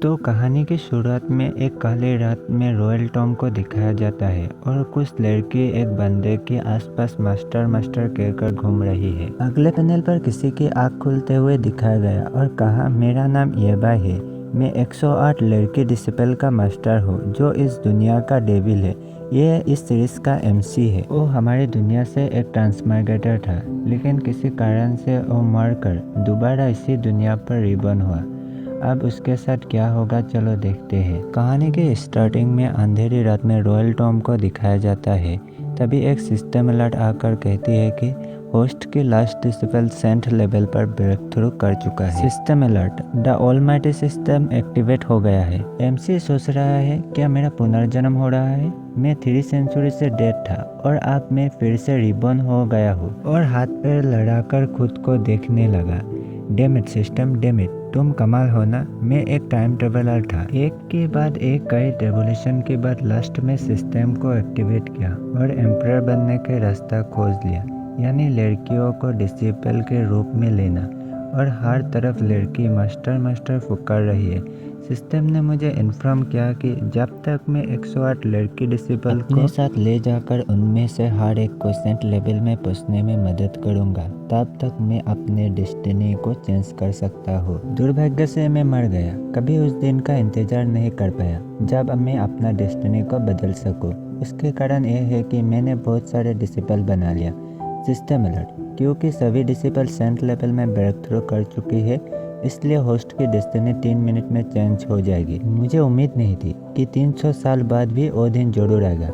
तो कहानी की शुरुआत में एक काली रात में रॉयल टॉम को दिखाया जाता है और कुछ लड़की एक बंदे के आसपास मास्टर मास्टर कहकर घूम रही है। अगले पैनल पर किसी की आँख खुलते हुए दिखाया गया और कहा, मेरा नाम येबा है, मैं 108 लड़की डिसिपल का मास्टर हूँ जो इस दुनिया का डेविल है। ये इस सीरीज का एमसी है। वो हमारी दुनिया से एक ट्रांसमाइग्रेटर था, लेकिन किसी कारण से वो मरकर दोबारा इसी दुनिया पर रिबॉर्न हुआ। अब उसके साथ क्या होगा, चलो देखते हैं। कहानी के स्टार्टिंग में अंधेरी रात में रॉयल टॉम को दिखाया जाता है। तभी एक सिस्टम अलर्ट आकर कहती है कि होस्ट की लास्ट डिसिपल सेंट लेवल पर ब्रेक थ्रू कर चुका है। System alert, the almighty system activate हो गया है। एमसी सोच रहा है, क्या मेरा पुनर्जन्म हो रहा है? मैं 3 सेंचुरी से डेड था और अब मैं फिर से रिबॉर्न हो गया हूँ। और हाथ पैर लड़ाकर खुद को देखने लगा। डेमिट सिस्टम, डेमिट, तुम कमाल हो ना। मैं एक टाइम ट्रेवलर था। एक के बाद एक कई रेवोल्यूशन के बाद लास्ट में सिस्टम को एक्टिवेट किया और एम्परर बनने के रास्ता खोज लिया, यानी लड़कियों को डिसिपल के रूप में लेना। और हर तरफ लड़की मास्टर मास्टर पुकार रही है। सिस्टम ने मुझे इन्फॉर्म किया कि जब तक मैं 108 लड़की डिसिपल को साथ ले जाकर उनमें से हर एक को सेंट लेवल में पहुंचने में मदद करूंगा, तब तक मैं अपने डेस्टिनी को चेंज कर सकता हूँ। दुर्भाग्य से मैं मर गया, कभी उस दिन का इंतजार नहीं कर पाया जब मैं अपना डेस्टिनी को बदल सकूँ। उसके कारण यह है कि मैंने बहुत सारे डिसिपल बना लिया। सिस्टम अलर्ट, क्योंकि सभी डिसिपल सेंट लेवल में ब्रेक थ्रू कर चुकी है, इसलिए होस्ट की डेस्टिनी 3 मिनट में चेंज हो जाएगी। मुझे उम्मीद नहीं थी कि 300 साल बाद भी वो दिन जरूर आएगा।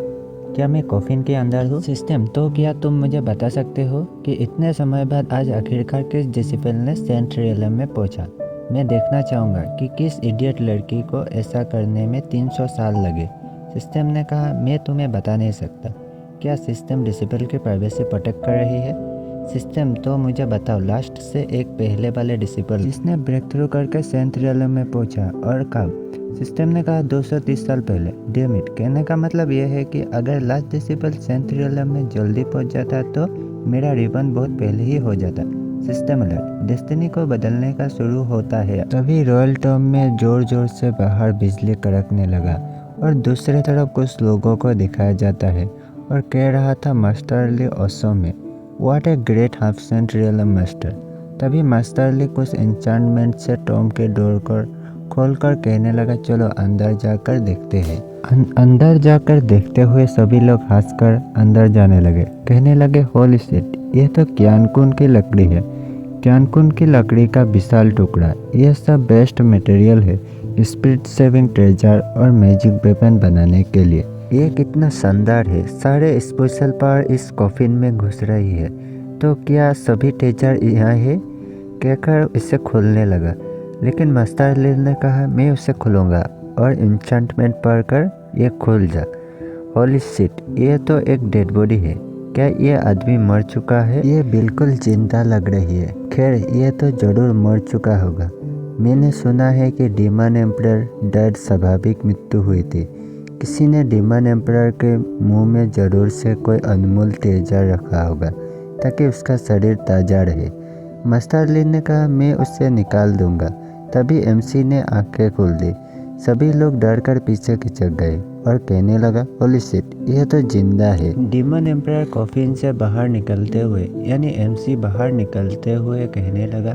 क्या मैं कॉफिन के अंदर हूँ? सिस्टम, तो क्या तुम मुझे बता सकते हो कि इतने समय बाद आज आखिरकार किस डिसिपल ने सेंट रियलम में पहुंचा? मैं देखना चाहूँगा कि किस इडियट लड़की को ऐसा करने में 300 साल लगे। सिस्टम ने कहा, मैं तुम्हें बता नहीं सकता। क्या सिस्टम डिसिपल की प्राइवेसी प्रोटेक्ट कर रही है? सिस्टम, तो मुझे बताओ, लास्ट से एक पहले वाले डिसिपल जिसने ब्रेक थ्रू करके सेंट रियलम में पहुंचा, और कब? सिस्टम ने कहा 230 साल पहले। डेमिट, कहने का मतलब यह है कि अगर लास्ट डिसिपल सेंट रियलम में जल्दी पहुंच जाता तो मेरा रिबन बहुत पहले ही हो जाता। सिस्टम अलर्ट, डेस्टिनी को बदलने का शुरू होता है। तभी रॉयल टॉम में जोर जोर से बाहर बिजली कड़कने लगा और दूसरी तरफ कुछ लोगों को दिखाया जाता है और कह रहा था, मास्टरली ऑसम में, what a great half saint realm master. तभी मास्टरली कुछ एन्चांटमेंट से टॉम के डोर को खोलकर कहने लगा, चलो अंदर जाकर देखते हैं। अंदर जाकर देखते हुए सभी लोग हंसकर अंदर जाने लगे। कहने लगे, होली शिट, यह तो क्यानकुन की लकड़ी है। क्यानकुन की लकड़ी का विशाल टुकड़ा। यह सब बेस्ट मटेरियल है स्पिरिट सेविंग ट्रेजर और मैजिक वेपन बनाने के लिए। ये कितना शानदार है। सारे स्पेशल पावर इस कॉफिन में घुस रही है। तो क्या सभी ट्रेजर यहाँ है? कहकर इसे खोलने लगा, लेकिन मास्टर लील ने कहा, मैं उसे खोलूँगा और इंचेंटमेंट पढ़कर ये खुल जा। होली शिट, ये तो एक डेड बॉडी है। क्या ये आदमी मर चुका है? ये बिल्कुल जिंदा लग रही है। खैर, ये तो जरूर मर चुका होगा। मैंने सुना है कि डीमन एम्परर डेड स्वाभाविक मृत्यु हुई थी। किसी ने डीमन एम्परर के मुंह में जरूर से कोई अनमोल ट्रेजर रखा होगा ताकि उसका शरीर ताज़ा रहे। मास्टर ली ने कहा, मैं उसे निकाल दूंगा। तभी एमसी ने आंखें खोल दी। सभी लोग डर कर पीछे खिसक गए और कहने लगा, होली शिट, यह तो जिंदा है। डीमन एम्परर कॉफिन से बाहर निकलते हुए, यानी एमसी बाहर निकलते हुए कहने लगा,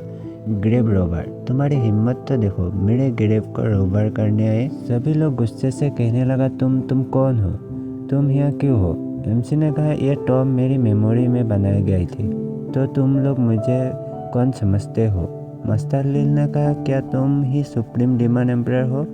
ग्रेव रोबर, तुम्हारी हिम्मत तो देखो, मेरे ग्रेव को रोबर करने आए। सभी लोग गुस्से से कहने लगा, तुम कौन हो? तुम यहाँ क्यों हो? एमसी ने कहा, यह टॉम मेरी मेमोरी में बनाई गई थी, तो तुम लोग मुझे कौन समझते हो? मास्टर लील ने कहा, क्या तुम ही सुप्रीम डीमन एम्परर हो?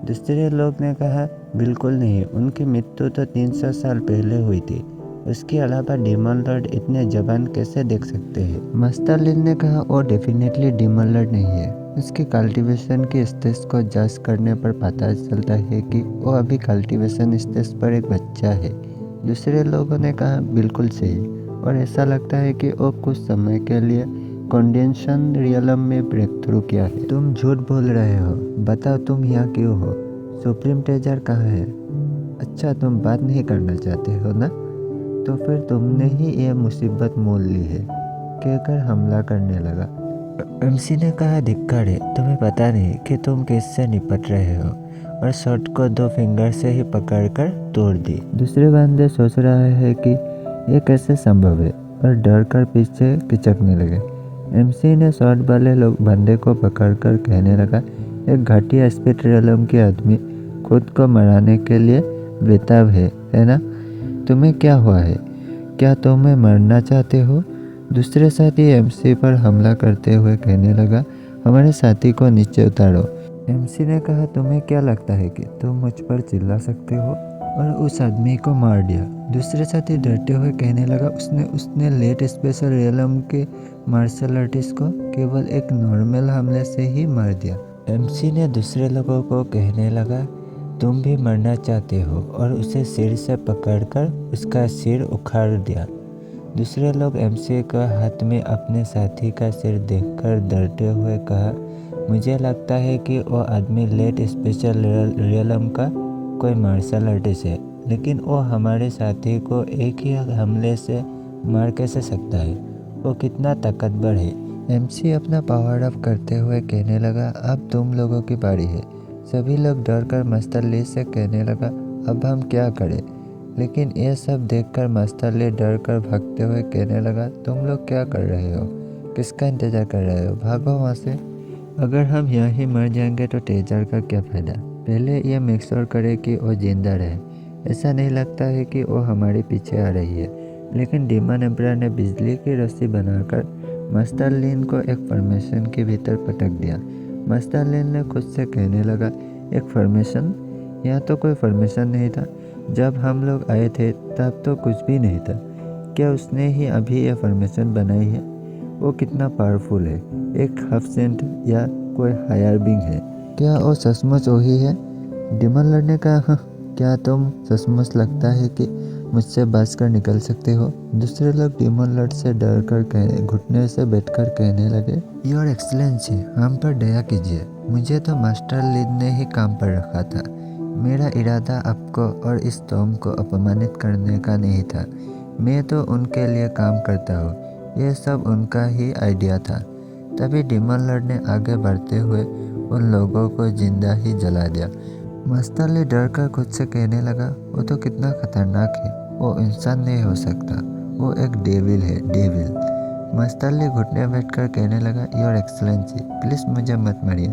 दूसरे लोग ने कहा, बिल्कुल नहीं, उनकी मृत्यु तो 300 साल पहले हुई थी। उसके अलावा डीमन लॉर्ड इतने जवान कैसे देख सकते हैं? मास्टर लील ने कहा, वो डेफिनेटली डीमन लॉर्ड नहीं है। उसकी कल्टीवेशन के स्टेज को जज करने पर पता चलता है कि वो अभी कल्टीवेशन स्टेज पर एक बच्चा है। दूसरे लोगों ने कहा, बिल्कुल सही, और ऐसा लगता है कि वो कुछ समय के लिए कंडेंशन रियलम में ब्रेक थ्रू किया है। तुम झूठ बोल रहे हो, बताओ तुम यहाँ क्यों हो? सुप्रीम ट्रेजर कहाँ है? अच्छा, तुम बात नहीं करना चाहते हो ना? तो फिर तुमने ही ये मुसीबत मोल ली है, कहकर हमला करने लगा। एमसी ने कहा, धिक्कार है, तुम्हें पता नहीं कि तुम किससे निपट रहे हो, और शर्ट को 2 फिंगर से ही पकड़कर तोड़ दी। दूसरे बंदे सोच रहा है कि ये कैसे संभव है और डर कर पीछे खिसकने लगे। एमसी ने शर्ट वाले लोग बंदे को पकड़कर कहने लगा, एक घटिया स्पीड रियलम के आदमी खुद को मराने के लिए बेताब है ना? तुम्हें क्या हुआ है? क्या तुम्हें मरना चाहते हो? दूसरे साथी एमसी पर हमला करते हुए कहने लगा, हमारे साथी को नीचे उतारो। एमसी ने कहा, तुम्हें क्या लगता है कि तुम मुझ पर चिल्ला सकते हो? और उस आदमी को मार दिया। दूसरे साथी डरते हुए कहने लगा, उसने लेट स्पेशल रियलम के मार्शल आर्टिस्ट को केवल एक नॉर्मल हमले से ही मार दिया। एमसी ने दूसरे लोगों को कहने लगा, तुम भी मरना चाहते हो, और उसे सिर से पकड़कर उसका सिर उखाड़ दिया। दूसरे लोग एमसी के हाथ में अपने साथी का सिर देखकर डरते हुए कहा, मुझे लगता है कि वो आदमी लेट स्पेशल रियलम का कोई मार्शल आर्टिस्ट है, लेकिन वो हमारे साथी को एक ही हमले से मार कैसे सकता है? वो कितना ताकतवर है। एमसी अपना पावर अप करते हुए कहने लगा, अब तुम लोगों की बारी है। सभी लोग डर कर मास्टर ली से कहने लगा, अब हम क्या करें? लेकिन ये सब देखकर मास्टर ली डर कर भागते हुए कहने लगा, तुम लोग क्या कर रहे हो? किसका इंतजार कर रहे हो? भागो वहाँ से। अगर हम यहीं मर जाएंगे तो तेजर का क्या फ़ायदा? पहले ये मेक श्योर करें कि वो जिंदा रहे। ऐसा नहीं लगता है कि वो हमारे पीछे आ रही है। लेकिन डीमन एम्परर ने बिजली की रस्सी बनाकर मास्टर लिन को एक फॉर्मेशन के भीतर पटक दिया। मास्टर लिन ने खुद से कहने लगा, एक फॉर्मेशन? यहाँ तो कोई फॉर्मेशन नहीं था। जब हम लोग आए थे तब तो कुछ भी नहीं था। क्या उसने ही अभी यह फॉर्मेशन बनाई है? वो कितना पावरफुल है? एक हाफ सेंट या कोई हायर बिंग है? क्या वो सचमुच वही है? डीमन लॉर्ड ने कहा, हाँ, क्या तुम सचमुच लगता है कि मुझसे बच कर निकल सकते हो? दूसरे लोग डीमन लॉर्ड से डर कर घुटने से बैठकर कहने लगे, योर एक्सलेंसी, हम पर दया कीजिए। मुझे तो मास्टर लीड ने ही काम पर रखा था। मेरा इरादा आपको और इस टॉम को अपमानित करने का नहीं था। मैं तो उनके लिए काम करता हूँ। यह सब उनका ही आइडिया था। तभी डीमन लॉर्ड ने आगे बढ़ते हुए उन लोगों को जिंदा ही जला दिया। मास्टर ली डर कर खुद से कहने लगा, वो तो कितना खतरनाक है। वो इंसान नहीं हो सकता। वो एक डेविल है, डेविल। मास्टर ली घुटने बैठकर कहने लगा, योर एक्सलेंसी, प्लीज़ मुझे मत मारिए।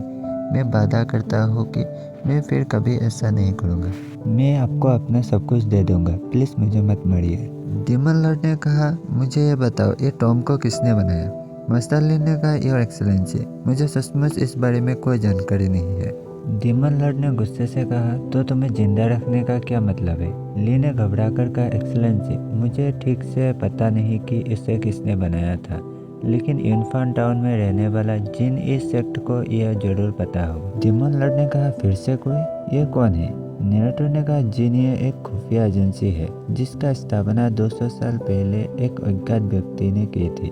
मैं वादा करता हूँ कि मैं फिर कभी ऐसा नहीं करूँगा। मैं आपको अपना सब कुछ दे दूँगा, प्लीज़ मुझे मत मारिए। डीमन लॉर्ड ने कहा, मुझे ये बताओ, ये टॉम को किसने बनाया? मास्टर ली ने कहा, योर एक्सलेंसी, मुझे सचमुच इस बारे में कोई जानकारी नहीं है। डीमन लॉर्ड ने गुस्से से कहा, तो तुम्हें जिंदा रखने का क्या मतलब है? ली ने घबराकर कहा, एक्सलेंसी, मुझे ठीक से पता नहीं कि इसे किसने बनाया था, लेकिन इन्फर्न टाउन में रहने वाला जिन इस सेक्ट को यह जरूर पता हो। डीमन लॉर्ड ने कहा, फिर से कोई? ये कौन है? नरेटर ने कहा, जिन ये एक खुफिया एजेंसी है जिसका स्थापना 200 साल पहले एक अज्ञात व्यक्ति ने की थी,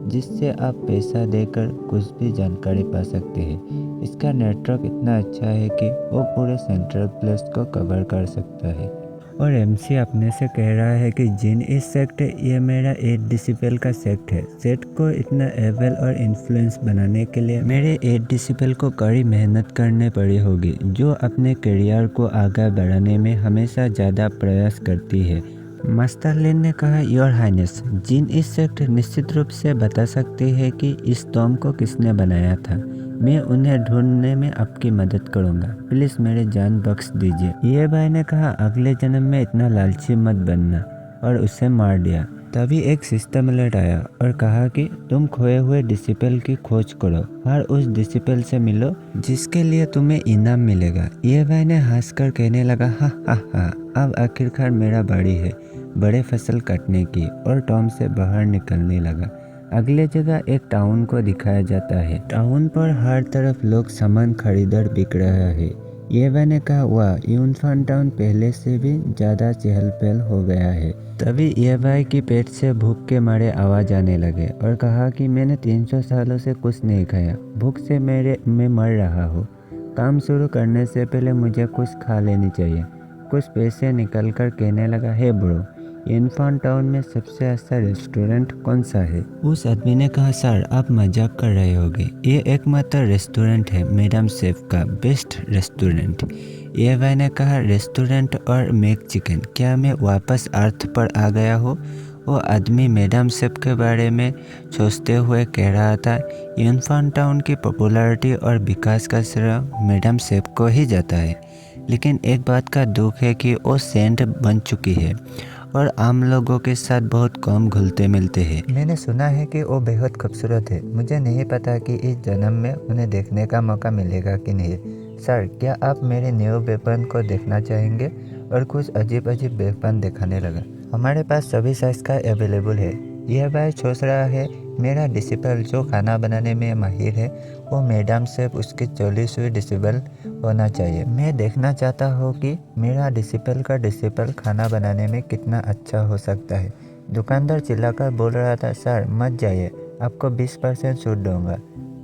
जिससे आप पैसा देकर कुछ भी जानकारी पा सकते हैं। इसका नेटवर्क इतना अच्छा है कि वो पूरे सेंट्रल प्लेस को कवर कर सकता है। और एमसी अपने से कह रहा है कि जिन इस सेक्ट ये मेरा 8 डिसिपल का सेक्ट है। सेक्ट को इतना एवल और इन्फ्लुएंस बनाने के लिए मेरे 8 डिसिपल को कड़ी मेहनत करने पड़ी होगी, जो अपने करियर को आगे बढ़ाने में हमेशा ज़्यादा प्रयास करती है। मास्टर लिन ने कहा, योर हाइनेस, जिन इस सेक्ट निश्चित रूप से बता सकते हैं कि इस टॉम को किसने बनाया था। मैं उन्हें ढूंढने में आपकी मदद करूंगा। प्लीज़ मेरी जान बख्श दीजिए। ये भाई ने कहा, अगले जन्म में इतना लालची मत बनना, और उसे मार दिया। तभी एक सिस्टम अलर्ट आया और कहा कि तुम खोए हुए डिसिपल की खोज करो, हर उस डिसिपल से मिलो जिसके लिए तुम्हें इनाम मिलेगा। ये भाई ने हंसकर कहने लगा, हा हा हा, अब आखिरकार मेरा बारी है बड़े फसल काटने की, और टॉम से बाहर निकलने लगा। अगले जगह एक टाउन को दिखाया जाता है। टाउन पर हर तरफ लोग सामान खरीदर बिक रहा है। ये मैंने कहा, वाह, यूनफान टाउन पहले से भी ज़्यादा चहल पहल हो गया है। तभी ये भाई की पेट से भूख के मारे आवाज़ आने लगे और कहा कि मैंने 300 सालों से कुछ नहीं खाया, भूख से मैं मर रहा हूँ। काम शुरू करने से पहले मुझे कुछ खा लेनी चाहिए। कुछ पैसे निकल कर कहने लगा, हे ब्रो, इन्फॉन टाउन में सबसे अच्छा रेस्टोरेंट कौन सा है? उस आदमी ने कहा, सर आप मजाक कर रहे होगे, ये एकमात्र रेस्टोरेंट है मैडम शेफ का, बेस्ट रेस्टोरेंट। ये भाई ने कहा, रेस्टोरेंट और मैक चिकन, क्या मैं वापस अर्थ पर आ गया हूँ? वो आदमी मैडम शेफ के बारे में सोचते हुए कह रहा था, इन्फॉन टाउन की पॉपुलैरिटी और विकास का श्रेय मैडम शेफ को ही जाता है, लेकिन एक बात का दुख है कि वो सेंट बन चुकी है और आम लोगों के साथ बहुत कम घुलते मिलते हैं। मैंने सुना है कि वो बेहद खूबसूरत है, मुझे नहीं पता कि इस जन्म में उन्हें देखने का मौका मिलेगा कि नहीं। सर, क्या आप मेरे न्यू वेपन को देखना चाहेंगे? और कुछ अजीब अजीब वेपन दिखाने लगा। हमारे पास सभी साइज का अवेलेबल है। यह भाई सोच रहा है मेरा डिसिपल जो खाना बनाने में माहिर है वो मैडम शेफ उसकी 40वीं डिसिपल होना चाहिए। मैं देखना चाहता हूँ कि मेरा डिसिपल का डिसिपल खाना बनाने में कितना अच्छा हो सकता है। दुकानदार चिल्लाकर बोल रहा था, सर मत जाइए, आपको 20% छूट दूंगा।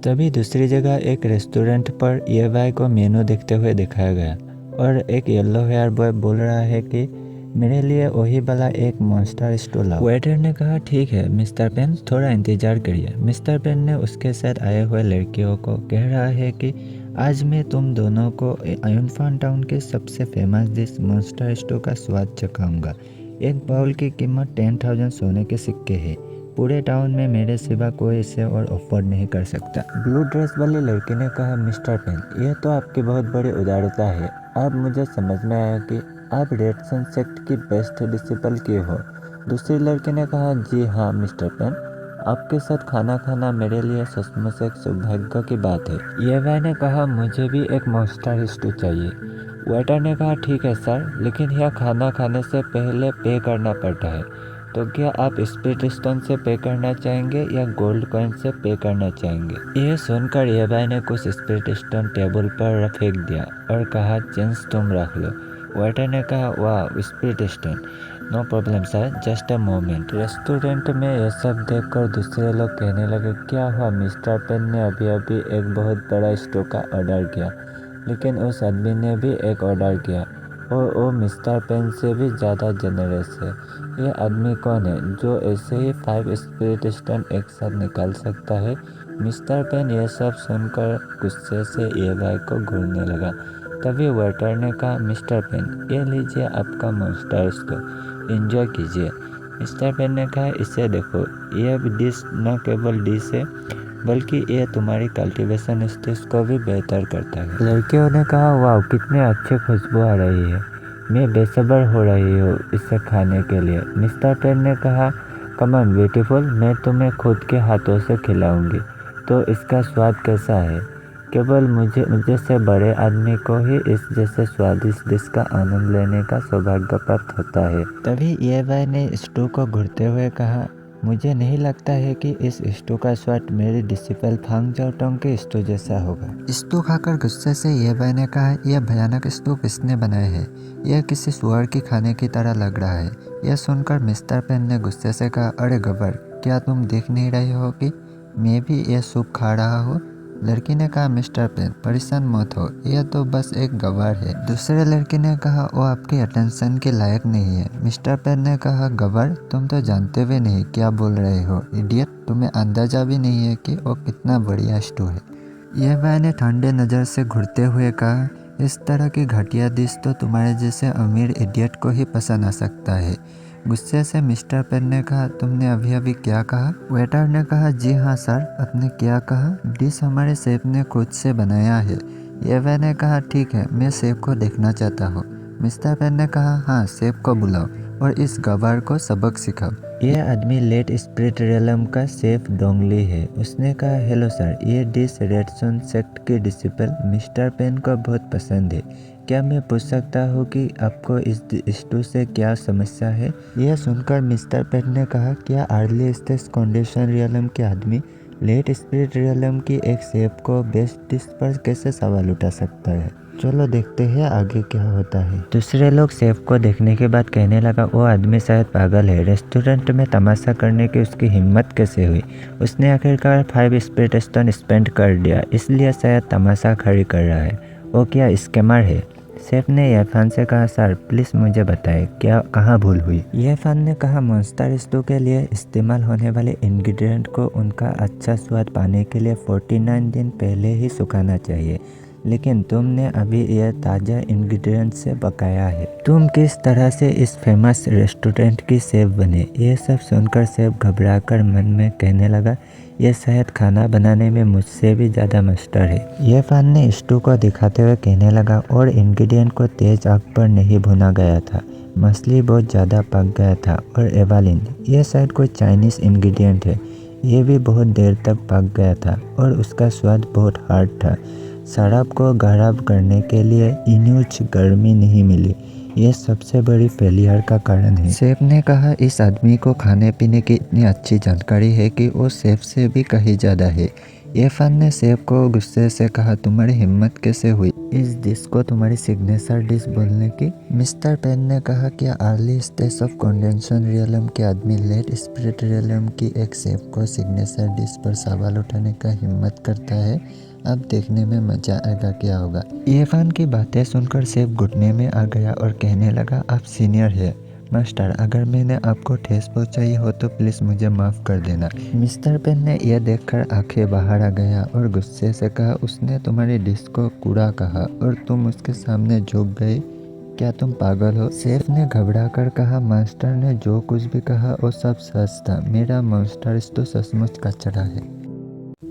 तभी दूसरी जगह एक रेस्टोरेंट पर ये भाई को मेनू देखते हुए दिखाया गया और एक येलो हेयर बॉय बोल रहा है कि मेरे लिए वही वाला एक मॉन्स्टर स्टोर लाओ। वेटर ने कहा, ठीक है मिस्टर पेन, थोड़ा इंतजार करिए। मिस्टर पेन ने उसके साथ आए हुए लड़कियों को कह रहा है कि आज मैं तुम दोनों को इन्फॉन टाउन के सबसे फेमस डिश मॉन्स्टर स्टोर का स्वाद चखाऊंगा। एक बाउल की कीमत 10,000 सोने के सिक्के है। पूरे टाउन में मेरे सिवा कोई इसे और अफोर्ड नहीं कर सकता। ब्लू ड्रेस वाली लड़की ने कहा, मिस्टर पेन, यह तो आपकी बहुत बड़ी उदारता है। अब मुझे समझ में आया कि आप रेडसन सेक्ट की बेस्ट डिसिपल क्यों हो। दूसरी लड़की ने कहा, जी हाँ मिस्टर पेन, आपके साथ खाना खाना मेरे लिए सचमुच एक सौभाग्य की बात है। ये भाई ने कहा, मुझे भी एक मॉन्स्टर स्टू चाहिए। वेटर ने कहा, ठीक है सर, लेकिन यह खाना खाने से पहले पे करना पड़ता है। तो क्या आप स्पीड स्टोन से पे करना चाहेंगे या गोल्ड कॉइन से पे करना चाहेंगे? यह सुनकर ये भाई ने कुछ स्पीड स्टोन टेबल पर फेंक दिया और कहा, चेंज तुम रख लो। वेटर ने कहा, वाह speed stone, no problem sir, just a moment. Restaurant में यह सब देखकर दूसरे लोग कहने लगे, क्या हुआ, मिस्टर पेन ने अभी अभी एक बहुत बड़ा स्टोव का ऑर्डर किया, लेकिन उस आदमी ने भी एक ऑर्डर किया और वो मिस्टर पेन से भी ज़्यादा जनरस है। ये आदमी कौन है जो ऐसे ही 5 स्पीड स्टोन एक साथ निकाल सकता है? मिस्टर पेन यह सब सुनकर गुस्से से ये भाई को घूरने लगा। तभी वेटर ने कहा, मिस्टर पेन, ये लीजिए आपका मॉन्स्टर स्टोव, एंजॉय कीजिए। मिस्टर पेन ने कहा, इसे देखो, यह डिश न केवल डिश है बल्कि ये तुम्हारी कल्टीवेशन स्टेज को भी बेहतर करता है। लड़कियों ने कहा, वाह कितने अच्छे खुशबू आ रही है, मैं बेसब्र हो रही हूँ इसे खाने के लिए। मिस्टर पेन ने कहा, कम ऑन ब्यूटीफुल, मैं तुम्हें खुद के हाथों से खिलाऊंगी। तो इसका स्वाद कैसा है? केवल मुझे से बड़े आदमी को ही इस जैसे स्वादिष्ट डिश का आनंद लेने का सौभाग्य प्राप्त होता है। तभी ये भाई ने स्टू को घूरते हुए कहा, मुझे नहीं लगता है कि इस स्टू का स्वाद मेरे डिसिपल फांग जाओटोंग के स्टू जैसा होगा। स्टू खाकर गुस्से से ये भाई ने कहा, यह भयानक स्टू किसने बनाया है? यह किसी सुअर की खाने की तरह लग रहा है। यह सुनकर मिस्टर पेन ने गुस्से से कहा, अरे गबर, क्या तुम देख नहीं रहे हो कि मैं भी यह सूप खा रहा हूँ? लड़की ने कहा, मिस्टर पेन परेशान मत हो, यह तो बस एक गवार है। दूसरे लड़के ने कहा, वो आपकी अटेंशन के लायक नहीं है। मिस्टर पेन ने कहा, गवार, तुम तो जानते भी नहीं क्या बोल रहे हो, इडियट, तुम्हें अंदाजा भी नहीं है कि वो कितना बढ़िया स्टू है। यह भाई ने ठंडे नज़र से घूरते हुए कहा, इस तरह की घटिया डिश तो तुम्हारे जैसे अमीर इडियट को ही पसंद आ सकता है। गुस्से से मिस्टर पेन ने कहा, तुमने अभी अभी क्या कहा? वेटर ने कहा, जी हाँ सर, आपने क्या कहा? डिश हमारे शेफ ने खुद से बनाया है। ये भाई ने कहा, ठीक है, मैं शेफ को देखना चाहता हूँ। मिस्टर पेन ने कहा, हाँ शेफ को बुलाओ और इस गवार को सबक सिखाओ। यह आदमी लेट स्पिरिट रियलम का शेफ डोंगली है। उसने कहा, हेलो सर, ये डिश रेडसन सेक्ट के डिसिपल मिस्टर पेन को बहुत पसंद है। क्या मैं पूछ सकता हूँ कि आपको इस स्टू से क्या समस्या है? यह सुनकर मिस्टर पेन ने कहा, क्या अर्ली स्टेज कंडीशन रियलम के आदमी लेट स्पिरिट रियलम की एक शेफ को बेस्ट डिश पर कैसे सवाल उठा सकता है? चलो देखते हैं आगे क्या होता है। दूसरे लोग शेफ को देखने के बाद कहने लगा, वो आदमी शायद पागल है, रेस्टोरेंट में तमाशा करने की उसकी हिम्मत कैसे हुई? उसने आखिरकार 5 स्पिरिट स्टोन स्पेंड कर दिया, इसलिए शायद तमाशा खड़ी कर रहा है। वो क्या स्कैमर है? शेफ ने इरफान से कहा, सर प्लीज़ मुझे बताएं क्या कहाँ भूल हुई। इरफान ने कहा, मॉन्स्टर स्टू के लिए इस्तेमाल होने वाले इंग्रेडिएंट को उनका अच्छा स्वाद पाने के लिए 49 दिन पहले ही सुखाना चाहिए, लेकिन तुमने अभी यह ताज़ा इंग्रेडिएंट से पकाया है। तुम किस तरह से इस फेमस रेस्टोरेंट की शेफ बने। यह सब सुनकर शेफ घबराकर मन में कहने लगा, यह शायद खाना बनाने में मुझसे भी ज़्यादा मास्टर है। इरफान ने स्टू को दिखाते हुए कहने लगा, और इंग्रेडिएंट को तेज आग पर नहीं भुना गया था, मछली बहुत ज़्यादा पक गया था। और एवालिन, यह शायद कोई चाइनीज़ इंग्रेडिएंट है, ये भी बहुत देर तक पक गया था और उसका स्वाद बहुत हार्ड था। शराब को गाढ़ा करने के लिए इन्यूज गर्मी नहीं मिली, ये सबसे बड़ी फेलियर का कारण है। शेफ ने कहा, इस आदमी को खाने पीने की इतनी अच्छी जानकारी है कि वो शेफ से भी कहीं ज़्यादा है। इरफान ने शेफ को गुस्से से कहा, तुम्हारी हिम्मत कैसे हुई इस डिश को तुम्हारी सिग्नेचर डिश बोलने की। मिस्टर पेन ने कहा, क्या अर्ली स्टेज ऑफ कंडेंशन रियलम के आदमी लेट स्पिरिट रियलम की एक शेफ को सिग्नेचर डिश पर सवाल उठाने का हिम्मत करता है। अब देखने में मजा आएगा क्या होगा। इरफान की बातें सुनकर शेफ घुटने में आ गया और कहने लगा, आप सीनियर है मास्टर, अगर मैंने आपको ठेस पहुंचाई हो तो प्लीज़ मुझे माफ़ कर देना। मिस्टर पेन ने यह देखकर आंखें बाहर आ गया और गुस्से से कहा, उसने तुम्हारी डिश को कूड़ा कहा और तुम उसके सामने झुक गए, क्या तुम पागल हो। शेफ ने घबरा कर कहा, मास्टर ने जो कुछ भी कहा वो सब सच था, मेरा मॉन्स्टर तो सचमुच कचरा है।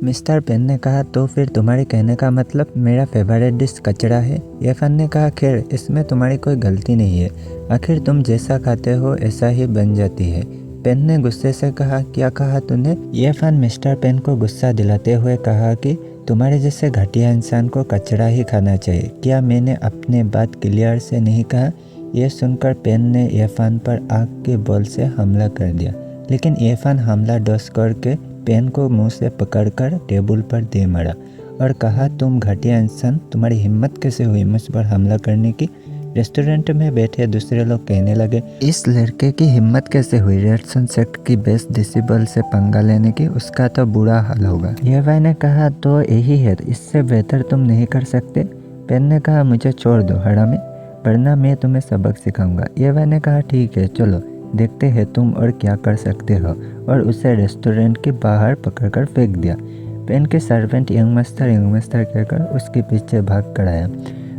मिस्टर पेन ने कहा, तो फिर तुम्हारे कहने का मतलब मेरा फेवरेट डिश कचरा है। इरफान ने कहा, खैर इसमें तुम्हारी कोई गलती नहीं है, आखिर तुम जैसा खाते हो ऐसा ही बन जाती है। पेन ने गुस्से से कहा, क्या कहा तूने। इरफान मिस्टर पेन को गुस्सा दिलाते हुए कहा कि तुम्हारे जैसे घटिया इंसान को कचरा ही खाना चाहिए, क्या मैंने अपने बात क्लियर से नहीं कहा। यह सुनकर पेन ने इरफान पर आग के बॉल से हमला कर दिया, लेकिन इरफान हमला डॉस करके पेन को मुंह से पकड़कर टेबल पर दे मारा और कहा, तुम घटिया इंसान, तुम्हारी हिम्मत कैसे हुई मुझ पर हमला करने की। रेस्टोरेंट में बैठे दूसरे लोग कहने लगे, इस लड़के की हिम्मत कैसे हुई रेड सनसेट की बेस्ट डिसेबल से पंगा लेने की, उसका तो बुरा हाल होगा। ये भाई ने कहा, तो यही है, इससे बेहतर तुम नहीं कर सकते। पेन ने कहा, मुझे छोड़ दो हरामी, वरना मैं तुम्हें सबक सिखाऊंगा। ये भाई ने कहा, ठीक है चलो देखते हैं तुम और क्या कर सकते हो, और उसे रेस्टोरेंट के बाहर पकड़कर फेंक दिया। पेन के सर्वेंट यंग मास्टर कहकर उसके पीछे भाग कर आया।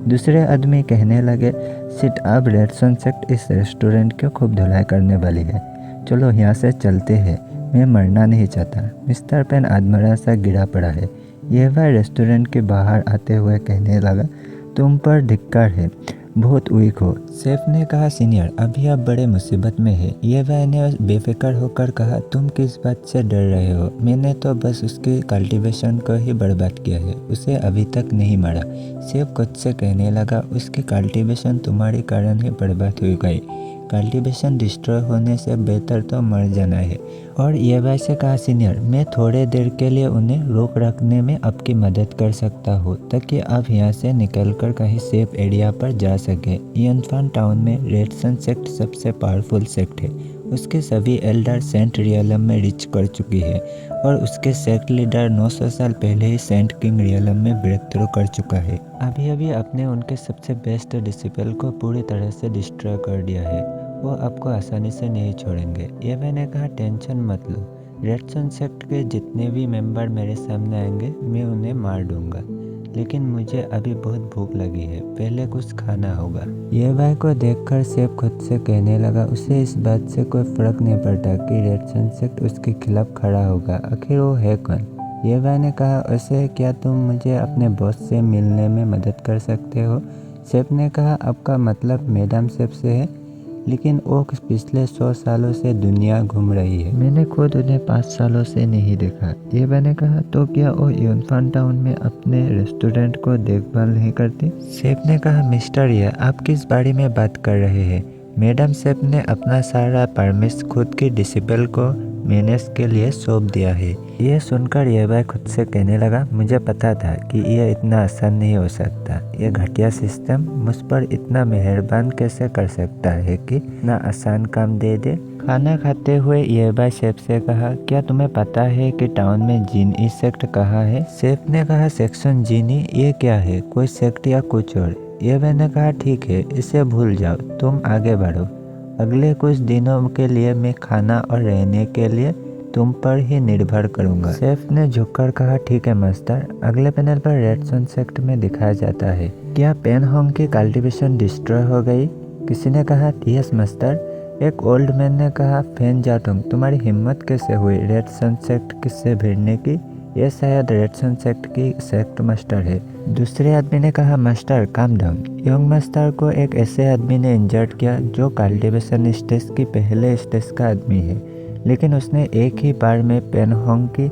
दूसरे आदमी कहने लगे, सिट अब रेड सनसेट इस रेस्टोरेंट की खूब धुलाई करने वाली है, चलो यहाँ से चलते हैं, मैं मरना नहीं चाहता। मिस्टर पेन आदमरा सा गिरा पड़ा है। यह वह रेस्टोरेंट के बाहर आते हुए कहने लगा, तुम पर धिक्कार है, बहुत वीक हो। शेफ ने कहा, सीनियर अभी आप बड़े मुसीबत में है। ये भाई ने बेफिक्र होकर कहा, तुम किस बात से डर रहे हो, मैंने तो बस उसकी कल्टीवेशन को ही बर्बाद किया है, उसे अभी तक नहीं मारा। शेफ खुद से कहने लगा, उसकी कल्टीवेशन तुम्हारे कारण ही बर्बाद हो गई, कल्टीवेशन डिस्ट्रॉय होने से बेहतर तो मर जाना है। और ये भाई से कहा, सीनियर मैं थोड़े देर के लिए उन्हें रोक रखने में आपकी मदद कर सकता हूँ, ताकि आप यहाँ से निकलकर कहीं सेफ एरिया पर जा सके। यनफान टाउन में रेडसन सेक्ट सबसे पावरफुल सेक्ट है, उसके सभी एल्डर सेंट रियलम में रिच कर चुकी है और उसके सेक्ट लीडर 900 साल पहले ही सेंट किंग रियलम में ब्रेक थ्रू कर चुका है। अभी अभी आपने उनके सबसे बेस्ट डिसिपल को पूरी तरह से डिस्ट्रॉय कर दिया है, वो आपको आसानी से नहीं छोड़ेंगे। ये मैंने कहा, टेंशन मत लो, रेडसन सेक्ट के जितने भी मेंबर मेरे सामने आएंगे मैं उन्हें मार दूंगा, लेकिन मुझे अभी बहुत भूख लगी है, पहले कुछ खाना होगा। ये भाई को देखकर शेफ खुद से कहने लगा, उसे इस बात से कोई फर्क नहीं पड़ता कि रेडसन सेक्ट उसके खिलाफ खड़ा होगा, आखिर वो है कौन। ये भाई ने कहा, वैसे क्या तुम मुझे अपने बॉस से मिलने में मदद कर सकते हो। शेफ ने कहा, आपका मतलब मैडम शेफ से है, लेकिन वो पिछले 100 सालों से दुनिया घूम रही है, मैंने खुद उन्हें 5 सालों से नहीं देखा। ये मैंने कहा, तो क्या वो यनफान टाउन में अपने रेस्टोरेंट को देखभाल नहीं करती। शेफ ने कहा, मिस्टर ये आप किस बारे में बात कर रहे हैं। मैडम शेफ ने अपना सारा परमिश खुद की डिसिबल को मैनेज के लिए सौंप दिया है। यह सुनकर यह भाई खुद से कहने लगा, मुझे पता था कि यह इतना आसान नहीं हो सकता, यह घटिया सिस्टम मुझ पर इतना मेहरबान कैसे कर सकता है कि इतना आसान काम दे दे। खाना खाते हुए यह भाई शेफ से कहा, क्या तुम्हें पता है कि टाउन में जीनी सेक्ट कहाँ है। शेफ ने कहा, सेक्शन जीनी, ये क्या है, कोई सेक्ट या कुछ और। ये मैंने कहा ठीक है, इसे भूल जाओ, तुम आगे बढ़ो। अगले कुछ दिनों के लिए मैं खाना और रहने के लिए तुम पर ही निर्भर करूंगा। शेफ ने झुककर कहा ठीक है मास्टर। अगले पैनल पर रेड सन सेक्ट में दिखाया जाता है। क्या पेनहोंग की कल्टीवेशन डिस्ट्रॉय हो गई? किसी ने कहा यस मास्टर। एक ओल्ड मैन ने कहा फैन जातुंग, तुम्हारी हिम्मत कैसे हुई रेड सन सेक्ट से भिड़ने की? ये शायद रेड सन सेक्ट की सेक्ट मास्टर है। दूसरे आदमी ने कहा master calm down. Young master को एक ऐसे आदमी ने इंजर्ड किया जो कल्टीवेशन स्टेज की पहले स्टेज का आदमी है, लेकिन उसने एक ही बार में पेनहोंग की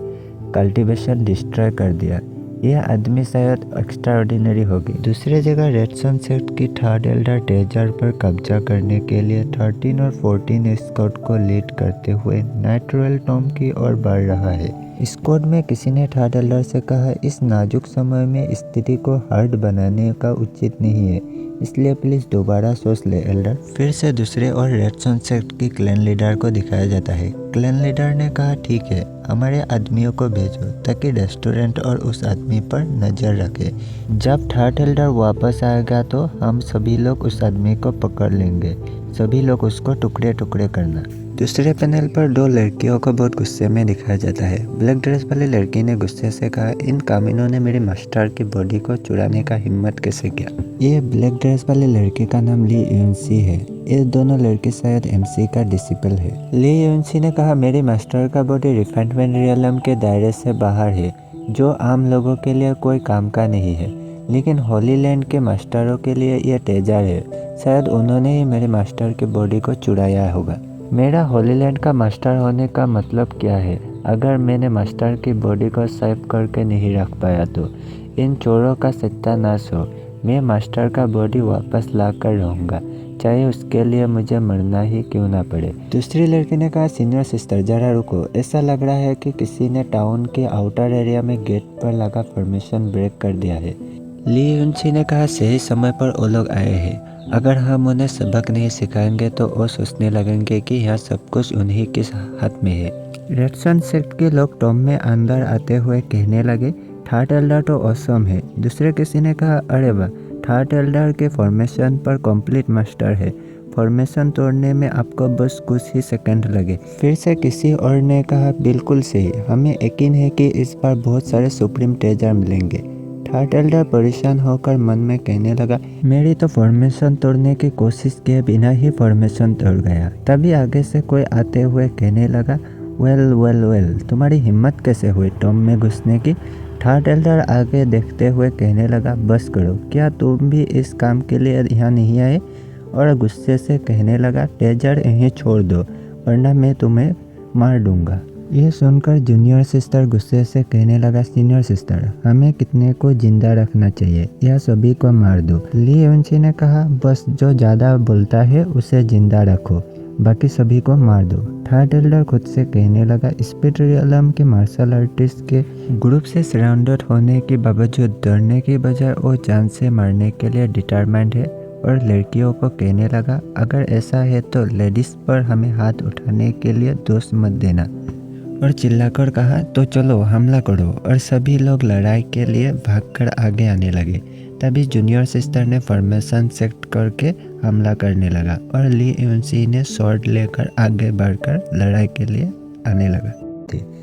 कल्टीवेशन डिस्ट्रॉय कर दिया। यह आदमी शायद एक्स्ट्राऑर्डिनरी होगी। दूसरी जगह रेड सन सेक्ट की थर्ड एल्डर टेजर पर कब्जा करने के लिए 13 और 14 स्क्वाड को लीड करते हुए नाइट रॉयल टॉम की ओर बढ़ रहा है। स्क्वाड में किसी ने थर्ड एल्डर से कहा इस नाजुक समय में स्थिति को हार्ड बनाने का उचित नहीं है, इसलिए प्लीज दोबारा सोच ले एल्डर। फिर से दूसरे और रेड सन सेक्ट की क्लैन लीडर को दिखाया जाता है। क्लैन लीडर ने कहा ठीक है, हमारे आदमियों को भेजो ताकि रेस्टोरेंट और उस आदमी पर नजर रखे। जब थर्ड एल्डर वापस आएगा तो हम सभी लोग उस आदमी को पकड़ लेंगे। सभी लोग उसको टुकड़े टुकड़े करना। दूसरे पैनल पर दो लड़कियों को बहुत गुस्से में दिखाया जाता है। ब्लैक ड्रेस वाली लड़की ने गुस्से से कहा इन कामिनों ने मेरे मास्टर की बॉडी को चुराने का हिम्मत कैसे किया? ये ब्लैक ड्रेस वाली लड़की का नाम ली यूनसी है। ये दोनों लड़की शायद एमसी का डिसिपल है। ली यूनसी ने कहा मेरे मास्टर का बॉडी रिफाइनमेंट रियलम के दायरे से बाहर है, जो आम लोगों के लिए कोई काम का नहीं है, लेकिन होली लैंड के मास्टरों के लिए यह तेजर है। शायद उन्होंने ही मेरे मास्टर की बॉडी को चुराया होगा। मेरा होली लैंड का मास्टर होने का मतलब क्या है? अगर मैंने मास्टर की बॉडी को सेव करके नहीं रख पाया तो इन चोरों का सत्यानाश हो। मैं मास्टर का बॉडी वापस ला कर रहूँगा, चाहे उसके लिए मुझे मरना ही क्यों ना पड़े। दूसरी लड़की ने कहा सीनियर सिस्टर जरा रुको, ऐसा लग रहा है कि किसी ने टाउन के आउटर एरिया में गेट पर लगा फॉर्मेशन ब्रेक कर दिया है। ली यूनसी ने कहा सही समय पर वो लोग आए हैं। अगर हम उन्हें सबक नहीं सिखाएंगे तो वो सोचने लगेंगे कि यह सब कुछ उन्हीं के हाथ में है। रेड सन सेक्ट के लोग टॉम में अंदर आते हुए कहने लगे थर्ड एल्डर तो ऑसम है। दूसरे किसी ने कहा अरे वाह, थर्ड एल्डर के फॉर्मेशन पर कंप्लीट मास्टर है। फॉर्मेशन तोड़ने में आपको बस कुछ ही सेकंड लगे। फिर से किसी और ने कहा बिल्कुल सही, हमें यकीन है कि इस बार बहुत सारे सुप्रीम ट्रेजर मिलेंगे। थर्ड एल्डर परेशान होकर मन में कहने लगा मेरी तो फॉर्मेशन तोड़ने की कोशिश किए बिना ही फॉर्मेशन तोड़ गया। तभी आगे से कोई आते हुए कहने लगा वेल वेल वेल, तुम्हारी हिम्मत कैसे हुई टॉम में घुसने की? थर्ड एल्डर आगे देखते हुए कहने लगा बस करो, क्या तुम भी इस काम के लिए यहाँ नहीं आए? और गुस्से से कहने लगा ट्रेजर यहीं छोड़ दो वरना मैं तुम्हें मार दूंगा। यह सुनकर जूनियर सिस्टर गुस्से से कहने लगा सीनियर सिस्टर, हमें कितने को जिंदा रखना चाहिए या सभी को मार दो। ली यूनसी ने कहा बस जो ज़्यादा बोलता है उसे जिंदा रखो, बाकी सभी को मार दो। थर्ड एल्डर खुद से कहने लगा स्पीड रियलम के मार्शल आर्टिस्ट के ग्रुप से सराउंडेड होने के बावजूद डरने की बजाय वो जान से मारने के लिए डिटरमाइंड है। और लड़कियों को कहने लगा अगर ऐसा है तो लेडीज पर हमें हाथ उठाने के लिए दोष मत देना। और चिल्लाकर कहा तो चलो हमला करो। और सभी लोग लड़ाई के लिए भागकर आगे आने लगे। तभी जूनियर सिस्टर ने फॉर्मेशन सेट करके हमला करने लगा और ली यूनसी ने स्वॉर्ड लेकर आगे बढ़कर लड़ाई के लिए आने लगा।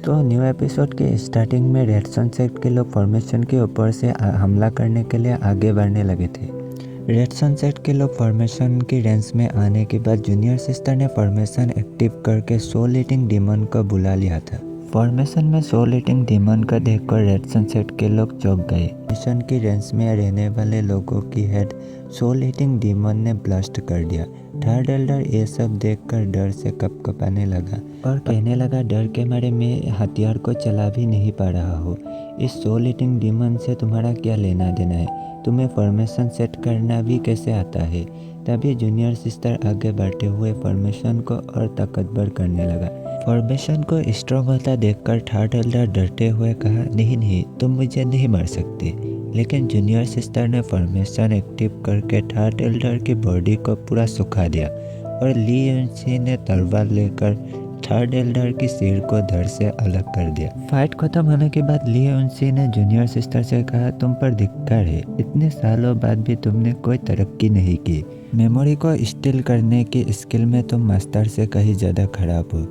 तो न्यू एपिसोड के स्टार्टिंग में रेड सन सेक्ट के लोग फॉर्मेशन के ऊपर से हमला करने के लिए आगे बढ़ने लगे थे। रेड सन सेक्ट के लोग फॉर्मेशन की रेंज में आने के बाद जूनियर सिस्टर ने फॉर्मेशन एक्टिव करके सोल ईटिंग डीमन को बुला लिया था। फॉर्मेशन में सोल ईटिंग डीमन को देखकर रेड सन सेक्ट के लोग चौंक गए। मिशन की रेंज में रहने वाले लोगों की हेड सोल ईटिंग डीमन ने ब्लास्ट कर दिया। थर्ड एल्डर ये सब देखकर डर से कपकपाने लगा और कहने लगा डर के मारे मैं हथियार को चला भी नहीं पा रहा हूँ। इस सोल ईटिंग डीमन से तुम्हारा क्या लेना देना है? तुम्हें फॉर्मेशन सेट करना भी कैसे आता है? तभी जूनियर सिस्टर आगे बढ़ते हुए फॉर्मेशन को और ताकतवर करने लगा। फॉर्मेशन को स्ट्रॉन्ग होता देखकर थर्ड एल्डर डरते हुए कहा नहीं नहीं, तुम मुझे नहीं मार सकते। लेकिन जूनियर सिस्टर ने फॉर्मेशन एक्टिव करके थर्ड एल्डर की बॉडी को पूरा सुखा दिया और ली यूनसी ने तलवार लेकर थर्ड एल्डर की सिर को धड़ से अलग कर दिया। फाइट खत्म होने के बाद ली यूनसी ने जूनियर सिस्टर से कहा, तुम पर धिक्कार है, इतने सालों बाद भी तुमने कोई तरक्की नहीं की। मेमोरी को स्टील करने की स्किल में तुम मास्टर से कहीं ज़्यादा खराब हो।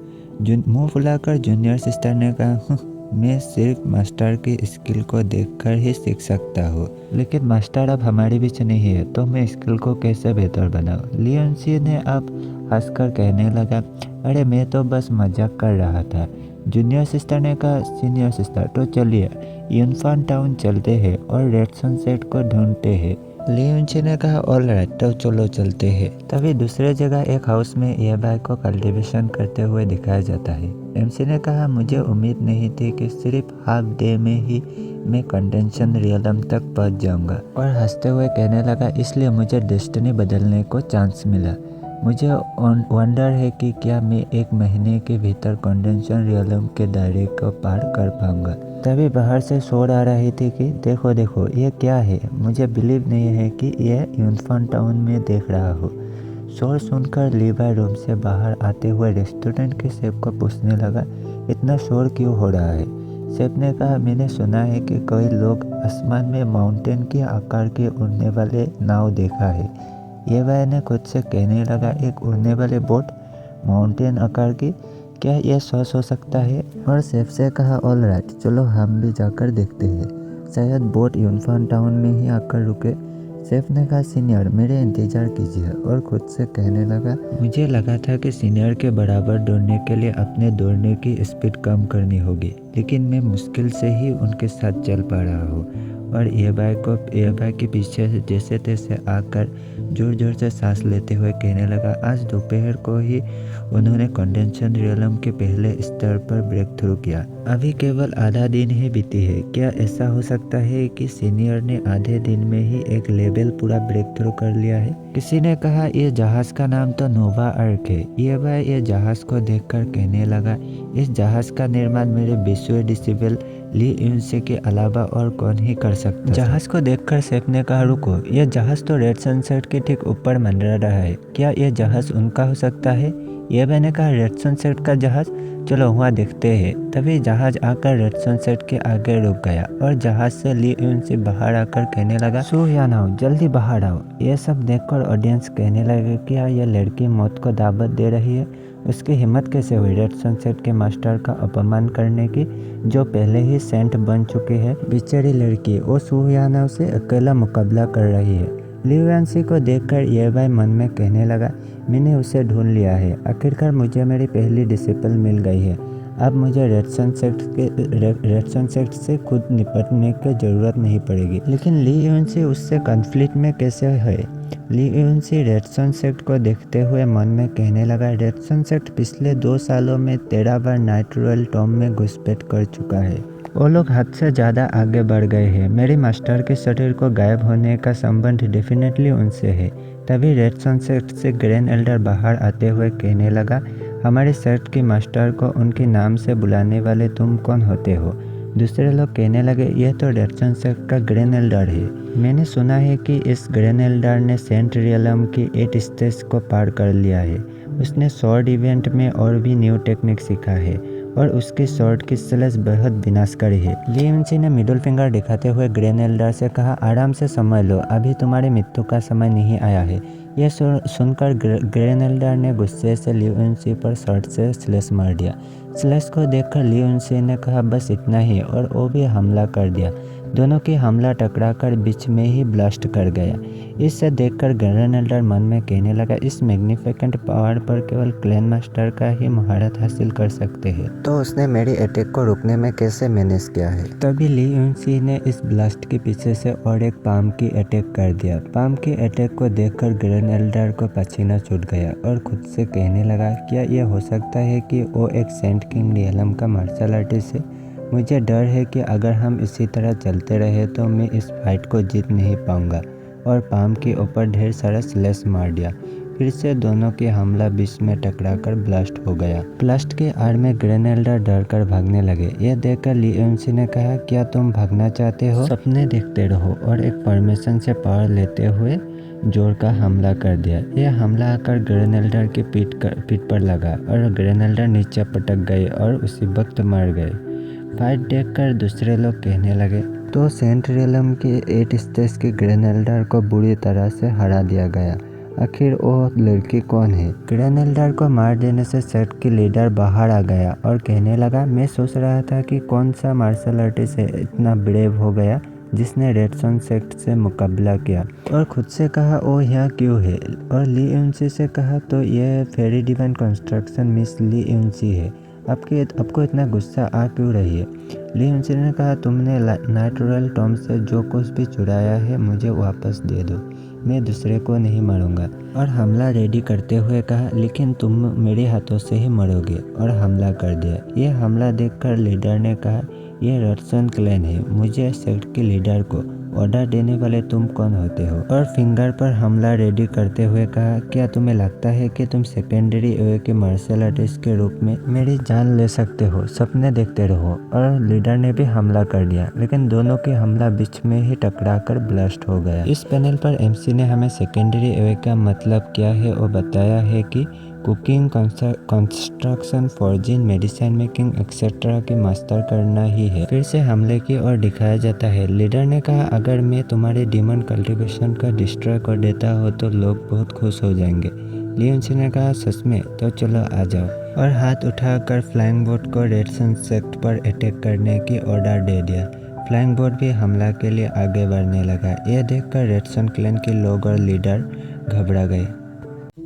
मुंह फुलाकर जूनियर सिस्टर ने कहा, मैं सिर्फ मास्टर की स्किल को देखकर ही सीख सकता हूँ, लेकिन मास्टर अब हमारे बीच नहीं है, तो मैं स्किल को कैसे बेहतर बनाऊँ। ली यूनसी ने अब हंसकर कहने लगा, अरे मैं तो बस मजाक कर रहा था। जूनियर सिस्टर ने कहा, सीनियर सिस्टर तो चलिए यूनफान टाउन चलते हैं और रेड सनसेट को ढूंढते हैं। ली यूनसी ने कहा, ऑल राइट, तो चलो चलते हैं। तभी दूसरे जगह एक हाउस में एबाई को कल्टीवेशन करते हुए दिखाया जाता है। एमसी ने कहा, मुझे उम्मीद नहीं थी कि सिर्फ हाफ डे में ही मैं कंडेंशन रियलम तक पहुंच जाऊंगा। और हंसते हुए कहने लगा, इसलिए मुझे डेस्टिनी बदलने को चांस मिला। मुझे वंडर है कि क्या मैं एक महीने के भीतर कंडेंशन रियलम के दायरे को पार कर पाऊंगा। तभी बाहर से शोर आ रही थी कि देखो देखो ये क्या है, मुझे बिलीव नहीं है कि यह यूनफान टाउन में देख रहा हूँ। शोर सुनकर लीवाई रूम से बाहर आते हुए रेस्टोरेंट के शेफ को पूछने लगा, इतना शोर क्यों हो रहा है। शेफ ने कहा, मैंने सुना है कि कई लोग आसमान में माउंटेन के आकार के उड़ने वाले नाव देखा है। ये भाई ने खुद से कहने लगा, एक उड़ने वाले बोट माउंटेन आकार की, क्या यह सच हो सकता है। और शेफ से कहा, ऑल राइट, चलो हम भी जाकर देखते हैं, शायद बोट यूनफान टाउन में ही आकर रुके। शेफ ने कहा, सीनियर मेरे इंतजार कीजिए। और खुद से कहने लगा, मुझे लगा था कि सीनियर के बराबर दौड़ने के लिए अपने दौड़ने की स्पीड कम करनी होगी, लेकिन मैं मुश्किल से ही उनके साथ चल पा रहा हूँ। और एबाई के पीछे से जैसे तैसे आकर जोर जोर से सांस लेते हुए कहने लगा, आज दोपहर को ही उन्होंने कंडेंशन रियलम के पहले स्तर पर ब्रेक थ्रू किया। अभी केवल आधा दिन ही बीती है। क्या ऐसा हो सकता है कि सीनियर ने आधे दिन में ही एक लेवल पूरा ब्रेक थ्रू कर लिया है। किसी ने कहा, यह जहाज का नाम तो नोवा आर्क है। एबाई ये जहाज को देखकर कहने लगा, इस जहाज का निर्माण मेरे विश्व डिसेबल ली यूनसी के अलावा और कौन ही कर सकता। जहाज को देखकर शेफ ने कहा, रुको, यह जहाज तो रेड सनसेट के ठीक ऊपर मंडरा रहा है, क्या यह जहाज उनका हो सकता है। ये मैंने कहा, रेड सनसेट का जहाज, चलो वहाँ देखते हैं। तभी जहाज आकर रेड सनसेट के आगे रुक गया और जहाज से ली यूनसी बाहर आकर कहने लगा, सो या ना हो, जल्दी बाहर आओ। ये सब देखकर ऑडियंस कहने लगे, क्या यह लड़की मौत को दावत दे रही है। उसकी हिम्मत कैसे हुई रेड सनसेट के मास्टर का अपमान करने की, जो पहले ही सेंट बन चुके हैं। बेचारी लड़की वो सुयाना से अकेला मुकाबला कर रही है। ली यूनसी को देखकर एबाई मन में कहने लगा, मैंने उसे ढूंढ लिया है, आखिरकार मुझे मेरी पहली डिसिपल मिल गई है। अब मुझे रेड सनसेट से खुद निपटने की जरूरत नहीं पड़ेगी। लेकिन ली यूनसी उससे कॉन्फ्लिक्ट में कैसे है। ली यूनसी रेड सनसेट को देखते हुए मन में कहने लगा, रेड सनसेट पिछले 2 सालों में 13 बार नाइट रॉयल टॉम में घुसपैठ कर चुका है। वो लोग हद से ज़्यादा आगे बढ़ गए हैं। मेरे मास्टर के शरीर को गायब होने का संबंध डेफिनेटली उनसे है। तभी रेड सनसेट से ग्रैंड एल्डर बाहर आते हुए कहने लगा, हमारे सेट के मास्टर को उनके नाम से बुलाने वाले तुम कौन होते हो। दूसरे लोग कहने लगे, यह तो रेड सनसेट का ग्रैंड एल्डर है। मैंने सुना है कि इस ग्रैंड एल्डर ने सेंट रियलम की 8 स्टेज को पार कर लिया है। उसने शॉर्ट इवेंट में और भी न्यू टेक्निक सीखा है और उसकी शॉर्ट की स्लैश बहुत विनाशकारी है। ली यूनसी ने मिडिल फिंगर दिखाते हुए ग्रैंड एल्डर से कहा, आराम से समझ लो, अभी तुम्हारी मृत्यु का समय नहीं आया है। यह सुनकर ग्रैंड एल्डर ने गुस्से से ली यूनसी पर शॉर्ट से स्लैश मार दिया। स्लैश को देखकर ली यूनसी ने कहा, बस इतना ही, और वो भी हमला कर दिया। दोनों की हमला टकराकर बीच में ही ब्लास्ट कर गया। इससे देखकर ग्रैंड एल्डर मन में कहने लगा, इस मैग्निफिकेंट पावर पर केवल क्लैन मास्टर का ही महारत हासिल कर सकते हैं, तो उसने मेरी अटैक को रोकने में कैसे मैनेज किया है। तभी ली यूनसी ने इस ब्लास्ट के पीछे से और एक पाम की अटैक कर दिया। पाम की अटैक को देखकर ग्रैंड एल्डर को पसीना छूट गया और खुद से कहने लगा, क्या यह हो सकता है कि वो एक सेंट किंग रियलम का मार्शल आर्टिस्ट है। मुझे डर है कि अगर हम इसी तरह चलते रहे तो मैं इस फाइट को जीत नहीं पाऊंगा। और पाम के ऊपर ढेर सारा स्लैश मार दिया। फिर से दोनों के हमला बीच में टकराकर ब्लास्ट हो गया। ब्लास्ट के आड़ में ग्रैंड एल्डर डर कर भागने लगे। यह देखकर ली यूनसी ने कहा, क्या तुम भागना चाहते हो, सपने देखते रहो। और एक परमिशन से पावर लेते हुए जोर का हमला कर दिया। यह हमला आकर ग्रेनेल्डर की पीठ पर लगा और ग्रेनेल्डर नीचे पटक गए और उसी वक्त मर गए। फाइट देखकर दूसरे लोग कहने लगे तो सेंट रियलम की 8 स्टेज की ग्रेनेल्डर को बुरी तरह से हरा दिया गया। आखिर वो लड़की कौन है? ग्रेनेल्डर को मार देने से सेक्ट की लीडर बाहर आ गया और कहने लगा, मैं सोच रहा था कि कौन सा मार्शल आर्टिस्ट इतना ब्रेव हो गया जिसने रेड सन सेक्ट से मुकाबला किया, और खुद से कहा वो यहाँ क्यों है। और ली यूनसी से कहा तो यह फेरी डिवाइन कंस्ट्रक्शन मिस ली यूनसी है, आपको इतना गुस्सा आ क्यों रही है? ली यूनसी ने कहा, तुमने नाइट रॉयल टॉम से जो कुछ भी चुराया है मुझे वापस दे दो, मैं दूसरे को नहीं मारूंगा। और हमला रेडी करते हुए कहा, लेकिन तुम मेरे हाथों से ही मरोगे, और हमला कर दिया। यह हमला देखकर लीडर ने कहा, यह रेड सन क्लैन है, मुझे सेक्ट के लीडर को ऑर्डर देने वाले तुम कौन होते हो? और फिंगर पर हमला रेडी करते हुए कहा, क्या तुम्हें लगता है कि तुम सेकेंडरी एवे के मार्शल आर्टिस्ट के रूप में मेरी जान ले सकते हो? सपने देखते रहो। और लीडर ने भी हमला कर दिया, लेकिन दोनों की हमला बीच में ही टकरा कर ब्लास्ट हो गया। इस पैनल पर एमसी ने हमें सेकेंडरी एवे का मतलब क्या है और बताया है कि cooking, construction, forging, medicine making etcetera की मास्टर करना ही है। फिर से हमले की ओर दिखाया जाता है। लीडर ने कहा, अगर मैं तुम्हारे डीमन कल्टीवेशन का डिस्ट्रॉय कर देता हो तो लोग बहुत खुश हो जाएंगे। ली यूनसी ने कहा, सच में? तो चलो आ जाओ। और हाथ उठाकर फ्लाइंग बोट को रेड सन सेक्ट पर अटैक करने की ऑर्डर दे दिया। फ्लाइंग बोट भी हमला के लिए आगे बढ़ने लगा। यह देखकर रेड सन क्लैन के लोग और लीडर घबरा गए।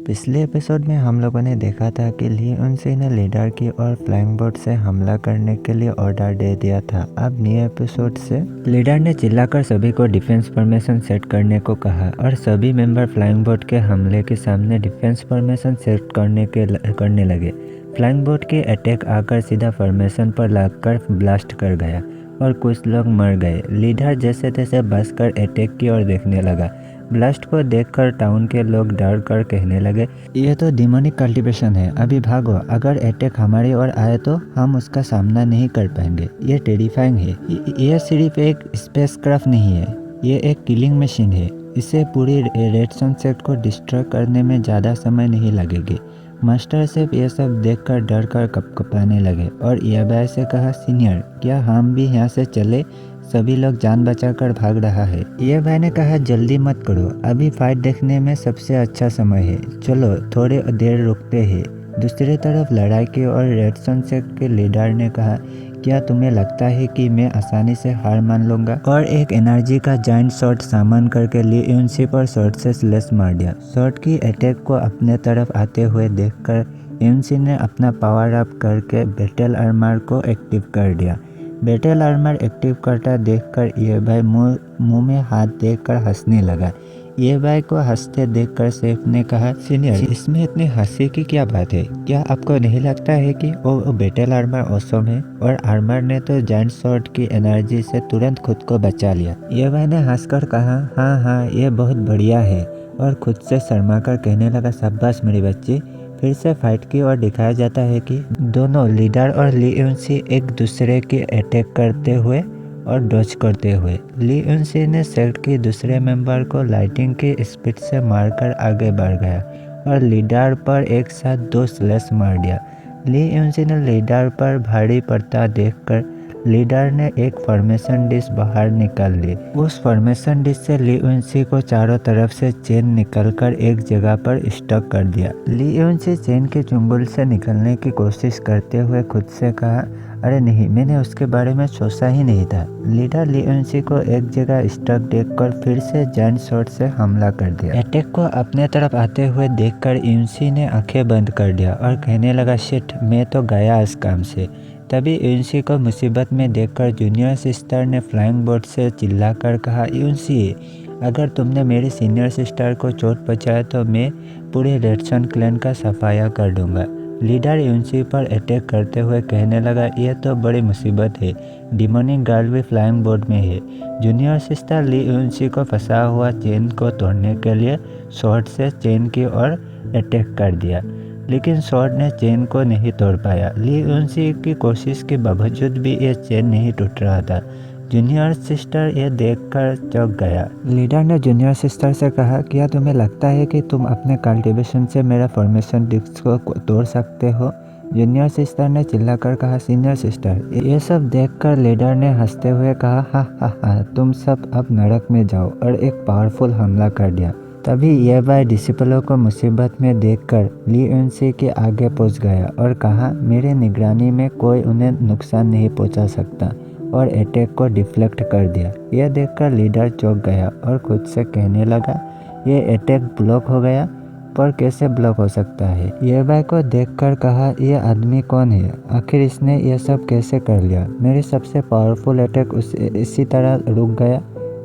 पिछले एपिसोड में हम लोगों ने देखा था कि ली यूनसी ने लीडर की और फ्लाइंग बोट से हमला करने के लिए ऑर्डर दे दिया था। अब नए एपिसोड से लीडर ने चिल्लाकर सभी को डिफेंस फॉर्मेशन सेट करने को कहा और सभी मेंबर फ्लाइंग बोट के हमले के सामने डिफेंस फॉर्मेशन सेट करने लगे। फ्लाइंग बोट की अटैक आकर सीधा फॉर्मेशन पर लगकर ब्लास्ट कर गया और कुछ लोग मर गए। लीडर जैसे तैसे बचकर अटैक की ओर देखने लगा। ब्लास्ट को देखकर टाउन के लोग डर कर कहने लगे, यह तो डिमोनिक कल्टीवेशन है, अभी भागो, अगर अटैक हमारी ओर आए तो हम उसका सामना नहीं कर पाएंगे। यह टेरिफाइंग है। यह सिर्फ एक स्पेसक्राफ्ट नहीं है, यह एक किलिंग मशीन है। इसे पूरी रेड सन सेक्ट को डिस्ट्रॉय करने में ज़्यादा समय नहीं लगेगी। मास्टर शेफ ये सब देखकर डर कर कपकपाने लगे और याबाई से कहा, सीनियर, क्या हम भी यहाँ से चले? सभी लोग जान बचाकर भाग रहा है। ये भाई ने कहा, जल्दी मत करो, अभी फाइट देखने में सबसे अच्छा समय है, चलो थोड़ी देर रुकते हैं। दूसरी तरफ लड़ाई की और रेड सन सेक्ट के लीडर ने कहा, क्या तुम्हें लगता है कि मैं आसानी से हार मान लूंगा? और एक एनर्जी का जाइंट शॉट सामान करके ली यूनसी पर शॉट से स्लेस मार दिया। शॉट की अटैक को अपने तरफ आते हुए देखकर यूनसी ने अपना पावर अप करके बैटल आर्मर को एक्टिव कर दिया। बैटल आर्मर एक्टिव करता देखकर ये भाई मुंह में हाथ देकर हंसने लगा। ये भाई को हंसते देखकर शेफ ने कहा, सीनियर, इसमें इतनी हंसी की क्या बात है? क्या आपको नहीं लगता है कि वो बैटल आर्मर ऑसम है? और आर्मर ने तो जाइंट शॉट की एनर्जी से तुरंत खुद को बचा लिया। ये भाई ने हंसकर कहा, हाँ, ये बहुत बढ़िया है, और खुद से शर्माकर कहने लगा, शाबाश मेरी बच्ची। फिर से फाइट की ओर दिखाया जाता है कि दोनों लीडर और ली यूनसी एक दूसरे की अटैक करते हुए और डॉज करते हुए। ली यूनसी ने सेक्ट के दूसरे मेंबर को लाइटिंग की स्पीड से मारकर आगे बढ़ गया और लीडर पर एक साथ 2 स्लैश मार दिया। ली यूनसी ने लीडर पर भारी पड़ता देखकर लीडर ने एक फॉर्मेशन डिश बाहर निकाल ली। उस फॉर्मेशन डिश से ली यूनसी को चारों तरफ से चेन निकलकर एक जगह पर स्टक कर दिया। ली यूनसी चेन के चुंगल से निकलने की कोशिश करते हुए खुद से कहा, अरे नहीं, मैंने उसके बारे में सोचा ही नहीं था। लीडर ली यूनसी को एक जगह स्टक देखकर फिर से जाइंट शॉट से हमला कर दिया। अटैक को अपने तरफ आते हुए देखकर यूनसी ने आंखें बंद कर दिया और कहने लगा, शिट, मैं तो गया इस काम से। तभी यूनसी को मुसीबत में देखकर जूनियर सिस्टर ने फ्लाइंग बोट से चिल्लाकर कहा, यूनसी, अगर तुमने मेरी सीनियर सिस्टर को चोट पहुंचाया तो मैं पूरे रेड सन क्लैन का सफाया कर दूंगा। लीडर यूनसी पर अटैक करते हुए कहने लगा, यह तो बड़ी मुसीबत है, डिमोनिक गार्ड भी फ्लाइंग बोट में है। जूनियर सिस्टर ली यूनसी को फंसा हुआ चेन को तोड़ने के लिए शॉर्ट से चेन की ओर अटैक कर दिया, लेकिन शॉर्ट ने चेन को नहीं तोड़ पाया। ली यूनसी की कोशिश के बावजूद भी यह चेन नहीं टूट रहा था। जूनियर सिस्टर ये देखकर चौंक गया। लीडर ने जूनियर सिस्टर से कहा, क्या तुम्हें लगता है कि तुम अपने कल्टीवेशन से मेरा फॉर्मेशन डिस्क को तोड़ सकते हो? जूनियर सिस्टर ने चिल्लाकर कहा, सीनियर सिस्टर। ये सब देखकर लीडर ने हंसते हुए कहा, हा हा हा, तुम सब अब नरक में जाओ, और एक पावरफुल हमला कर दिया। तभी ये भाई डिसिपलों को मुसीबत में देखकर ली यूनसी के आगे पहुंच गया और कहा, मेरे निगरानी में कोई उन्हें नुकसान नहीं पहुंचा सकता, और अटैक को डिफ्लेक्ट कर दिया। यह देखकर लीडर चौंक गया और खुद से कहने लगा, ये अटैक ब्लॉक हो गया, पर कैसे ब्लॉक हो सकता है? ये भाई को देखकर कहा, यह आदमी कौन है? आखिर इसने यह सब कैसे कर लिया? मेरे सबसे पावरफुल अटैक इसी तरह रुक गया,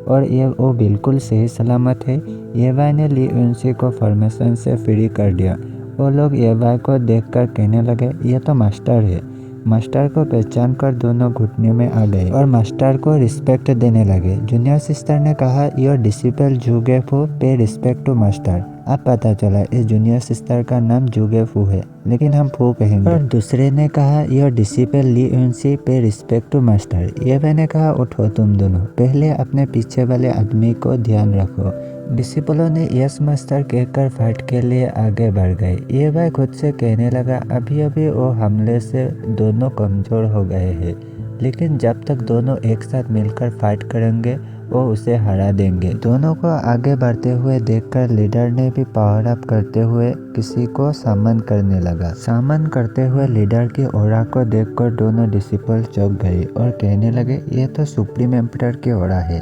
और ये वो बिल्कुल सही सलामत है। ये भाई ने ली यूनसी को फॉर्मेशन से फ्री कर दिया। वो लोग ये भाई को देखकर कहने लगे, ये तो मास्टर है। मास्टर को पहचान कर दोनों घुटने में आ गए और मास्टर को रिस्पेक्ट देने लगे। जूनियर सिस्टर ने कहा, योर डिसिपल जुगेफू पे रिस्पेक्ट टू मास्टर। अब पता चला इस जूनियर सिस्टर का नाम जुगेफू है, लेकिन हम फू कहेंगे। और दूसरे ने कहा, योर डिसिपल ली यूनसी पे रिस्पेक्ट टू मास्टर। ये मैंने कहा, उठो तुम दोनों, पहले अपने पीछे वाले आदमी को ध्यान रखो। डिसिपलों ने यस मास्टर कहकर फाइट के लिए आगे बढ़ गए। ये भाई खुद से कहने लगा, अभी अभी वो हमले से दोनों कमजोर हो गए हैं, लेकिन जब तक दोनों एक साथ मिलकर फाइट करेंगे वो उसे हरा देंगे। दोनों को आगे बढ़ते हुए देखकर लीडर ने भी पावर अप करते हुए किसी को सामन करने लगा। सामन करते हुए लीडर की ऑरा को देखकर दोनों डिसिपल चौंक गए और कहने लगे, ये तो सुप्रीम एम्परर की ऑरा है,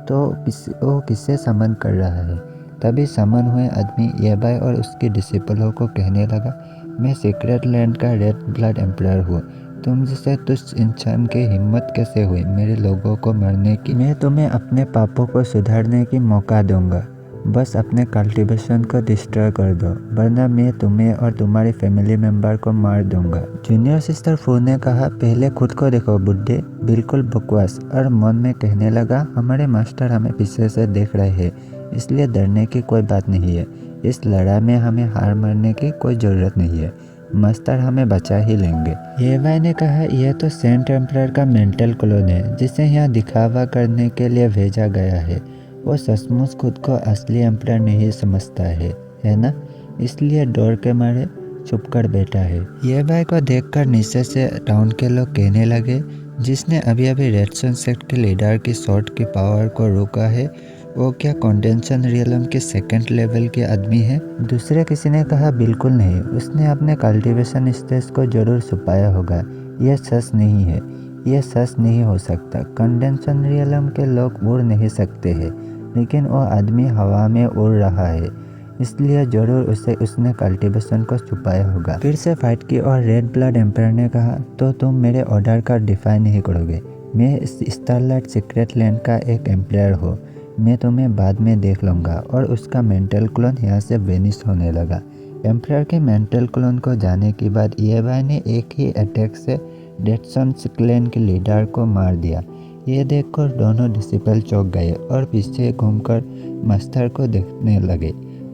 तो वो किससे समन कर रहा है? तभी समन हुए आदमी ये भाई और उसके डिसिपलों को कहने लगा, मैं सीक्रेट लैंड का रेड ब्लड एम्परर हूँ। तुम जैसे तुच्छ इंसान की हिम्मत कैसे हुई मेरे लोगों को मारने की? मैं तुम्हें अपने पापों को सुधारने की मौका दूंगा। बस अपने कल्टीवेशन को डिस्ट्रॉय कर दो, वरना मैं तुम्हें और तुम्हारी फैमिली मेंबर को मार दूंगा। जूनियर सिस्टर फू ने कहा, पहले खुद को देखो बुड्ढे, बिल्कुल बकवास। और मन में कहने लगा, हमारे मास्टर हमें पीछे से देख रहे हैं, इसलिए डरने की कोई बात नहीं है। इस लड़ाई में हमें हार मानने की कोई ज़रूरत नहीं है, मास्टर हमें बचा ही लेंगे। ये भाई ने कहा, यह तो सेंट एम्परर का मेंटल क्लोन है, जिसे यहाँ दिखावा करने के लिए भेजा गया है। वो सचमुच खुद को असली एम्परर नहीं समझता है ना? इसलिए डर के मारे चुप कर बैठा है। ये भाई को देखकर नीचे से टाउन के लोग कहने लगे, जिसने अभी अभी रेड सनसेट के लीडर की शॉट की पावर को रोका है, वो क्या कंडेंसन रियलम के सेकंड लेवल के आदमी है? दूसरे किसी ने कहा, बिल्कुल नहीं, उसने अपने कल्टीवेशन स्टेज को जरूर छुपाया होगा। यह सच नहीं है, यह सच नहीं हो सकता। कंडेंसन रियलम के लोग उड़ नहीं सकते हैं, लेकिन वो आदमी हवा में उड़ रहा है, इसलिए जरूर उसने कल्टीवेशन को छुपाया होगा। फिर से फाइट की और रेड ब्लड एम्परर ने कहा, तो तुम मेरे ऑर्डर का डिफाई नहीं करोगे? मैं स्टारलाइट सीक्रेट लैंड का एक एम्परर हूँ, मैं तुम्हें बाद में देख लूँगा। और उसका मेंटल क्लोन यहाँ से वेनिश होने लगा। एम्परर के मेंटल क्लोन को जाने के बाद ये भाई ने एक ही अटैक से डेटसन क्लैन के लीडर को मार दिया। ये देखकर दोनों डिसिपल चौंक गए और पीछे घूमकर मास्टर को देखने लगे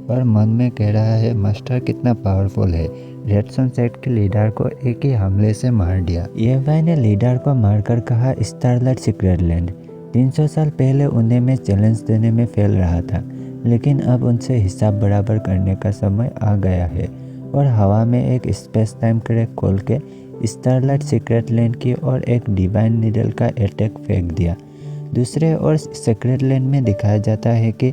और मन में कह रहा है, मास्टर कितना पावरफुल है, रेड सनसेट के लीडर को एक ही हमले से मार दिया। ये भाई ने लीडर को मारकर कहा, स्टारलाइट सीक्रेट लैंड 300 साल पहले उन्हें मैं चैलेंज देने में फेल रहा था, लेकिन अब उनसे हिसाब बराबर करने का समय आ गया है। और हवा में एक स्पेस टाइम क्रैक खोल के स्टारलाइट सीक्रेट लैंड की और एक डिवाइन नीडल का अटैक फेंक दिया। दूसरे ओर सीक्रेट लैंड में दिखाया जाता है कि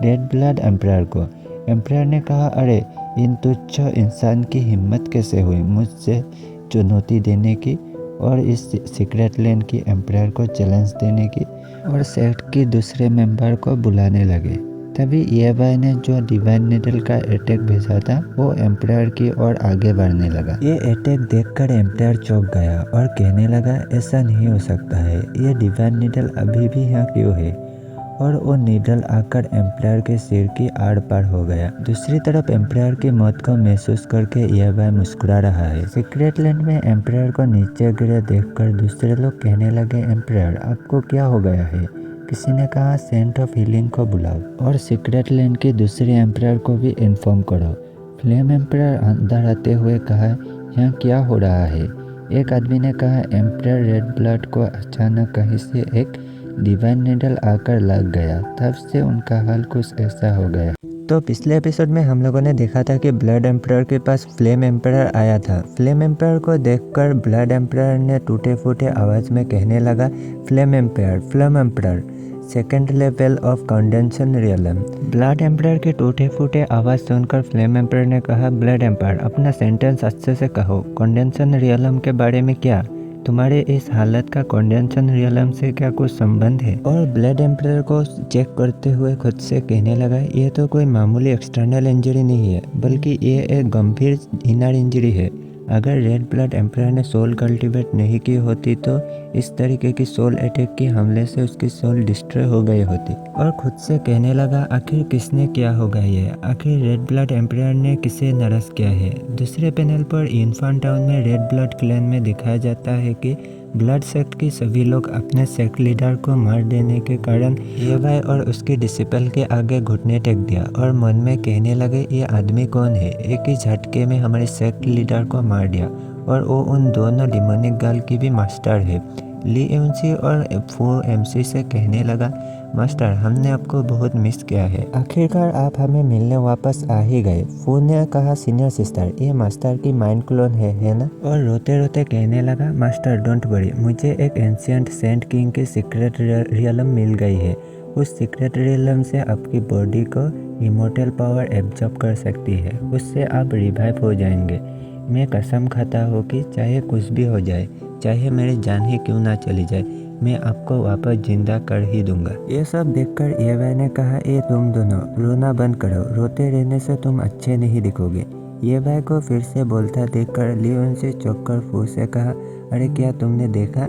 रेड ब्लड एम्परर को। एम्परर ने कहा, अरे इन तुच्छ इंसान की हिम्मत कैसे हुई मुझसे चुनौती देने की और इस सीक्रेट लैंड की एम्परर को चैलेंज देने की? और सेक्ट की दूसरे मेंबर को बुलाने लगे। तभी ये भाई ने जो डिवाइन नीडल का अटैक भेजा था वो एम्परर की ओर आगे बढ़ने लगा। ये अटैक देखकर एम्परर चौंक गया और कहने लगा, ऐसा नहीं हो सकता है, ये डिवाइन नीडल अभी भी यहाँ क्यों है? और वो नीडल आकर एम्परर के सिर की आड़ पार हो गया। दूसरी तरफ एम्परर की मौत को महसूस करके यह भाई मुस्कुरा रहा है। सीक्रेट लैंड में एम्परर को नीचे गिरे देखकर दूसरे लोग कहने लगे, एम्परर आपको क्या हो गया है? किसी ने कहा, सेंट ऑफ हीलिंग को बुलाओ और सीक्रेट लैंड की दूसरी एम्परर को भी इन्फॉर्म करो। फ्लेम एम्परर अंदर आते हुए कहा, यहाँ क्या हो रहा है? एक आदमी ने कहा, एम्परर रेड ब्लड को अचानक कहीं से एक डिवाइन नीडल आकर लग गया। तब से उनका हाल कुछ ऐसा हो गया। तो पिछले एपिसोड में हम लोगों ने देखा था कि ब्लड एम्परर के पास फ्लेम एम्परर आया था। फ्लेम एम्परर को देखकर ब्लड एम्परर ने टूटे फूटे आवाज में कहने लगा, flame emperor second level of condensation realm. Blood emperor के टूटे फूटे आवाज सुनकर फ्लेम एम्परर ने कहा, ब्लड एम्परर अपना सेंटेंस अच्छे से कहो, कंडेंसन रियलम के बारे में क्या? तुम्हारे इस हालत का कंडेंसन रियलम से क्या कुछ संबंध है? और ब्लड एम्परर को चेक करते हुए खुद से कहने लगा, ये तो कोई मामूली एक्सटर्नल इंजरी नहीं है, बल्कि ये एक गंभीर इनर इंजरी है। अगर रेड ब्लड एम्परर ने सोल कल्टीवेट नहीं की होती तो इस तरीके की सोल अटैक के हमले से उसकी सोल डिस्ट्रॉय हो गई होती। और खुद से कहने लगा, आखिर किसने किया होगा ये? आखिर रेड ब्लड एम्परर ने किसे नरस किया है? दूसरे पैनल पर इन्फर्न टाउन में रेड ब्लड क्लैन में दिखाया जाता है कि ब्लड सेक्ट के सभी लोग अपने सेक्ट लीडर को मार देने के कारण येवाई और उसके डिसिपल के आगे घुटने टेक दिया और मन में कहने लगे, ये आदमी कौन है? एक ही झटके में हमारे सेक्ट लीडर को मार दिया और वो उन दोनों डिमोनिक गर्ल की भी मास्टर है। ली एमसी और फू एमसी से कहने लगा, मास्टर हमने आपको बहुत मिस किया है, आखिरकार आप हमें मिलने वापस आ ही गए। फू ने कहा, सीनियर सिस्टर ये मास्टर की माइंड क्लोन है ना? और रोते रोते कहने लगा, मास्टर डोंट वरी, मुझे एक एंशिएंट सेंट किंग की सीक्रेट रियलम मिल गई है। उस सीक्रेट रियलम से आपकी बॉडी को इमोर्टल पावर एब्जॉर्ब कर सकती है, उससे आप रिवाइव हो जाएंगे। मैं कसम खाता हूँ कि चाहे कुछ भी हो जाए, चाहे मेरी जान ही क्यों ना चली जाए, मैं आपको वापस जिंदा कर ही दूंगा। ये सब देखकर येवाई ने कहा, ये तुम दोनों रोना बंद करो, रोते रहने से तुम अच्छे नहीं दिखोगे। येवाई को फिर से बोलता देखकर लियोन से चौंककर फू से कहा, अरे क्या तुमने देखा?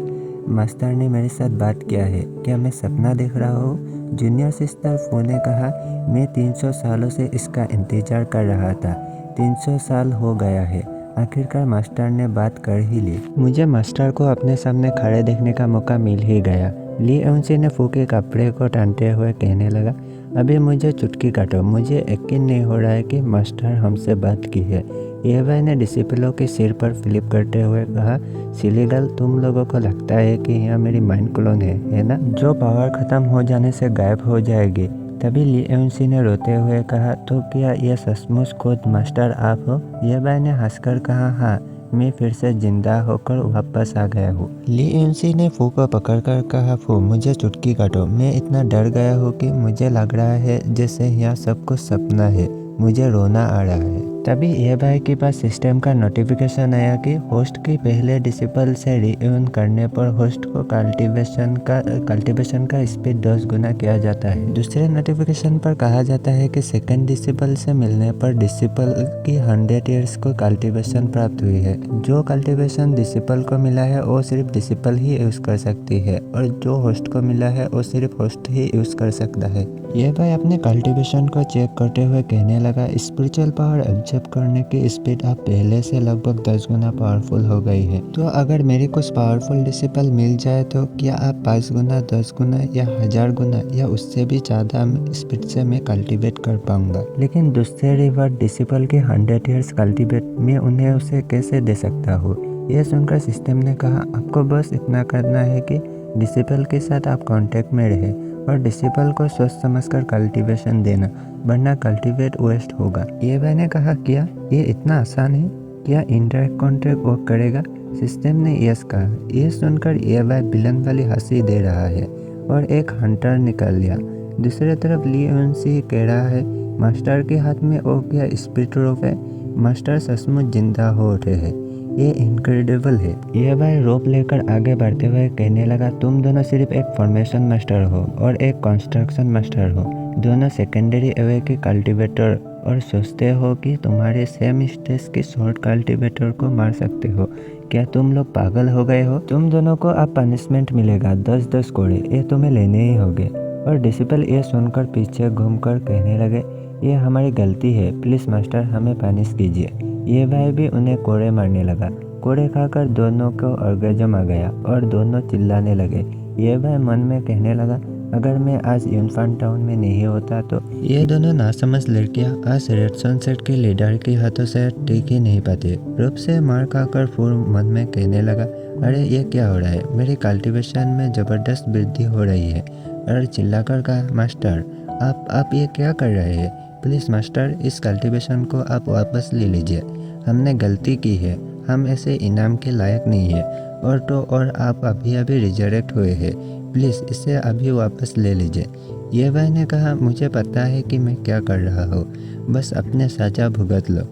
मास्टर ने मेरे साथ बात किया है, क्या मैं सपना देख रहा हूँ? जूनियर सिस्टर फू ने कहा, मैं 300 सालों से इसका इंतजार कर रहा था। 300 साल हो गया है, आखिरकार मास्टर ने बात कर ही ली। मुझे मास्टर को अपने सामने खड़े देखने का मौका मिल ही गया। ली एमसी ने फू के कपड़े को टानते हुए कहने लगा, अभी मुझे चुटकी काटो, मुझे यकीन नहीं हो रहा है कि मास्टर हमसे बात की है। येवाई ने डिसिपलों के सिर पर फ्लिप करते हुए कहा, सिलीगल तुम लोगों को लगता है कि यह मेरी माइंड क्लोन है ना, जो पावर खत्म हो जाने से गायब हो जाएगी? तभी ली एमसी ने रोते हुए कहा, तो क्या यह सचमुच खुद मास्टर आप हो? येवाई ने हंसकर कहा, हाँ मैं फिर से जिंदा होकर वापस आ गया हूँ। ली एमसी ने फू को पकड़कर कहा, फू मुझे चुटकी काटो, मैं इतना डर गया हूँ कि मुझे लग रहा है जैसे यह सब कुछ सपना है, मुझे रोना आ रहा है। तभी येवाई के पास सिस्टम का नोटिफिकेशन आया कि होस्ट की पहले डिसिपल से रियून करने पर होस्ट को कल्टीवेशन का स्पीड 10 गुना किया जाता है। दूसरे नोटिफिकेशन पर कहा जाता है कि सेकंड डिसिपल से मिलने पर डिसिपल की 100 ईयर्स को कल्टीवेशन प्राप्त हुई है। जो कल्टीवेशन डिसिपल को मिला है वो सिर्फ डिसिपल ही यूज कर सकती है और जो होस्ट को मिला है वो सिर्फ होस्ट ही यूज कर सकता है। येवाई अपने कल्टीवेशन को चेक करते हुए कहने लगा, स्पिरिचुअल पावर एब्जॉर्ब करने की स्पीड अब पहले से लगभग 10 गुना पावरफुल हो गई है। तो अगर मेरे कुछ पावरफुल डिसिपल मिल जाए तो क्या आप 5 गुना, 10 गुना या 1000 गुना या उससे भी ज़्यादा स्पीड से मैं कल्टीवेट कर पाऊंगा? लेकिन दूसरे रिवर्ड डिसिपल के 100 ईयर्स कल्टीवेट मैं उन्हें उसे कैसे दे सकता हूँ? यह सुनकर सिस्टम ने कहा, आपको बस इतना करना है कि डिसिपल के साथ आप कांटेक्ट में रहे और डिसिपल को सोच समझकर कल्टीवेशन देना, वरना कल्टीवेट वेस्ट होगा। येवाई ने कहा, क्या ये इतना आसान है? क्या इनडायरेक्ट कॉन्ट्रैक्ट वर्क करेगा? सिस्टम ने यस कहा। यह सुनकर येवाई विलन वाली हंसी दे रहा है और एक हंटर निकल लिया। दूसरी तरफ ली एमसी कह रहा है, मास्टर के हाथ में वो क्या स्पिरिट रोप है? मास्टर सचमुच जिंदा हो उठे हैं, ये इनक्रेडिबल है। येवाई रोप लेकर आगे बढ़ते हुए कहने लगा, तुम दोनों सिर्फ एक फॉर्मेशन मास्टर हो और एक कंस्ट्रक्शन मास्टर हो, दोनों सेकेंडरी एवे के कल्टीवेटर, और सोचते हो कि तुम्हारे सेम स्टेज के शॉर्ट कल्टीवेटर को मार सकते हो। क्या तुम लोग पागल हो गए हो? तुम दोनों को अब पनिशमेंट मिलेगा, 10-10 कोड़े, ये तुम्हें लेने ही होंगे। और डिसिपल ये सुनकर पीछे घूमकर कहने लगे, ये हमारी गलती है, प्लीज मास्टर हमें पनिश कीजिए। येवाई भी उन्हें कोड़े मारने लगा। कोड़े खाकर दोनों को ऑर्गेजम आ गया और दोनों चिल्लाने लगे। येवाई मन में कहने लगा, अगर मैं आज इन्फर्न टाउन में नहीं होता तो ये दोनों नासमझ लड़कियां आज रेड सनसेट के लीडर के हाथों से टिक ही नहीं पाती। रूप से मार खाकर फूल मन में कहने लगा, अरे ये क्या हो रहा है, मेरी कल्टीवेशन में ज़बरदस्त वृद्धि हो रही है। अरे चिल्लाकर कहा, मास्टर आप ये क्या कर रहे हैं? प्लीज़ मास्टर, इस कल्टीवेशन को आप वापस ले लीजिए। हमने गलती की है, हम ऐसे इनाम के लायक नहीं है। और तो और आप अभी रिजरेक्ट हुए हैं, प्लीज़ इसे अभी वापस ले लीजिए। ये भाई ने कहा, मुझे पता है कि मैं क्या कर रहा हूँ, बस अपने सजा भुगत लो।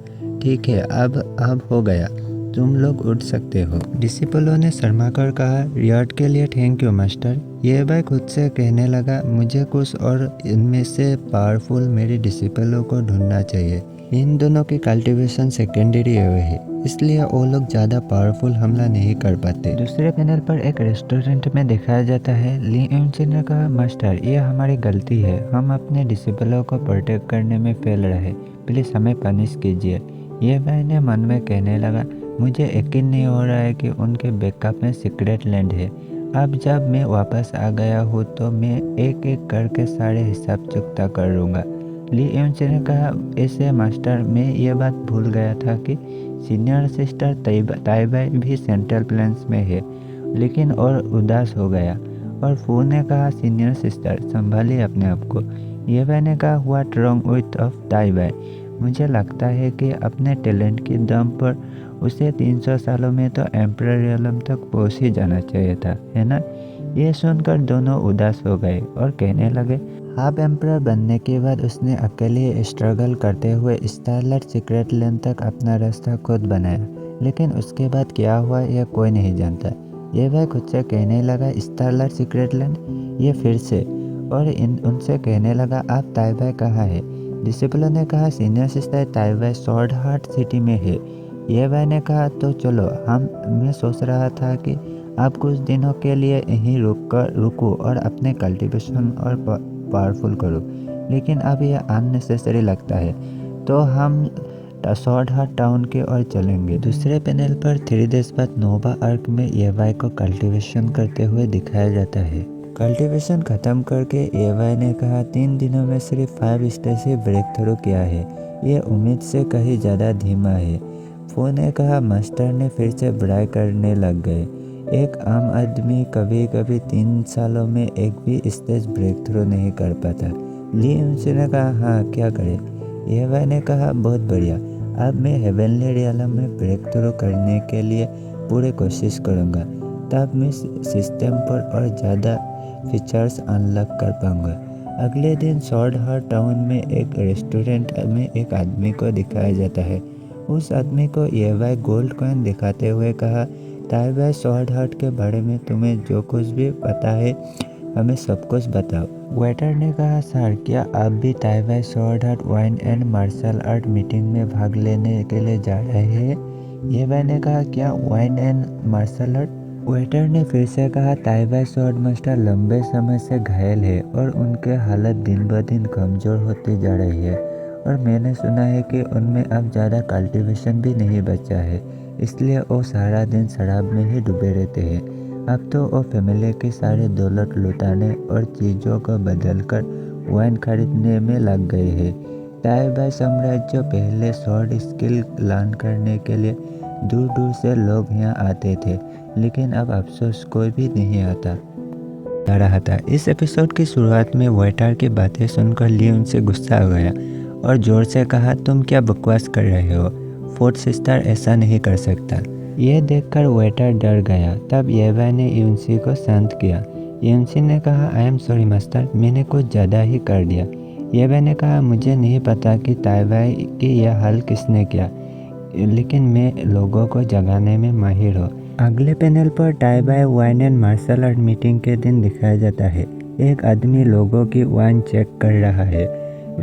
ठीक है, अब हो गया, तुम लोग उठ सकते हो। डिसिपलों ने शर्मा कर कहा, रियार्ड के लिए थैंक यू मास्टर। ये भाई खुद से कहने लगा, मुझे कुछ और इनमें से पावरफुल मेरे डिसिपलों को ढूंढना चाहिए। इन दोनों की कल्टीवेशन सेकेंडरी हुए है, इसलिए वो लोग ज़्यादा पावरफुल हमला नहीं कर पाते। दूसरे पैनल पर एक रेस्टोरेंट में दिखाया जाता है। ली यूनसी ने कहा, मास्टर ये हमारी गलती है, हम अपने डिसिपलों को प्रोटेक्ट करने में फेल रहे, प्लीज़ हमें पनिश कीजिए। ये भाई ने मन में कहने लगा, मुझे यकीन नहीं हो रहा है कि उनके बैकअप में सीक्रेट लैंड है। अब जब मैं वापस आ गया हूँ तो मैं एक एक करके सारे हिसाब चुकता कर लूँगा। ली यूनसी ने कहा, ऐसे मास्टर मैं ये बात भूल गया था कि सीनियर सिस्टर ताइबाई भी सेंट्रल प्लेन्स में है, लेकिन और उदास हो गया। और फू ने कहा, सीनियर सिस्टर संभालिए अपने आप को। ये भाई ने कहा, व्हाट रॉन्ग विथ ऑफ ताइबाई? मुझे लगता है कि अपने टैलेंट के दम पर उसे 300 सालों में तो एम्परर रियलम तक पहुंच ही जाना चाहिए था, है ना? ये सुनकर दोनों उदास हो गए और कहने लगे, हाफ एम्परर बनने के बाद उसने अकेले स्ट्रगल करते हुए स्टारलाइट सीक्रेट लैंड तक अपना रास्ता खुद बनाया, लेकिन उसके बाद क्या हुआ यह कोई नहीं जानता। ये भाई खुद से कहने लगा, स्टारलाइट सीक्रेट लैंड, ये फिर से। और उनसे कहने लगा, आप ताइबाई कहाँ है? डिसिपलिन ने कहा, senior sister Taibai sword heart city में है। ये भाई ने कहा, तो चलो मैं सोच रहा था कि आप कुछ दिनों के लिए यहीं रुको और अपने कल्टीवेशन और पावरफुल करो, लेकिन अब यह अननेसेसरी लगता है, तो हम स्वॉर्ड हार्ट टाउन की ओर चलेंगे। दूसरे पैनल पर 3 डेज बाद नोवा आर्क में एवाई को कल्टीवेशन करते हुए दिखाया जाता है। कल्टीवेशन खत्म करके एवाई ने कहा, 3 दिनों में सिर्फ 5 स्टेज ही ब्रेक थ्रू किया है, ये उम्मीद से कहीं ज़्यादा धीमा है। फू ने कहा, मास्टर ने फिर से बुराई करने लग गए। एक आम आदमी कभी कभी 3 सालों में एक भी स्टेज ब्रेक थ्रू नहीं कर पाता। ली यूनसी ने कहा, हाँ क्या करे? एवाई ने कहा, बहुत बढ़िया, अब मैं हेवनली रियलम में ब्रेक थ्रू करने के लिए पूरी कोशिश करूँगा, तब मैं सिस्टम पर और ज़्यादा फीचर्स अनलॉक कर पाऊँगा। अगले दिन स्वॉर्ड हार्ट टाउन में एक रेस्टोरेंट में एक आदमी को दिखाया जाता है। उस आदमी को एवाई गोल्ड कॉइन दिखाते हुए कहा, ताइबाई स्वॉर्ड हार्ट के बारे में तुम्हें जो कुछ भी पता है हमें सब कुछ बताओ। वेटर ने कहा, सर क्या आप भी Taibai sword heart wine and martial art meeting में भाग लेने के लिए जा रहे हैं? एवाई ने कहा, क्या wine and martial art? Waiter ने फिर से कहा, ताइबाई स्वॉर्ड मास्टर लंबे समय से घायल है और उनकी हालत दिन ब दिन कमज़ोर होती जा रही है, और मैंने सुना है कि उनमें अब ज़्यादा कल्टीवेशन भी नहीं बचा है, इसलिए वो सारा दिन शराब में ही डूबे रहते हैं। अब तो वो फैमिली की सारी दौलत लुटाने और चीज़ों को बदलकर वाइन खरीदने में लग गए हैं। ताइबाई साम्राज्य पहले स्वॉर्ड स्किल लर्न करने के लिए दूर दूर से लोग यहाँ आते थे, लेकिन अब अफसोस कोई भी नहीं आता रहा था। इस एपिसोड की शुरुआत में वेटर की बातें सुनकर ली उनसे गुस्सा हो गया और जोर से कहा, तुम क्या बकवास कर रहे हो? फोर्थ सिस्टर ऐसा नहीं कर सकता। यह देखकर वेटर डर गया। तब एवाई ने यूनसी को शांत किया। यूनसी ने कहा, आई एम सॉरी मास्टर, मैंने कुछ ज़्यादा ही कर दिया। एवाई ने कहा, मुझे नहीं पता कि ताइबाई की यह हाल किसने किया, लेकिन मैं लोगों को जगाने में माहिर हूँ। अगले पैनल पर Taibai wine and martial art meeting के दिन दिखाया जाता है। एक आदमी लोगों की वाइन चेक कर रहा है।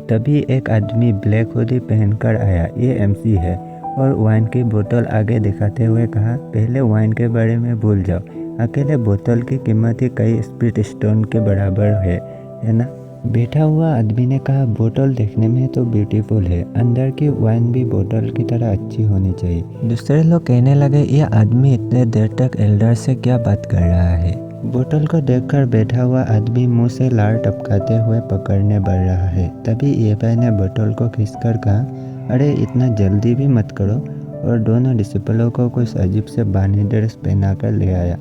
तभी एक आदमी ब्लैक हुडी पहनकर आया। ये एमसी है और वाइन की बोतल आगे दिखाते हुए कहा, पहले वाइन के बारे में भूल जाओ, अकेले बोतल की कीमत ही कई स्पीड स्टोन के बराबर है ना? बैठा हुआ आदमी ने कहा, बोतल देखने में तो ब्यूटीफुल है, अंदर की वाइन भी बोतल की तरह अच्छी होनी चाहिए। दूसरे लोग कहने लगे, यह आदमी इतने देर तक एल्डर से क्या बात कर रहा है? बोतल को देखकर बैठा हुआ आदमी मुंह से लार टपकाते हुए पकड़ने बढ़ रहा है। तभी एवाई ने बोतल को खींचकर कहा, अरे इतना जल्दी भी मत करो, और दोनों डिसिपलों को कुछ अजीब से बानी ड्रेस पहनाकर ले आया।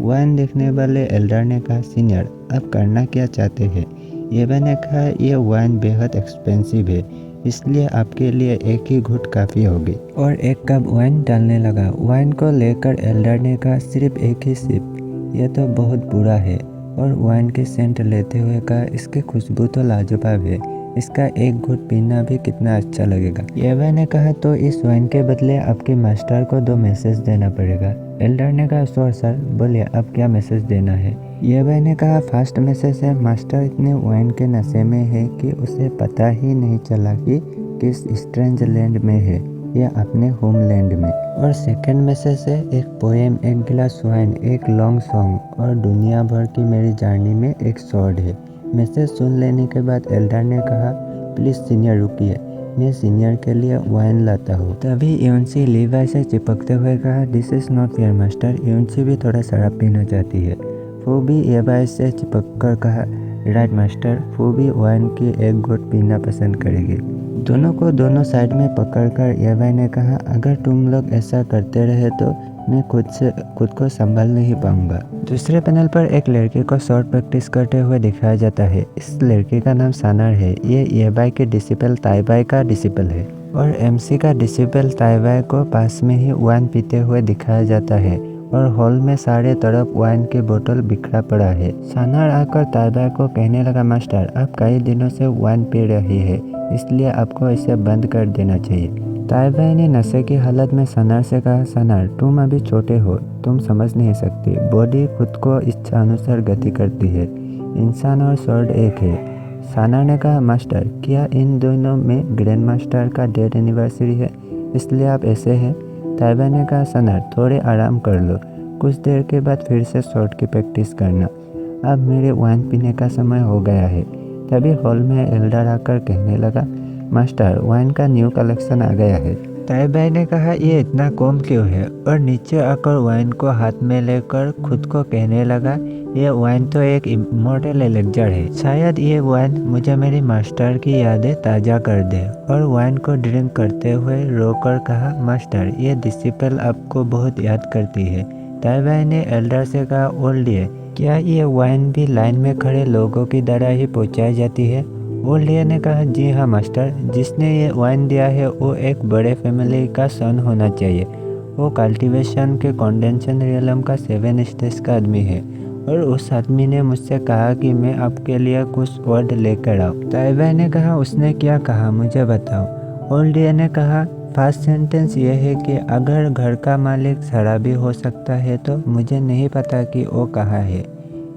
वाइन देखने वाले एल्डर ने कहा, सीनियर आप करना क्या चाहते हैं? एबा ने कहा, यह वाइन बेहद एक्सपेंसिव है, इसलिए आपके लिए एक ही घूंट काफ़ी होगी, और एक कप वाइन डालने लगा। वाइन को लेकर एल्डर ने कहा, सिर्फ एक ही सिप, यह तो बहुत बुरा है। और वाइन की सेंट लेते हुए कहा, इसकी खुशबू तो लाजवाब है, इसका एक घूंट पीना भी कितना अच्छा लगेगा। एबा ने कहा, तो इस वाइन के बदले आपके मास्टर को 2 मैसेज देना पड़ेगा। एल्डर ने कहा, श्योर सर, बोलिए अब क्या मैसेज देना है? एबा ने कहा, फर्स्ट मैसेज है, मास्टर इतने वाइन के नशे में है कि उसे पता ही नहीं चला कि किस स्ट्रेंज लैंड में है या अपने होमलैंड में। और सेकंड मैसेज है, एक पोएम, एक गिलास वाइन, एक लॉन्ग सॉन्ग और दुनिया भर की मेरी जर्नी में एक शॉर्ट है। मैसेज सुन लेने के बाद एल्डर ने कहा, प्लीज़ सीनियर रुकिए, मैं सीनियर के लिए वाइन लाता हूँ। तभी यूनसी लीवाई से चिपकते हुए कहा, this is not fair master, Yunxi भी थोड़ा शराब पीना चाहती है। फूबी एबा से चिपक कर कहा, राइट मास्टर, फूबी वाइन की एक घूंट पीना पसंद करेगी। दोनों को दोनों साइड में पकड़कर एबा ने कहा, अगर तुम लोग ऐसा करते रहे तो मैं खुद को संभाल नहीं पाऊंगा। दूसरे पैनल पर एक लड़के को शॉट प्रैक्टिस करते हुए दिखाया जाता है। इस लड़के का नाम सानार है। ये एबाई के डिसिपल ताइबाई का डिसिपल है और एमसी का डिसिपल ताइबाई को पास में ही वाइन पीते हुए दिखाया जाता है और हॉल में सारे तरफ वाइन के बोतल बिखरा पड़ा है। सानार आकर ताइबाई को कहने लगा, मास्टर आप कई दिनों से वाइन पी रही है, इसलिए आपको इसे बंद कर देना चाहिए। ताइबाई ने नशे की हालत में सनार से कहा, सनार तुम अभी छोटे हो, तुम समझ नहीं सकती, बॉडी खुद को इच्छा अनुसार गति करती है, इंसान और स्वॉर्ड एक है। सनार ने कहा, मास्टर क्या इन दोनों में ग्रैंड मास्टर का डेथ एनिवर्सरी है, इसलिए आप ऐसे हैं? ताइबाई ने कहा, सनार थोड़े आराम कर लो, कुछ देर के बाद फिर से शॉट की प्रैक्टिस करना, अब मेरे वाइन पीने का समय हो गया है। तभी हॉल में एल्डर आकर कहने लगा, मास्टर वाइन का न्यू कलेक्शन आ गया है। ताइबाई ने कहा, ये इतना कम क्यों है? और नीचे आकर वाइन को हाथ में लेकर खुद को कहने लगा, ये वाइन तो एक इमॉर्टल एलेक्जर है, शायद ये वाइन मुझे मेरी मास्टर की यादें ताज़ा कर दे। और वाइन को ड्रिंक करते हुए रोकर कहा, मास्टर ये डिसिपल आपको बहुत याद करती है। ताइबाई ने एल्डर से कहा, ओल्ड ये क्या ये वाइन भी लाइन में खड़े लोगों की तरह ही पहुँचाई जाती है? ओल्डिया ने कहा, जी हाँ मास्टर, जिसने ये वाइन दिया है वो एक बड़े फैमिली का सन होना चाहिए, वो कल्टीवेशन के कंडेंशन रियलम का 7 स्टेज का आदमी है और उस आदमी ने मुझसे कहा कि मैं आपके लिए कुछ वर्ड लेकर आऊँ। ताइबाई ने कहा, उसने क्या कहा मुझे बताओ। ओल्डिया ने कहा, फर्स्ट सेंटेंस ये है कि अगर घर का मालिक शराबी हो सकता है तो मुझे नहीं पता कि वो कहाँ है।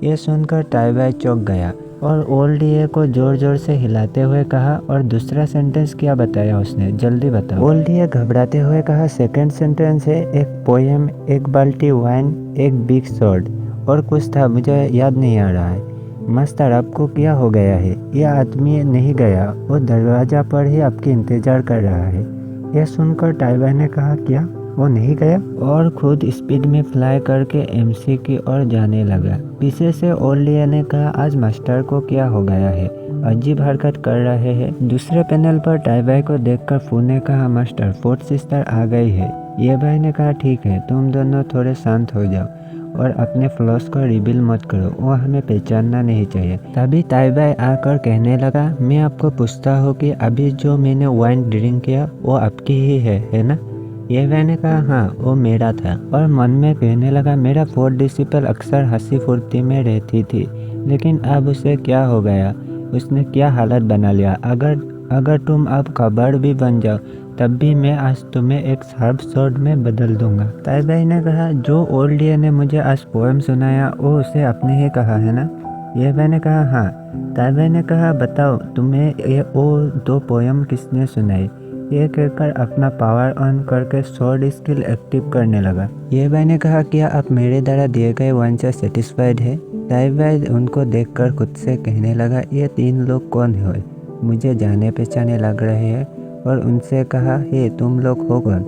ये सुनकर ताइबाई चौंक गया और ओल्ड ये को जोर जोर से हिलाते हुए कहा, और दूसरा सेंटेंस क्या बताया उसने, जल्दी बताओ। ओल्ड ये घबराते हुए कहा, सेकंड सेंटेंस है एक पोएम, एक बाल्टी वाइन, एक बिग शॉट और कुछ था मुझे याद नहीं आ रहा है। मास्टर आपको क्या हो गया है? यह आदमी नहीं गया, वो दरवाजा पर ही आपकी इंतजार कर रहा है। यह सुनकर ताइबाई ने कहा, क्या वो नहीं गया? और खुद स्पीड में फ्लाई करके एमसी की ओर जाने लगा। पीछे से ओल्डिया ने कहा, आज मास्टर को क्या हो गया है, अजीब हरकत कर रहे हैं। दूसरे पैनल पर ताइबाई को देखकर फू ने कहा, मास्टर फोर्थ सिस्टर आ गई है। ये भाई ने कहा, ठीक है तुम दोनों थोड़े शांत हो जाओ और अपने फ्लॉस को रिवील मत करो, वो हमें पहचानना नहीं चाहिए। तभी ताइबाई आकर कहने लगा, मैं आपको पूछता हूँ कि अभी जो मैंने वाइन ड्रिंक किया वो आपकी ही है ना? ये मैंने कहा, हाँ वो मेरा था। और मन में कहने लगा, मेरा फोर्थ डिसिपल अक्सर हंसी फुर्ती में रहती थी, लेकिन अब उसे क्या हो गया, उसने क्या हालत बना लिया। अगर तुम अब कबाड़ भी बन जाओ तब भी मैं आज तुम्हें एक शार्प शॉट में बदल दूंगा। ताइबाई ने कहा, जो ओल्डिया ने मुझे आज पोएम सुनाया वो उसे अपने ही कहा है ना? ये मैंने कहा, हाँ। ताइबाई ने कहा, बताओ तुम्हें ये वो 2 पोएम किसने सुनाई? ये कहकर अपना पावर ऑन करके शॉर्ट स्किल एक्टिव करने लगा। ये भाई ने कहा, क्या आप मेरे द्वारा दिए गए वाइन से सेटिस्फाइड है? ताइबाई उनको देखकर खुद से कहने लगा, ये 3 लोग कौन है? मुझे जाने पहचाने लग रहे हैं। और उनसे कहा, हे तुम लोग हो कौन?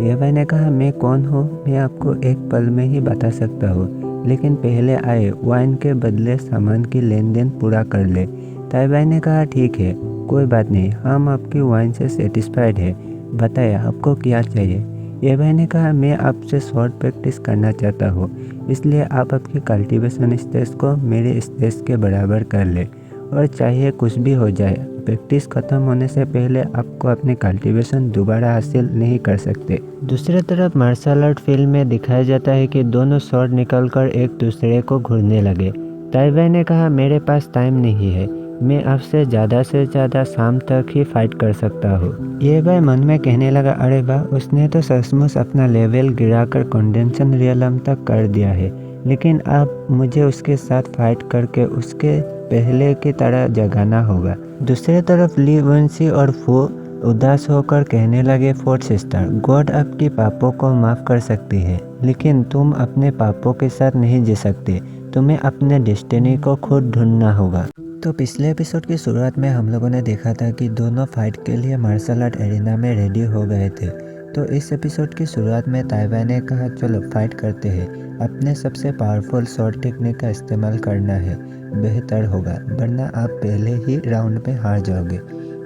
ये भाई ने कहा, मैं कौन हूँ मैं आपको एक पल में ही बता सकता हूँ, लेकिन पहले आए वाइन के बदले सामान की लेन देन पूरा कर ले। ताइबाई ने कहा, ठीक है कोई बात नहीं, हम आपकी वाइन से सेटिस्फाइड है, बताइए आपको क्या चाहिए? ये भाई ने कहा मैं आपसे शॉट प्रैक्टिस करना चाहता हूँ, इसलिए आप आपकी कल्टीवेशन स्टेज को मेरे स्टेज के बराबर कर ले और चाहे कुछ भी हो जाए, प्रैक्टिस खत्म होने से पहले आपको अपनी कल्टीवेशन दोबारा हासिल नहीं कर सकते। दूसरी तरफ मार्शल आर्ट फिल्म में दिखाया जाता है कि दोनों शॉट निकलकर एक दूसरे को घूरने लगे। ताई भाई ने कहा मेरे पास टाइम नहीं है, मैं आपसे ज़्यादा से ज़्यादा शाम तक ही फाइट कर सकता हूँ। ये भाई मन में कहने लगा अरे वाह, उसने तो सचमुच अपना लेवल गिराकर कंडेंसन रियलम तक कर दिया है, लेकिन अब मुझे उसके साथ फाइट करके उसके पहले की तरह जगाना होगा। दूसरी तरफ ली वंसी और फू उदास होकर कहने लगे फोर्थ सिस्टर, गॉड आपके पापों को माफ़ कर सकती है, लेकिन तुम अपने पापों के साथ नहीं जी सकते, तुम्हें अपने डेस्टिनी को खुद ढूंढना होगा। तो पिछले एपिसोड की शुरुआत में हम लोगों ने देखा था कि दोनों फाइट के लिए मार्शल आर्ट एरिना में रेडी हो गए थे। तो इस एपिसोड की शुरुआत में ताई भाई ने कहा चलो फाइट करते हैं, अपने सबसे पावरफुल शॉट टेक्निक का इस्तेमाल करना है, बेहतर होगा, वरना आप पहले ही राउंड में हार जाओगे।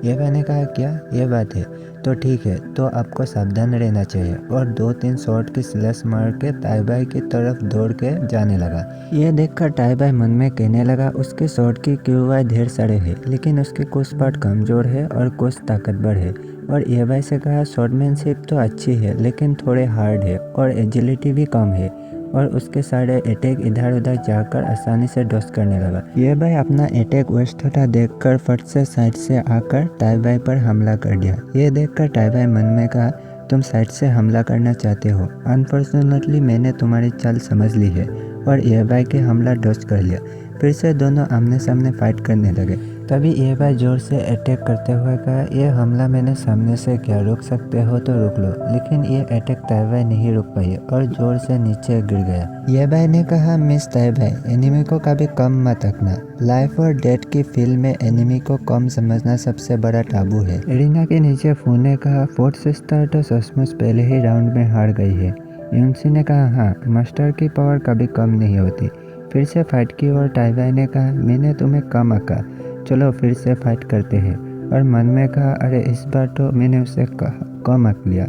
ये भाई ने कहा क्या ये बात है, तो ठीक है, तो आपको सावधान रहना चाहिए, और 2-3 शॉट की स्लैश मार के ताई भाई की तरफ दौड़ के जाने लगा। ये देखकर ताई भाई मन में कहने लगा उसके शॉट की क्यूआई ढेर सारे हैं, लेकिन उसके कुछ पार्ट कमज़ोर है और कुछ ताकतवर है। और ये भाई से कहा शॉटमैनशिप तो अच्छी है, लेकिन थोड़े हार्ड है और एजिलिटी भी कम है, और उसके सारे अटैक इधर उधर जाकर आसानी से डॉस करने लगा। ये भाई अपना अटैक वेस्ट होता देखकर फट से साइड से आकर ताई भाई पर हमला कर दिया। ये देखकर ताई भाई मन में कहा तुम साइड से हमला करना चाहते हो, अनफॉर्चुनेटली मैंने तुम्हारी चाल समझ ली है, और ये भाई के हमला डॉस कर लिया। फिर से दोनों आमने सामने फाइट करने लगे। तभी ये भाई जोर से अटैक करते हुए कहा ये हमला मैंने सामने से क्या, रोक सकते हो तो रोक लो, लेकिन ये अटैक ताई भाई नहीं रोक पाई और जोर से नीचे गिर गया। ये भाई ने कहा मिस ताई भाई, एनिमी को कभी कम मत रखना, लाइफ और डेथ की फील्ड में एनिमी को कम समझना सबसे बड़ा टाबू है। एरिना के नीचे फू ने कहा फोर्थ सिस्टर तो सचमुच पहले ही राउंड में हार गई है। यूनसी ने कहा हाँ, मास्टर की पावर कभी कम नहीं होती। फिर से फाइट की और ताई भाई ने कहा मैंने तुम्हें कम आका, चलो फिर से फाइट करते हैं। और मन में कहा अरे इस बार तो मैंने उसे कम आंक लिया,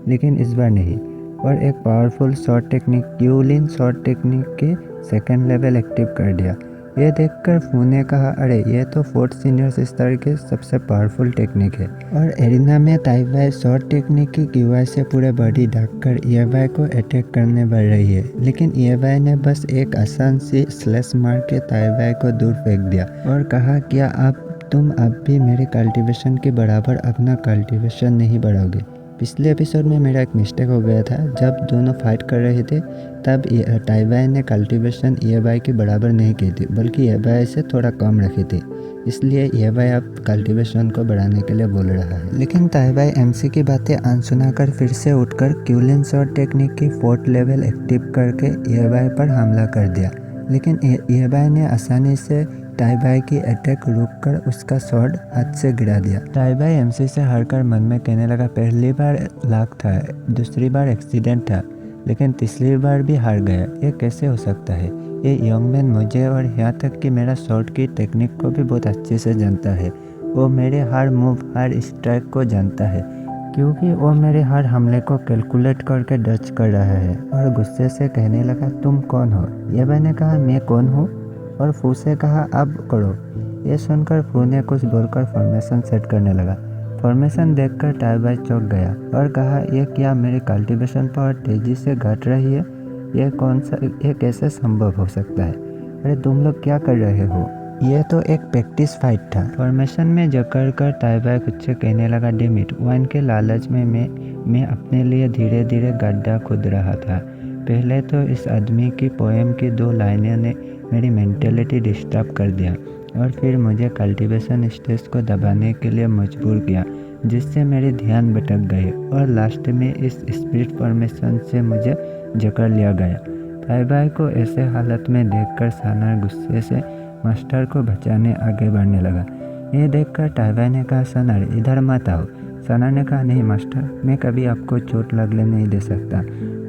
लेकिन इस बार नहीं। और एक powerful shot technique Qilin shot technique के सेकंड लेवल एक्टिव कर दिया। ये देखकर फू ने कहा अरे ये तो फोर्थ सीनियर सिस्टर के सबसे पावरफुल टेक्निक है। और एरिना में ताई भाई शॉट टेक्निक की क्यूआई से पूरे बॉडी ढककर ये भाई को अटैक करने बढ़ रही है, लेकिन ये भाई ने बस एक आसान सी स्लैश मार के ताई भाई को दूर फेंक दिया और कहा क्या तुम अब भी मेरे कल्टीवेशन के बराबर अपना कल्टीवेशन नहीं बढ़ाओगे। पिछले एपिसोड में मेरा एक मिस्टेक हो गया था, जब दोनों फाइट कर रहे थे तब ताई भाई ने कल्टीवेशन ये भाई के बराबर नहीं की थी, बल्कि ये भाई से थोड़ा कम रखी थी, इसलिए ये भाई अब कल्टीवेशन को बढ़ाने के लिए बोल रहा है। लेकिन ताई भाई एमसी की बातें अनसुना कर फिर से उठकर क्यूलिन शॉट टेक्निक की 4th लेवल एक्टिव करके ये भाई पर हमला कर दिया, लेकिन ये भाई ने आसानी से ताई भाई की अटैक रोककर उसका शॉट हाथ से गिरा दिया। ताई भाई एमसी से हारकर मन में कहने लगा पहली बार लाक था, दूसरी बार एक्सीडेंट था, लेकिन तीसरी बार भी हार गया, ये कैसे हो सकता है। ये यंग मैन मुझे और यहाँ तक कि मेरा शॉट की टेक्निक को भी बहुत अच्छे से जानता है। वो मेरे हर मूव हर स्ट्राइक को जानता है, क्योंकि वो मेरे हर हमले को कैलकुलेट करके डच कर रहा है। और गुस्से से कहने लगा तुम कौन हो। ये भाई ने कहा मैं कौन हूँ, और फू से कहा अब करो। ये सुनकर फू ने कुछ बोलकर फॉर्मेशन सेट करने लगा। फॉर्मेशन देखकर ताई भाई चौंक गया और कहा ये क्या मेरी कल्टीवेशन पावर तेजी से घट रही है, ये कैसे संभव हो सकता है। अरे तुम लोग क्या कर रहे हो, ये तो एक प्रैक्टिस फाइट था। फॉर्मेशन में जकड़ कर ताई भाई कुछ से कहने लगा डेमिट, वाइन के लालच में मैं अपने लिए धीरे धीरे गड्ढा खोद रहा था। पहले तो इस आदमी की पोएम की 2 लाइनें ने मेरी मेंटेलिटी डिस्टर्ब कर दिया, और फिर मुझे कल्टीवेशन स्टेज को दबाने के लिए मजबूर किया, जिससे मेरे ध्यान भटक गए, और लास्ट में इस स्पिरिट फॉर्मेशन से मुझे जकड़ लिया गया। ताई भाई को ऐसे हालत में देखकर साना गुस्से से मास्टर को बचाने आगे बढ़ने लगा। ये देखकर ताई भाई ने कहा सनार इधर मत आओ। सना ने कहा नहीं मास्टर, मैं कभी आपको चोट लगने नहीं दे सकता,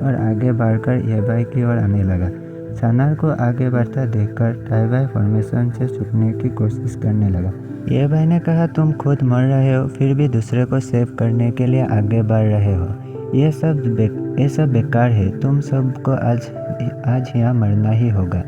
और आगे बढ़कर ये भाई की ओर आने लगा। सनार को आगे बढ़ता देखकर ताई भाई फॉर्मेशन से छुपने की कोशिश करने लगा। ये भाई ने कहा तुम खुद मर रहे हो, फिर भी दूसरे को सेव करने के लिए आगे बढ़ रहे हो। ये सब बेकार है, तुम सबको आज यहाँ मरना ही होगा।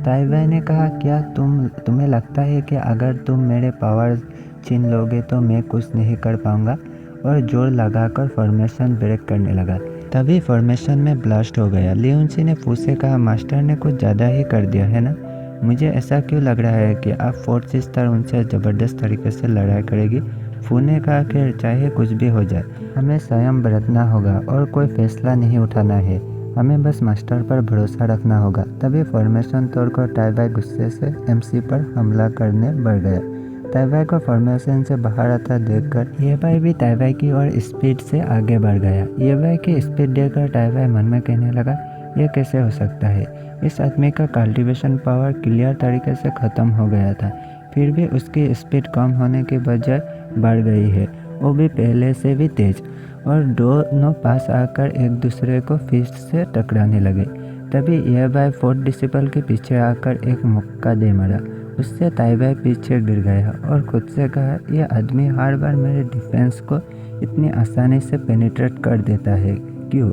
ताइवाई ने कहा, क्या तुम्हें लगता है कि अगर तुम मेरे पावर छीन लोगे तो मैं कुछ नहीं कर पाऊंगा? और जोर लगाकर फॉर्मेशन ब्रेक करने लगा। तभी फॉर्मेशन में ब्लास्ट हो गया। लियोनसी ने फू से कहा, मास्टर ने कुछ ज़्यादा ही कर दिया है ना? मुझे ऐसा क्यों लग रहा है कि अब फोर्थ सिस्टर उनसे ज़बरदस्त तरीके से लड़ाई करेगी। फू ने कहा कि चाहे कुछ भी हो जाए, हमें स्वयं बरतना होगा और कोई फैसला नहीं उठाना है। हमें बस मास्टर पर भरोसा रखना होगा। तभी फॉर्मेशन तोड़कर ताइवाई गुस्से से एमसी पर हमला करने बढ़ गया। ताइवाई को फॉर्मेशन से बाहर आता देखकर येबाई भी ताइवाई की ओर स्पीड से आगे बढ़ गया। येबाई की स्पीड देखकर ताइवाई मन में कहने लगा, यह कैसे हो सकता है? इस आदमी का कल्टीवेशन पावर क्लियर तरीके से ख़त्म हो गया था, फिर भी उसकी स्पीड कम होने के बजाय बढ़ गई है, वो भी पहले से भी तेज। और दोनों पास आकर एक दूसरे को फिस्ट से टकराने लगे। तभी येबाई फोर्थ डिसिपल के पीछे आकर एक मुक्का दे मारा। उससे ताइवाई पीछे गिर गया और खुद से कहा, यह आदमी हर बार मेरे डिफेंस को इतनी आसानी से पेनिट्रेट कर देता है, क्यों?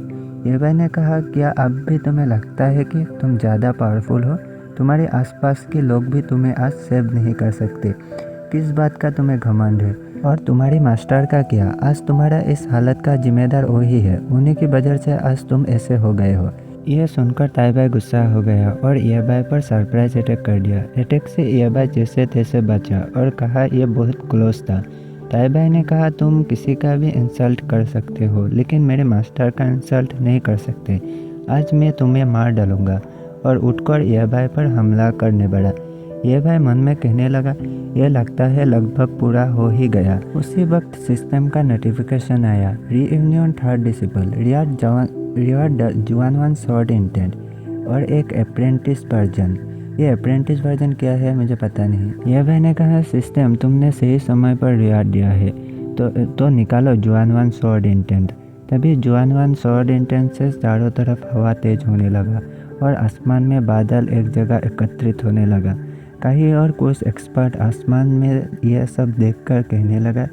येबाई ने कहा, क्या अब भी तुम्हें लगता है कि तुम ज़्यादा पावरफुल हो? तुम्हारे आसपास के लोग भी तुम्हें आज सेव नहीं कर सकते। किस बात का तुम्हें घमंड है? और तुम्हारी मास्टर का क्या? आज तुम्हारा इस हालत का जिम्मेदार वही है, उन्हीं की वजह से आज तुम ऐसे हो गए हो। यह सुनकर ताइवाई गुस्सा हो गया और येबाई पर सरप्राइज अटैक कर दिया। अटैक से येबाई जैसे तैसे बचा और कहा, यह बहुत क्लोज था। ताइवाई ने कहा, तुम किसी का भी इंसल्ट कर सकते हो, लेकिन मेरे मास्टर का इंसल्ट नहीं कर सकते। आज मैं तुम्हें मार डालूंगा। और उठकर येबाई पर हमला करने बढ़ा। येबाई मन में कहने लगा, यह लगता है लगभग पूरा हो ही गया। उसी वक्त सिस्टम का नोटिफिकेशन आया, रीयूनियन थर्ड डिसिपल रिवार्ड जुआनवान स्वॉर्ड इंटेंट और एक अप्रेंटिस वर्जन। ये अप्रेंटिस वर्जन क्या है मुझे पता नहीं। येबाई ने कहा, सिस्टम तुमने सही समय पर रिवार्ड दिया है, तो निकालो जुआनवान स्वॉर्ड इंटेंट। तभी जुआनवान स्वॉर्ड इंटेंट से चारों तरफ हवा तेज होने लगा और आसमान में बादल एक जगह एकत्रित होने लगा। कहीं और कुछ एक्सपर्ट आसमान में यह सब देखकर कहने लगा,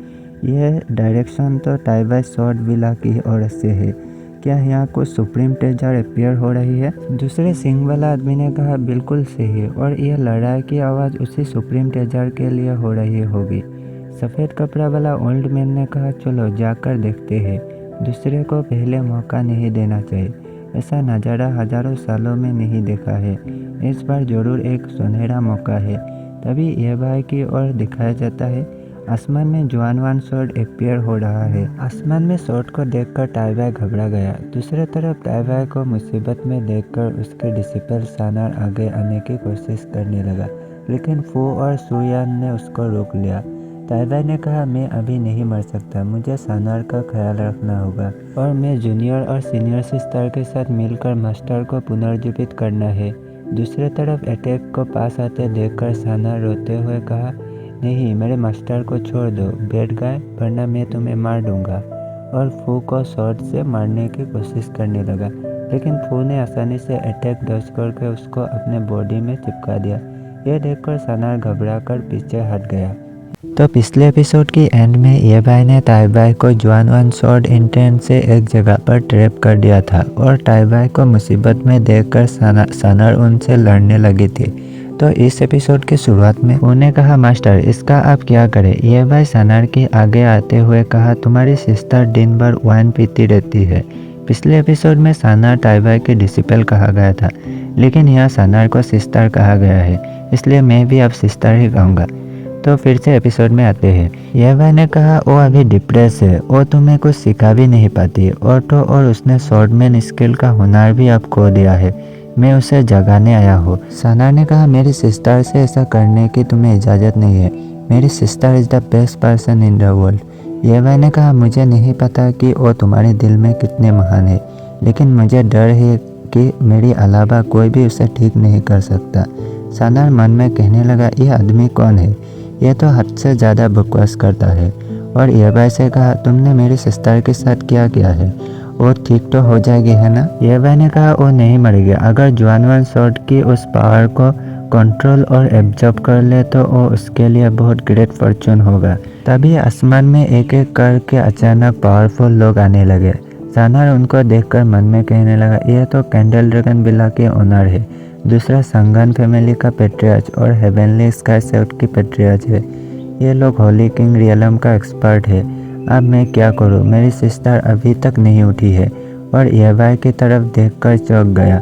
यह डायरेक्शन तो ताइवाई स्वॉर्ड विला की ओर से है। क्या यहाँ कुछ सुप्रीम ट्रेजर अपीयर हो रही है? दूसरे सिंह वाला आदमी ने कहा, बिल्कुल सही, और यह लड़ाई की आवाज़ उसी सुप्रीम ट्रेजर के लिए हो रही होगी। सफ़ेद कपड़ा वाला ओल्ड मैन ने कहा, चलो जाकर देखते हैं। दूसरे को पहले मौका नहीं देना चाहिए। ऐसा नज़ारा हजारों सालों में नहीं देखा है। इस बार जरूर एक सुनहरा मौका है। तभी येबाई की ओर दिखाया जाता है। आसमान में जुआनवान स्वॉर्ड अपीयर हो रहा है। आसमान में स्वॉर्ड को देखकर ताइवाई घबरा गया। दूसरी तरफ ताइवाई को मुसीबत में देखकर उसके डिसिपल सानार आगे आने की कोशिश करने लगा, लेकिन फू और सुयान ने उसको रोक लिया। ताइवाई ने कहा, मैं अभी नहीं मर सकता, मुझे सानार का ख्याल रखना होगा और मैं जूनियर और सीनियर सिस्टर के साथ मिलकर मास्टर को पुनर्जीवित करना है। दूसरी तरफ अटैक को पास आते देखकर सानार रोते हुए कहा, नहीं, मेरे मास्टर को छोड़ दो बैड गाय, वरना मैं तुम्हें मार दूंगा। और फू को शॉट से मारने की कोशिश करने लगा, लेकिन फू ने आसानी से अटैक डॉज करके उसको अपने बॉडी में चिपका दिया। यह देखकर सानार घबरा कर पीछे हट गया। तो पिछले एपिसोड की एंड में येबाई ने ताइवाई को जुआनवान स्वॉर्ड इंटेंट से एक जगह पर ट्रैप कर दिया था और ताइवाई को मुसीबत में देखकर सानार उनसे लड़ने लगी थी। तो इस एपिसोड की शुरुआत में उन्होंने कहा, मास्टर इसका आप क्या करें? येबाई सानार के आगे आते हुए कहा, तुम्हारी सिस्टर दिन भर वाइन पीती रहती है। पिछले एपिसोड में सानार ताइवाई के डिसिपल कहा गया था, लेकिन यहाँ सानार को सिस्टर कहा गया है, इसलिए मैं भी अब सिस्टर ही कहूँगा। तो फिर से एपिसोड में आते हैं। येबाई ने कहा, वो अभी डिप्रेस है, वो तुम्हें कुछ सिखा भी नहीं पाती और उसने स्वॉर्डमैन स्किल का हुनर भी अब खो दिया है। मैं उसे जगाने आया हूँ। सानार ने कहा, मेरी सिस्टर से ऐसा करने की तुम्हें इजाज़त नहीं है। मेरी sister is the best person in the world. Yebai ने कहा, मुझे नहीं पता कि वो तुम्हारे दिल में कितने महान है, लेकिन मुझे डर है कि मेरे अलावा कोई भी उसे ठीक नहीं कर सकता। सानार मन में कहने लगा, यह आदमी कौन है? यह तो हद से ज़्यादा बकवास करता है। और येबाई से कहा, तुमने मेरी सिस्टर के साथ क्या किया है? वो ठीक तो हो जाएगी है ना? येबाई ने कहा, वो नहीं मरेगी। अगर जुआनवान स्वॉर्ड की उस पावर को कंट्रोल और एब्जॉर्ब कर ले तो वो उसके लिए बहुत ग्रेट फॉर्चून होगा। तभी आसमान में एक एक करके अचानक पावरफुल लोग आने लगे। सानार उनको देखकर मन में कहने लगा, यह तो कैंडल ड्रैगन विला के ओनर है। दूसरा संगन फैमिली का पेट्रियार्च और हेवनली स्काई सेट की पेट्रियार्च है। ये लोग होली किंग रियलम का एक्सपर्ट है। अब मैं क्या करूं? मेरी सिस्टर अभी तक नहीं उठी है। और एवाई की तरफ देखकर चौंक गया।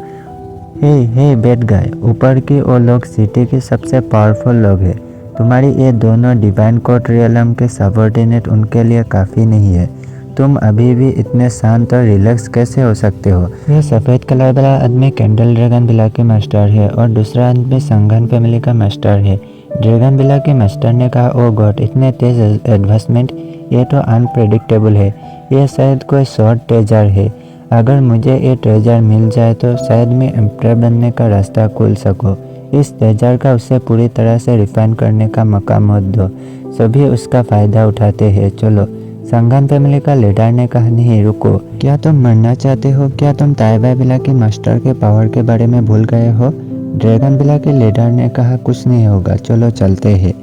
हे बैठ गए, ऊपर की वो लोग सिटी के सबसे पावरफुल लोग हैं। तुम्हारी ये दोनों डिवाइन कोर्ट रियलम के सबॉर्डिनेट उनके लिए काफ़ी नहीं है। तुम अभी भी इतने शांत और रिलैक्स कैसे हो सकते हो? यह सफ़ेद कलर वाला आदमी कैंडल ड्रैगन विला के मास्टर है और दूसरा आदमी संगन फैमिली का मास्टर है। ड्रैगन विला के मास्टर ने कहा, ओ गॉड, इतने तेज एडवांसमेंट, ये तो अनप्रेडिक्टेबल है। यह शायद कोई शॉर्ट ट्रेजर है। अगर मुझे ये ट्रेजर मिल जाए तो शायद मैं एम्परर बनने का रास्ता खोल सकूं। इस ट्रेजर का उसे पूरी तरह से रिफाइन करने का मौका मत दो। सभी उसका फ़ायदा उठाते हैं। चलो। संगन फैमिली का लीडर ने कहा, नहीं रुको, क्या तुम मरना चाहते हो? क्या तुम ताइवाई विला के मास्टर के पावर के बारे में भूल गए हो? ड्रैगन विला के लीडर ने कहा, कुछ नहीं होगा, चलो चलते हैं।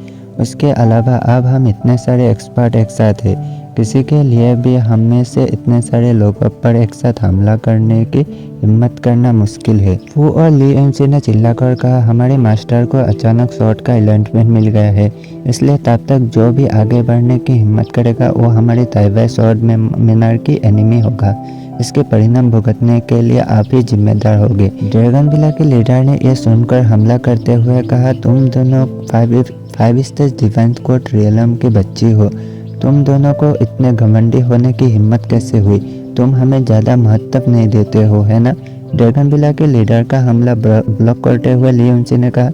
उसके अलावा अब हम इतने सारे एक्सपर्ट एक साथ हैं, किसी के लिए भी हम में से इतने सारे लोगों पर एक साथ हमला करने की हिम्मत करना मुश्किल है। फू और ली एमसी ने चिल्लाकर कहा, हमारे मास्टर को अचानक शॉट का अलॉटमेंट मिल गया है, इसलिए तब तक जो भी आगे बढ़ने की हिम्मत करेगा वो हमारे ताइवाई शॉट में मिनार की एनिमी होगा। इसके परिणाम भुगतने के लिए आप ही जिम्मेदार होंगे। ड्रैगन विला के लीडर ने यह सुनकर हमला करते हुए कहा, तुम दोनों five stage divine court realm की बच्ची हो। तुम दोनों को इतने घमंडी होने की हिम्मत कैसे हुई? तुम हमें ज़्यादा महत्व नहीं देते हो, है ना? ड्रैगन विला के लीडर का हमला ब्लॉक करते हुए ली उनसी ने कहा,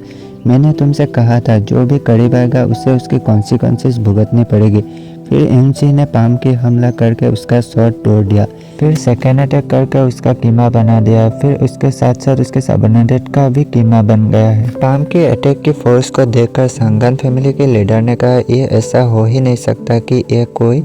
मैंने तुमसे कहा था जो भी करीब आएगा उसे उसकी कॉन्सिक्वेंसेस भुगतनी पड़ेगी। फिर एमसी ने पाम की हमला करके उसका शॉट तोड़ दिया। फिर सेकेंड अटैक करके उसका कीमा बना दिया। फिर उसके साथ साथ उसके सबऑर्डिनेट का भी कीमा बन गया है। पाम के अटैक की फोर्स को देखकर संगन फैमिली के लीडर ने कहा, ये ऐसा हो ही नहीं सकता कि यह कोई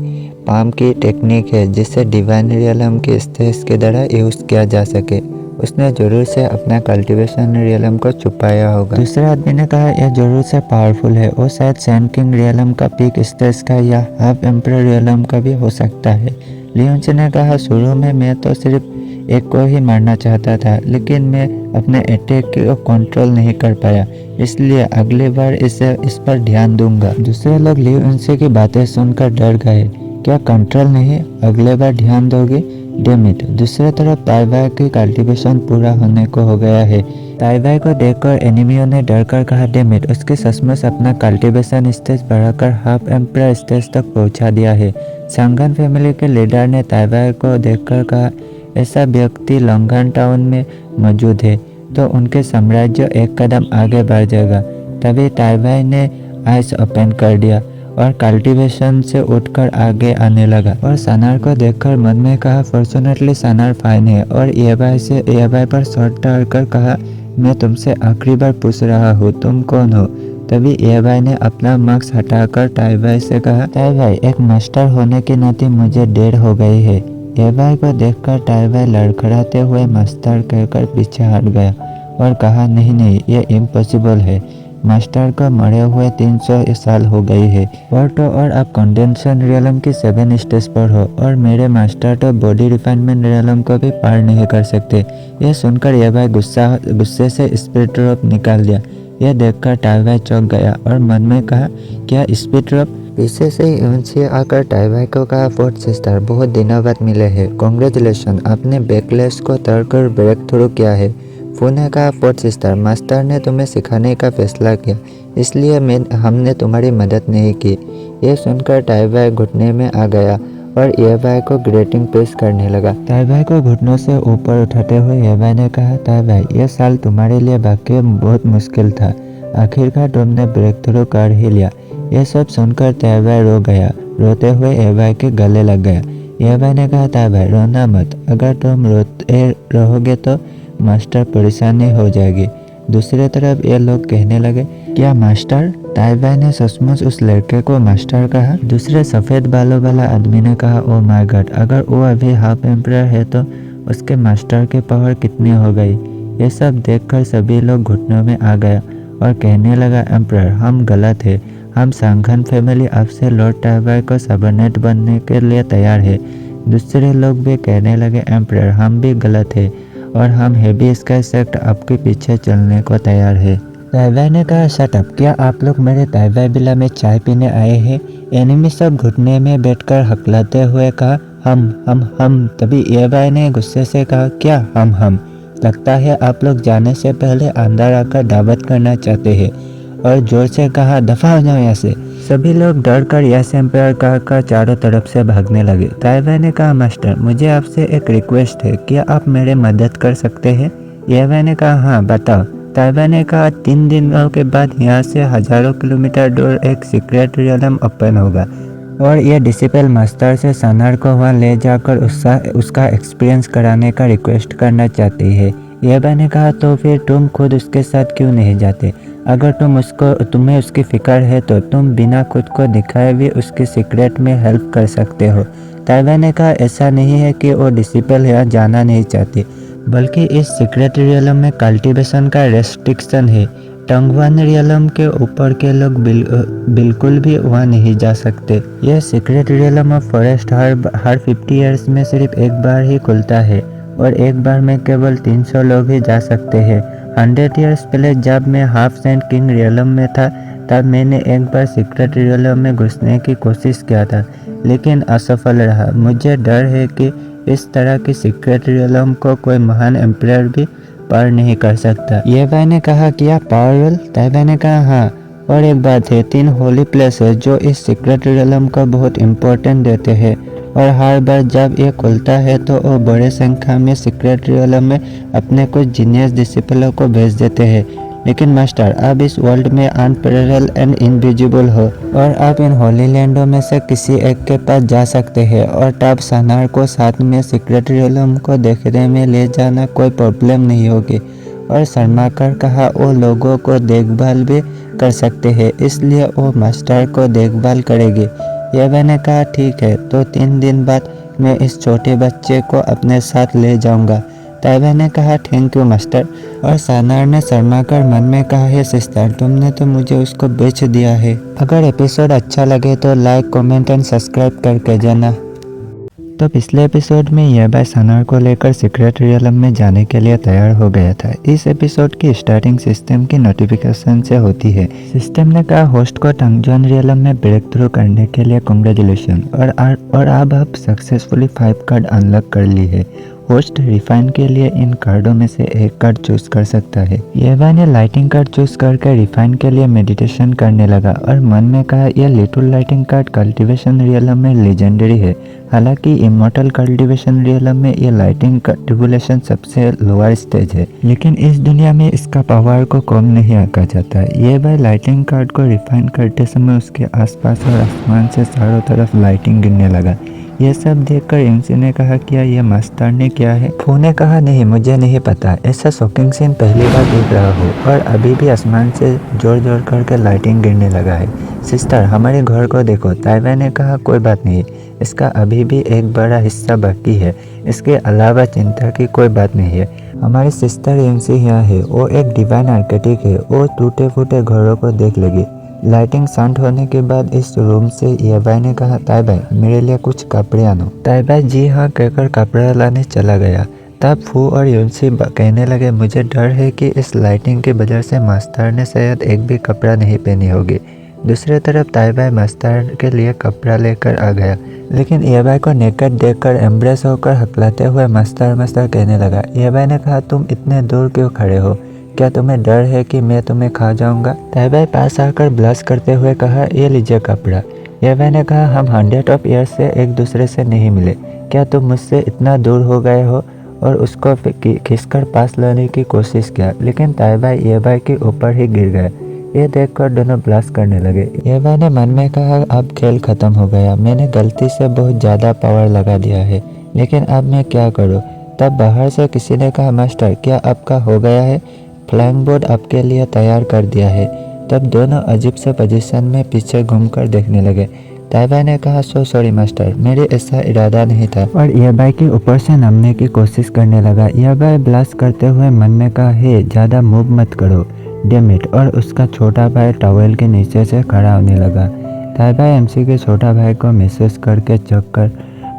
पाम की टेक्निक है जिसे डिवाइन रियलम के स्टेज के द्वारा यूज किया जा सके। उसने जरूर से अपना कल्टीवेशन रियलम को छुपाया होगा। दूसरे आदमी ने कहा, यह जरूर से पावरफुल है। वो शायद सैंड किंग रियलम का पीक स्टेज का या हाफ एम्परर रियलम का भी हो सकता है। लियोन्स ने कहा, शुरू में मैं तो सिर्फ एक को ही मारना चाहता था, लेकिन मैं अपने अटैक को कंट्रोल नहीं कर पाया, इसलिए अगली बार इस पर ध्यान दूंगा। दूसरे लोग लियोन्स की बातें सुनकर डर गए। क्या कंट्रोल नहीं, अगले बार ध्यान दोगे? डेमिट। दूसरी तरफ ताइवाई की कल्टीवेशन पूरा होने को हो गया है। ताइवाई को देखकर एनिमियों ने डरकर कहा, डेमिट, उसके सचमुच अपना कल्टीवेशन स्टेज बढ़ाकर हाफ एम्परर स्टेज तक पहुंचा दिया है। संगन फैमिली के लीडर ने ताइवाई को देखकर कहा, ऐसा व्यक्ति लॉन्गन टाउन में मौजूद है तो उनके साम्राज्य एक कदम आगे बढ़ जाएगा। तभी ताइवाई ने आइस ओपन कर दिया और कल्टीवेशन से उठकर आगे आने लगा और सानार को देखकर मन में कहा, फॉर्चुनेटली सानार फाइन है। और एवाई पर शॉट डालकर कहा, मैं तुमसे आखिरी बार पूछ रहा हूँ, तुम कौन हो? तभी एवाई ने अपना मास्क हटाकर ताइवाई से कहा, ताइवाई, एक मास्टर होने के नाते मुझे देर हो गई है। एवाई को देखकर ताइवाई लड़खड़ाते हुए मास्टर कहकर पीछे हट गया और कहा, नहीं, ये इम्पॉसिबल है। मास्टर को मरे हुए 300 साल हो गई है। और तो और आप कंडेंसन रियलम की 7 स्टेज पर हो और मेरे मास्टर तो बॉडी रिफाइनमेंट रियलम को भी पार नहीं कर सकते। यह सुनकर एवाई गुस्से से स्पिरिट ड्रॉप निकाल दिया। यह देखकर ताइवाई चौंक गया और मन में कहा, क्या स्पिरिट ड्रॉप? पीछे से यूनसी आकर ताइवाई को कहा, फोर्थ सिस्टर, बहुत दिनों बाद मिले हैं, कांग्रेचुलेशन, आपने बैकलैश को तोड़कर ब्रेक थ्रू किया है। फू ने कहा, फोर्थ सिस्टर, मास्टर ने तुम्हें सिखाने का फैसला किया, इसलिए हमने तुम्हारी मदद नहीं की। यह सुनकर ताइवाई घुटने में आ गया और एवाई को ग्रेटिंग पेश करने लगा। ताइवाई को घुटनों से ऊपर उठाते हुए एवाई ने कहा, ताइवाई, यह साल तुम्हारे लिए वाकई बहुत मुश्किल था। आखिरकार तुमने ब्रेक थ्रू कर ही लिया। यह सब सुनकर ताइवाई रो गया। रोते हुए एवाई के गले लग गया। एवाई ने कहा, ताइवाई, रोना मत, अगर तुम रोते रहोगे तो मास्टर परेशानी हो जाएगी। दूसरी तरफ ये लोग कहने लगे, क्या मास्टर? ताइवाई ने सचमुच उस लड़के को मास्टर कहा। दूसरे सफ़ेद बालों वाला आदमी ने कहा, ओ माय गॉड, अगर वो अभी हाफ एम्परर है तो उसके मास्टर की पावर कितनी हो गई? ये सब देखकर सभी लोग घुटनों में आ गया और कहने लगा, एम्परर, हम गलत है। हम संगन फैमिली आपसे लॉर्ड ताइवाई को सबऑर्डिनेट बनने के लिए तैयार है। दूसरे लोग भी कहने लगे एम्परर हम भी गलत है और हम हेवी स्काई सेक्ट आपके पीछे चलने को तैयार है। ताइवाई ने कहा शट अप, क्या आप लोग मेरे ताइवाई विला में चाय पीने आए हैं? एनिमी सब घुटने में बैठकर हकलाते हुए कहा हम। तभी एवाई ने गुस्से से कहा क्या हम? लगता है आप लोग जाने से पहले अंदर आकर दावत करना चाहते हैं, और जोर से कहा दफा हो जाओ यहाँ से। सभी लोग डर कर यस एम्पायर कहकर चारों तरफ से भागने लगे। ताइवाई ने कहा मास्टर मुझे आपसे एक रिक्वेस्ट है, क्या आप मेरे मदद कर सकते हैं? एवाई ने कहा हाँ बताओ। ताइवाई ने कहा 3 दिनों के बाद यहाँ से हजारों किलोमीटर दूर एक सीक्रेट रियलम ओपन होगा और ये डिसिपल मास्टर से सनार को वहाँ ले जाकर उसका एक्सपीरियंस कराने का रिक्वेस्ट करना चाहती है। एवाई ने कहा तो फिर तुम खुद उसके साथ क्यों नहीं जाते? अगर तुम्हें उसकी फिक्र है तो तुम बिना खुद को दिखाए भी उसके सीक्रेट में हेल्प कर सकते हो। ताइवाई ने कहा ऐसा नहीं है कि वो डिसिपल यहाँ जाना नहीं चाहती, बल्कि इस सीक्रेट रियलम में कल्टीवेशन का रेस्ट्रिक्शन है। टंगवान रियलम के ऊपर के लोग बिल्कुल भी वहाँ नहीं जा सकते। यह secret realm of forest her 50 years में सिर्फ एक बार ही खुलता है और एक बार में केवल 300 लोग ही जा सकते हैं। 100 ईयर्स पहले जब मैं हाफ सेंट किंग रियलम में था तब मैंने एक बार सीक्रेट रियलम में घुसने की कोशिश किया था, लेकिन असफल रहा। मुझे डर है कि इस तरह की सीक्रेट रियलम को कोई महान एम्पायर भी पार नहीं कर सकता। ये भाई ने कहा क्या पावरफुल? ताइवाई ने कहा हाँ, और एक बात है 3 होली प्लेस है जो इस सीक्रेट रियलम को बहुत इम्पोर्टेंट देते हैं, और हर बार जब ये खुलता है तो वो बड़े संख्या में सीक्रेट रियलम में अपने कुछ जीनियस डिसिपलों को भेज देते हैं। लेकिन मास्टर आप इस वर्ल्ड में अनपैरेलल एंड इनविजिबल हो, और आप इन होली लैंडों में से किसी एक के पास जा सकते हैं, और तब सनार को साथ में सीक्रेट रियलम को देखने में ले जाना कोई प्रॉब्लम नहीं होगी। और शर्माकर कहा वो लोगों को देखभाल भी कर सकते हैं, इसलिए वो मास्टर को देखभाल करेगी। ये मैंने कहा ठीक है, तो 3 दिन बाद मैं इस छोटे बच्चे को अपने साथ ले जाऊंगा। ताइवाई ने कहा थैंक यू मास्टर, और सनार ने शर्माकर मन में कहा है सिस्टर तुमने तो मुझे उसको बेच दिया है। अगर एपिसोड अच्छा लगे तो लाइक कमेंट एंड सब्सक्राइब करके जाना। तो पिछले एपिसोड में ये भाई सनार को लेकर सीक्रेट रियलम में जाने के लिए तैयार हो गया था। इस एपिसोड की स्टार्टिंग सिस्टम की नोटिफिकेशन से होती है। सिस्टम ने कहा होस्ट को टंगजुआन रियलम में ब्रेक थ्रू करने के लिए कांग्रेचुलेशन, और अब आप सक्सेसफुली 5 कार्ड अनलॉक कर ली है। होस्ट रिफाइन के लिए इन कार्डों में से एक कार्ड चूज कर सकता है। ये भाई ने लाइटिंग कार्ड चूज करके रिफाइन के लिए मेडिटेशन करने लगा और मन में कहा यह little lighting card cultivation realm में लेजेंडरी है। हालांकि इमॉर्टल कल्टीवेशन रियलम में ये लाइटिंग ट्रिबुलेशन सबसे लोअर स्टेज है, लेकिन इस दुनिया में इसका पावर को कम नहीं आंका जाता। ये भाई लाइटिंग कार्ड को रिफाइन करते समय उसके आसपास और आसमान से चारों तरफ लाइटिंग गिरने लगा। यह सब देखकर एमसी ने कहा क्या यह मास्टर ने किया है? फू ने कहा नहीं मुझे नहीं पता, ऐसा शॉकिंग सीन पहली बार देख रहा हूँ, और अभी भी आसमान से जोर जोर करके लाइटिंग गिरने लगा है। सिस्टर हमारे घर को देखो। ताइवाई ने कहा कोई बात नहीं, इसका अभी भी एक बड़ा हिस्सा बाकी है, इसके अलावा चिंता की कोई बात नहीं है। हमारी सिस्टर एमसी यहाँ है, वो एक डिवाइन आर्किटेक्ट है, वो टूटे फूटे घरों को देख लेगी। लाइटिंग शांत होने के बाद इस रूम से एवाई ने कहा ताइबाई मेरे लिए कुछ कपड़े आनो। ताइबाई जी हाँ कहकर कपड़ा लाने चला गया। तब फू और यूनसी कहने लगे मुझे डर है कि इस लाइटिंग की वजह से मास्टर ने शायद एक भी कपड़ा नहीं पहनी होगी। दूसरी तरफ ताइबाई मास्टर के लिए कपड़ा लेकर आ गया, लेकिन एवाई को नेकेड देखकर एम्ब्रेस होकर हकलाते हुए मास्टर कहने लगा। एवाई ने कहा तुम इतने दूर क्यों खड़े हो? क्या तुम्हें डर है कि मैं तुम्हें खा जाऊंगा? ताइबाई पास आकर ब्लश करते हुए कहा ये लीजिए कपड़ा। एवाई ने कहा हम 100 ईयर्स से एक दूसरे से नहीं मिले, क्या तुम मुझसे इतना दूर हो गए हो? और उसको खींचकर पास लाने की कोशिश किया, लेकिन ताइबाई एवाई के ऊपर ही गिर गया। ये देखकर दोनों ब्लश करने लगे। एवाई ने मन में कहा अब खेल खत्म हो गया, मैंने गलती से बहुत ज़्यादा पावर लगा दिया है, लेकिन अब मैं क्या करूँ? तब बाहर से किसी ने कहा मास्टर क्या आपका हो गया है? फ्लाइंग बोर्ड आपके लिए तैयार कर दिया है। तब दोनों अजीब से पोजीशन में पीछे घूमकर देखने लगे। ताइबाई ने कहा सो सॉरी मास्टर, मेरे ऐसा इरादा नहीं था, और एवाई के ऊपर से नामने की कोशिश करने लगा। एवाई ब्लास्ट करते हुए मन में कहा हे ज़्यादा मूव मत करो डैम इट, और उसका छोटा भाई टॉवेल के नीचे से खड़ा होने लगा। ताइबाई एमसी के छोटा भाई को मैसेज करके चेक कर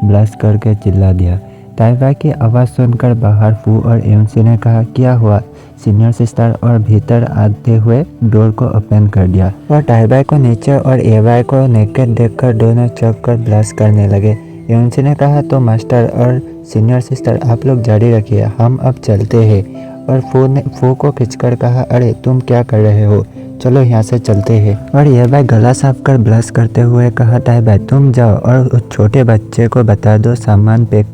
ब्लश करके चिल्ला दिया। ताइबा की आवाज़ सुनकर बाहर फू और एवंसी ने कहा, क्या हुआ सीनियर सिस्टर, और भीतर आते हुए डोर को ओपन कर दिया और ताइबा को नीचे और एवाई को नेकेड देखकर दोनों चौंक कर ब्लश करने लगे। एवंसी ने कहा, तो मास्टर और सीनियर सिस्टर आप लोग जारी रखिए, हम अब चलते हैं। और फू को खींचकर कहा, अरे तुम क्या कर रहे हो, चलो यहाँ से चलते हैं। और ये भाई गला साफ कर ब्लश करते हुए कहा, ताइबा तुम जाओ और उस छोटे बच्चे को बता दो सामान पैक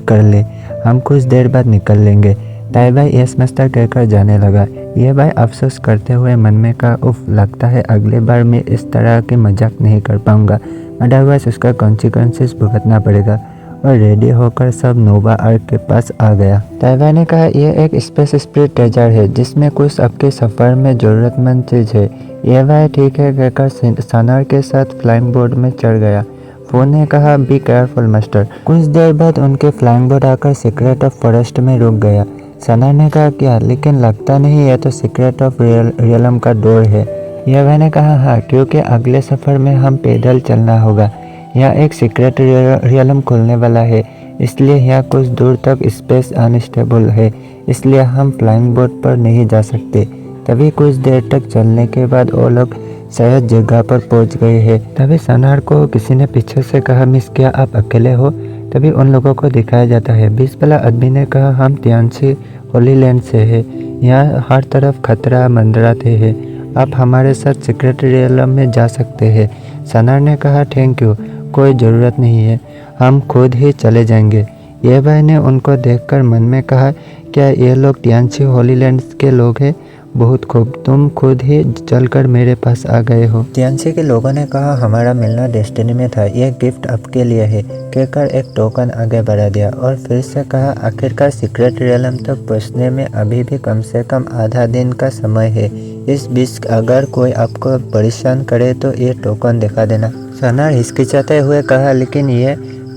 कर ले, हम कुछ देर बाद निकल लेंगे। ताइबा यस मास्टर कहकर जाने लगा। ये भाई अफसोस करते हुए मन में कहा, उफ, लगता है अगली बार मैं इस तरह के मजाक नहीं कर पाऊंगा, अदरवाइज उसका कॉन्सिक्वेंसेस भुगतना पड़ेगा। और रेडी होकर सब नोवा आर्क के पास आ गया। ताइबा ने कहा, यह एक स्पेस स्पिरिट ट्रेजर है जिसमें कुछ आपके सफ़र में ज़रूरतमंद चीज़ है। ये भाई ठीक है कहकर सनार के साथ फ्लाइंग बोर्ड में चढ़ गया। फोन ने कहा, बी केयरफुल मास्टर। कुछ देर बाद उनके फ्लाइंग बोर्ड आकर सीक्रेट ऑफ फॉरेस्ट में रुक गया। सनार ने कहा, क्या, लेकिन लगता नहीं यह तो सीक्रेट ऑफ रियलम का डोर है। यह भाई ने कहा, हाँ, क्योंकि अगले सफ़र में हम पैदल चलना होगा। यहाँ एक सीक्रेट रियलम खुलने वाला है, इसलिए यहाँ कुछ दूर तक स्पेस अनस्टेबल है, इसलिए हम फ्लाइंग बोट पर नहीं जा सकते। तभी कुछ देर तक चलने के बाद वो लोग शायद जगह पर पहुंच गए हैं। तभी सनार को किसी ने पीछे से कहा, मिस क्या आप अकेले हो? तभी उन लोगों को दिखाया जाता है। 20 वाला आदमी ने कहा, हम तियानसी होली लैंड से है, यहाँ हर तरफ खतरा मंडराते हैं, आप हमारे साथ सीक्रेट रियलम में जा सकते हैं। सनार ने कहा, थैंक यू, कोई ज़रूरत नहीं है, हम खुद ही चले जाएंगे। ये भाई ने उनको देखकर मन में कहा, क्या ये लोग तियानसी होली लैंड के लोग हैं? बहुत खूब, तुम खुद ही चलकर मेरे पास आ गए हो। तियानसी के लोगों ने कहा, हमारा मिलना डेस्टिनी में था, यह गिफ्ट आपके लिए है, कहकर एक टोकन आगे बढ़ा दिया और फिर से कहा, आखिरकार सीक्रेट रियलम तक पहुँचने में अभी भी कम से कम आधा दिन का समय है। इस बीच अगर कोई आपको परेशान करे तो ये टोकन दिखा देना। सनार हिचकिचाते हुए कहा, लेकिन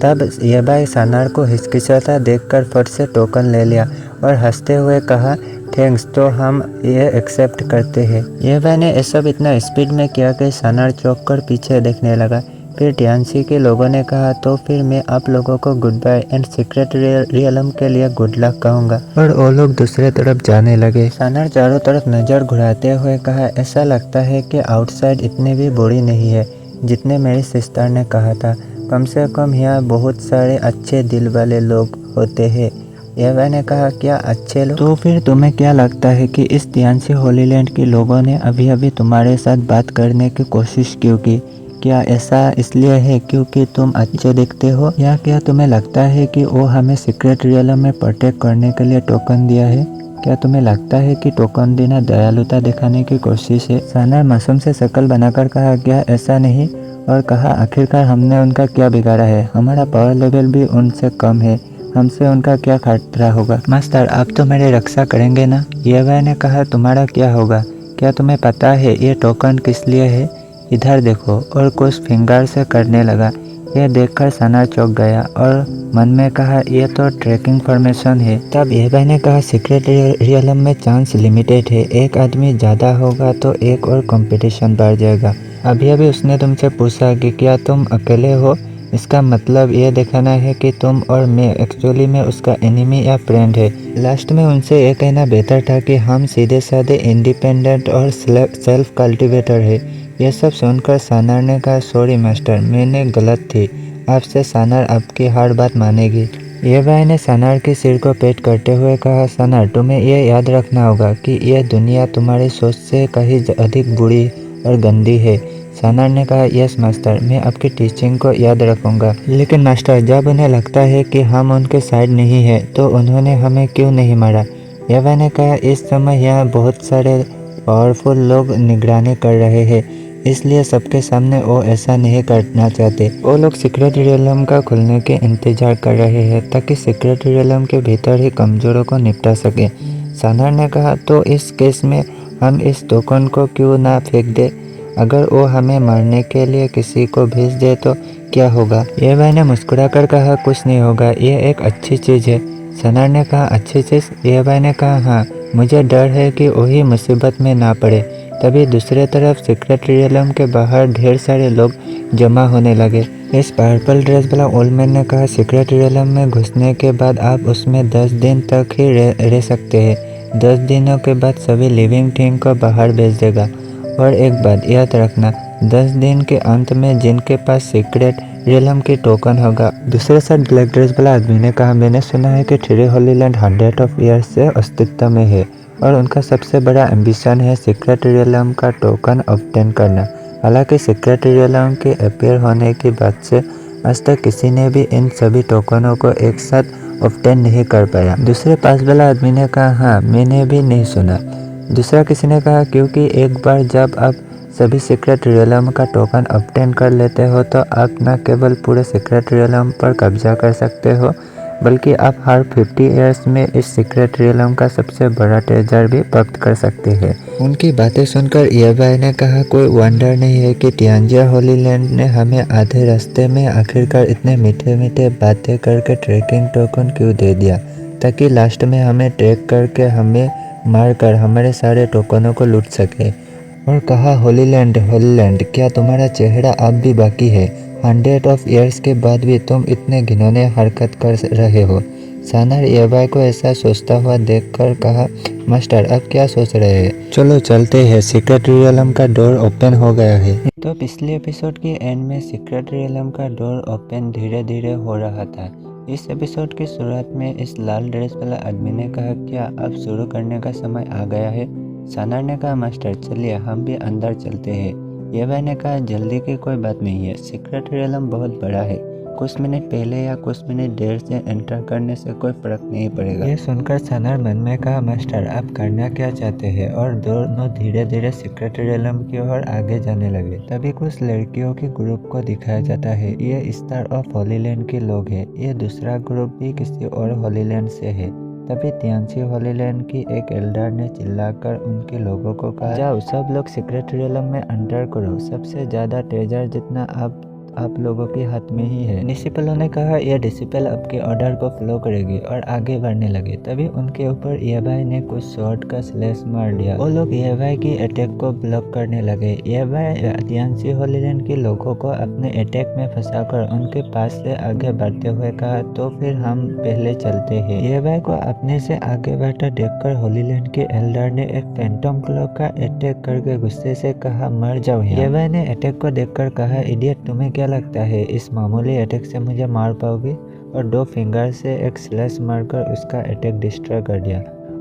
तब ये भाई सनार को हिचकिचाता देखकर फट से टोकन ले लिया और हंसते हुए कहा, थैंक्स, तो हम ये एक्सेप्ट करते हैं। ये भाई ने ये सब इतना स्पीड में किया कि सनार चौंक कर पीछे देखने लगा। फिर तियानसी के लोगों ने कहा, तो फिर मैं आप लोगों को goodbye and secret realm के लिए गुड लक कहूँगा। और वो लोग दूसरे तरफ जाने लगे। सनार चारों तरफ नज़र घुराते हुए कहा, ऐसा लगता है कि आउटसाइड इतनी भी बुरी नहीं है जितने मेरी सिस्टर ने कहा था, कम से कम यहाँ बहुत सारे अच्छे दिल वाले लोग होते हैं। एवा ने कहा, क्या अच्छे लोग? तो फिर तुम्हें क्या लगता है कि इस तियानसी होली लैंड के लोगों ने अभी अभी तुम्हारे साथ बात करने की कोशिश क्यों की? क्या ऐसा इसलिए है क्योंकि तुम अच्छे दिखते हो, या क्या तुम्हें लगता है कि वो हमें सीक्रेट रियलम में प्रोटेक्ट करने के लिए टोकन दिया है? क्या तुम्हें लगता है कि टोकन देना दयालुता दिखाने की कोशिश है? सनार मासूम से शक्ल बनाकर कहा, क्या ऐसा नहीं? और कहा, आखिरकार हमने उनका क्या बिगाड़ा है? हमारा पावर लेवल भी उनसे कम है, हमसे उनका क्या खतरा होगा? मास्टर, आप तो मेरी रक्षा करेंगे ना? ये भाई ने कहा, तुम्हारा क्या होगा? क्या तुम्हें पता है ये टोकन किस लिए है? इधर देखो। और कुछ फिंगर से करने लगा। यह देखकर सनार चौंक गया और मन में कहा, यह तो ट्रैकिंग फॉर्मेशन है। तब ये भाई ने कहा, सीक्रेट रियलम में चांस लिमिटेड है, एक आदमी ज़्यादा होगा तो एक और कंपटीशन बढ़ जाएगा। अभी अभी उसने तुमसे पूछा कि क्या तुम अकेले हो, इसका मतलब ये दिखाना है कि तुम और मैं एक्चुअली में उसका एनिमी या फ्रेंड है। लास्ट में उनसे ये कहना बेहतर था कि हम सीधे साधे इंडिपेंडेंट और सेल्फ कल्टिवेटर है। यह सब सुनकर सनार ने कहा, सॉरी मास्टर, मैंने गलत थी, आपसे सनार आपकी हर बात मानेगी। ये भाई ने सनार के सिर को पेट करते हुए कहा, सनार, तुम्हें यह याद रखना होगा कि यह दुनिया तुम्हारी सोच से कहीं अधिक बुरी और गंदी है। सनार ने कहा, यस मास्टर, मैं आपकी टीचिंग को याद रखूंगा। लेकिन मास्टर, जब उन्हें लगता है कि हम उनके साइड नहीं है तो उन्होंने हमें क्यों नहीं मारा? ये भाई ने कहा, इस समय यहाँ बहुत सारे पावरफुल लोग निगरानी कर रहे हैं, इसलिए सबके सामने वो ऐसा नहीं करना चाहते। वो लोग सीक्रेट रियलम का खुलने के इंतजार कर रहे हैं ताकि सीक्रेट रियलम के भीतर ही कमजोरों को निपटा सके। सनार ने कहा, तो इस केस में हम इस टोकन को क्यों ना फेंक दे? अगर वो हमें मारने के लिए किसी को भेज दे तो क्या होगा? ये भाई ने मुस्कुराकर कहा, कुछ नहीं होगा, ये एक अच्छी चीज़ है। सनार ने कहा, अच्छी चीज़? ये भाई ने कहा, हाँ, मुझे डर है कि वही मुसीबत में ना पड़े। तभी दूसरे तरफ सीक्रेट रियलम के बाहर ढेर सारे लोग जमा होने लगे। इस पर्पल ड्रेस वाला ओल्ड मैन ने कहा, सीक्रेट रियलम में घुसने के बाद आप उसमें 10 दिन तक ही रह सकते हैं। 10 दिनों के बाद सभी लिविंग थिंग को बाहर भेज देगा। और एक बात याद रखना, 10 दिन के अंत में जिनके पास सीक्रेट रियलम की टोकन होगा। दूसरे साइड ब्लैक ड्रेस वाला आदमी ने कहा, मैंने सुना है कि three Holi land 100 of years से अस्तित्व में है और उनका सबसे बड़ा एम्बिशन है सीक्रेट रियलम का टोकन ऑब्टेन करना। हालांकि सीक्रेट रियलम के अपीयर होने की बाद से आज तक किसी ने भी इन सभी टोकनों को एक साथ ऑब्टेन नहीं कर पाया। दूसरे पास वाला आदमी ने कहा, हाँ मैंने भी नहीं सुना। दूसरा किसी ने कहा, क्योंकि एक बार जब आप सभी सीक्रेट रियलम का टोकन ऑब्टेन कर लेते हो तो आप न केवल पूरे सीक्रेट रियलम पर कब्जा कर सकते हो, बल्कि आप हर 50 ईयर्स में इस सीक्रेट रियलम का सबसे बड़ा ट्रेजर भी प्राप्त कर सकते हैं। उनकी बातें सुनकर ईएबाई ने कहा, कोई वंडर नहीं है कि टियांजिया होली लैंड ने हमें आधे रास्ते में आखिरकार इतने मीठे मीठे बातें करके ट्रैकिंग टोकन क्यों दे दिया, ताकि लास्ट में हमें ट्रैक करके हमें मारकर हमारे सारे टोकनों को लूट सके। और कहा, होली लैंड क्या तुम्हारा चेहरा अब भी बाकी है? 100 ऑफ ईयर्स के बाद भी तुम इतने घिनौने हरकत कर रहे हो। सानार ईएबाई को ऐसा सोचता हुआ देखकर कहा, मास्टर अब क्या सोच रहे हैं? चलो चलते हैं, सीक्रेट रियलम का डोर ओपन हो गया है। तो पिछले एपिसोड के एंड में सीक्रेट रियलम का डोर ओपन धीरे धीरे हो रहा था। इस एपिसोड की शुरुआत में इस लाल ड्रेस वाला आदमी ने कहा, क्या अब शुरू करने का समय आ गया है? सानार ने कहा, मास्टर चलिए हम भी अंदर चलते हैं। ईएबाई ने कहा, जल्दी की कोई बात नहीं है, सीक्रेट रियलम बहुत बड़ा है, कुछ मिनट पहले या कुछ मिनट देर से एंटर करने से कोई फर्क नहीं पड़ेगा। ये सुनकर सानार मन में कहा, मास्टर आप करना क्या चाहते हैं? और दोनों धीरे धीरे सीक्रेट रियलम की ओर आगे जाने लगे। तभी कुछ लड़कियों के ग्रुप को दिखाया जाता है। ये स्टार ऑफ होली लैंड के लोग हैं। ये दूसरा ग्रुप भी किसी और होली लैंड से है। तभी तियांसी होली लैंड की एक एल्डर ने चिल्लाकर उनके लोगों को कहा, जाओ सब लोग सीक्रेट रियलम में एंटर करो, सबसे ज्यादा ट्रेजर जितना आप लोगों के हाथ में ही है। डिसिपलों ने कहा, यह डिसिपल आपके ऑर्डर को फॉलो करेगी और आगे बढ़ने लगे। तभी उनके ऊपर ईएबाई ने कुछ शॉट का स्लैश मार दिया। वो लोग ईएबाई की अटैक को ब्लॉक करने लगे। ईएबाई तियांसी होली लैंड के लोगों को अपने अटैक में फंसाकर उनके पास से आगे बढ़ते हुए कहा, तो फिर हम पहले चलते हैं। ईएबाई को अपने से आगे बढ़ता देखकर होली लैंड के एल्डर ने एक फैंटम क्लॉक का अटैक करके गुस्से से कहा, मर जाओ। ईएबाई ने अटैक को देखकर कहा, इडियट तुम्हें क्या लगता है इस मामूली अटैक से मुझे मार पाओगे? और 2 फिंगर से एक स्लैश मारकर उसका अटैक डिस्ट्रॉय कर दिया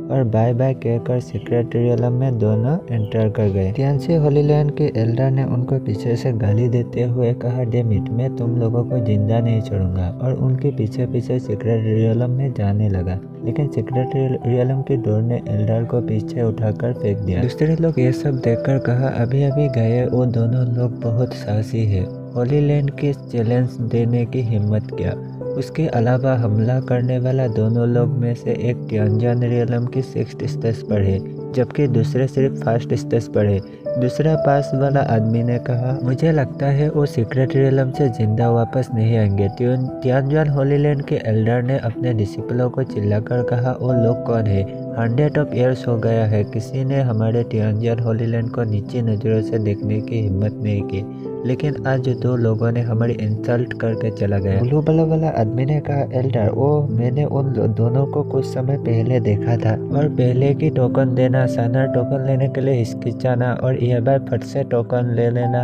और बाय बाय कहकर सीक्रेट रियलम में दोनों एंटर कर गए। तियांसी होली लैंड के एल्डर ने उनको पीछे से गाली देते हुए कहा, डेमिट मैं तुम लोगों को जिंदा नहीं छोड़ूंगा, और उनके पीछे पीछे सीक्रेट रियलम में जाने लगा। लेकिन सीक्रेट रियलम की डोर ने एल्डर को पीछे उठाकर फेंक दिया। दूसरे लोग ये सब देखकर कहा, अभी अभी गए वो दोनों लोग बहुत साहसी है, होली लैंड के चैलेंज देने की हिम्मत क्या। उसके अलावा हमला करने वाला दोनों लोग में से एक तियांजियन रियलम की 6th स्टेज पर है, जबकि दूसरे सिर्फ 1st स्टेज पर है। दूसरा पास वाला आदमी ने कहा, मुझे लगता है वो सीक्रेट रियलम से जिंदा वापस नहीं आएंगे। तियांजियन होली लैंड के एल्डर ने अपने डिसिपलों को चिल्लाकर कहा, वो लोग कौन है? 100 ऑफ ईयर्स हो गया है, किसी ने हमारे तियांजियन होली लैंड को नीची नज़रों से देखने की हिम्मत नहीं की, लेकिन आज 2 लोगों ने हमारी इंसल्ट करके चला गया। ब्लू बला वाला आदमी ने कहा, एल्डर वो मैंने उन दोनों को कुछ समय पहले देखा था, और पहले की टोकन देना, सानार टोकन लेने के लिए हिचकिचाना और ईएबाई फट से टोकन ले लेना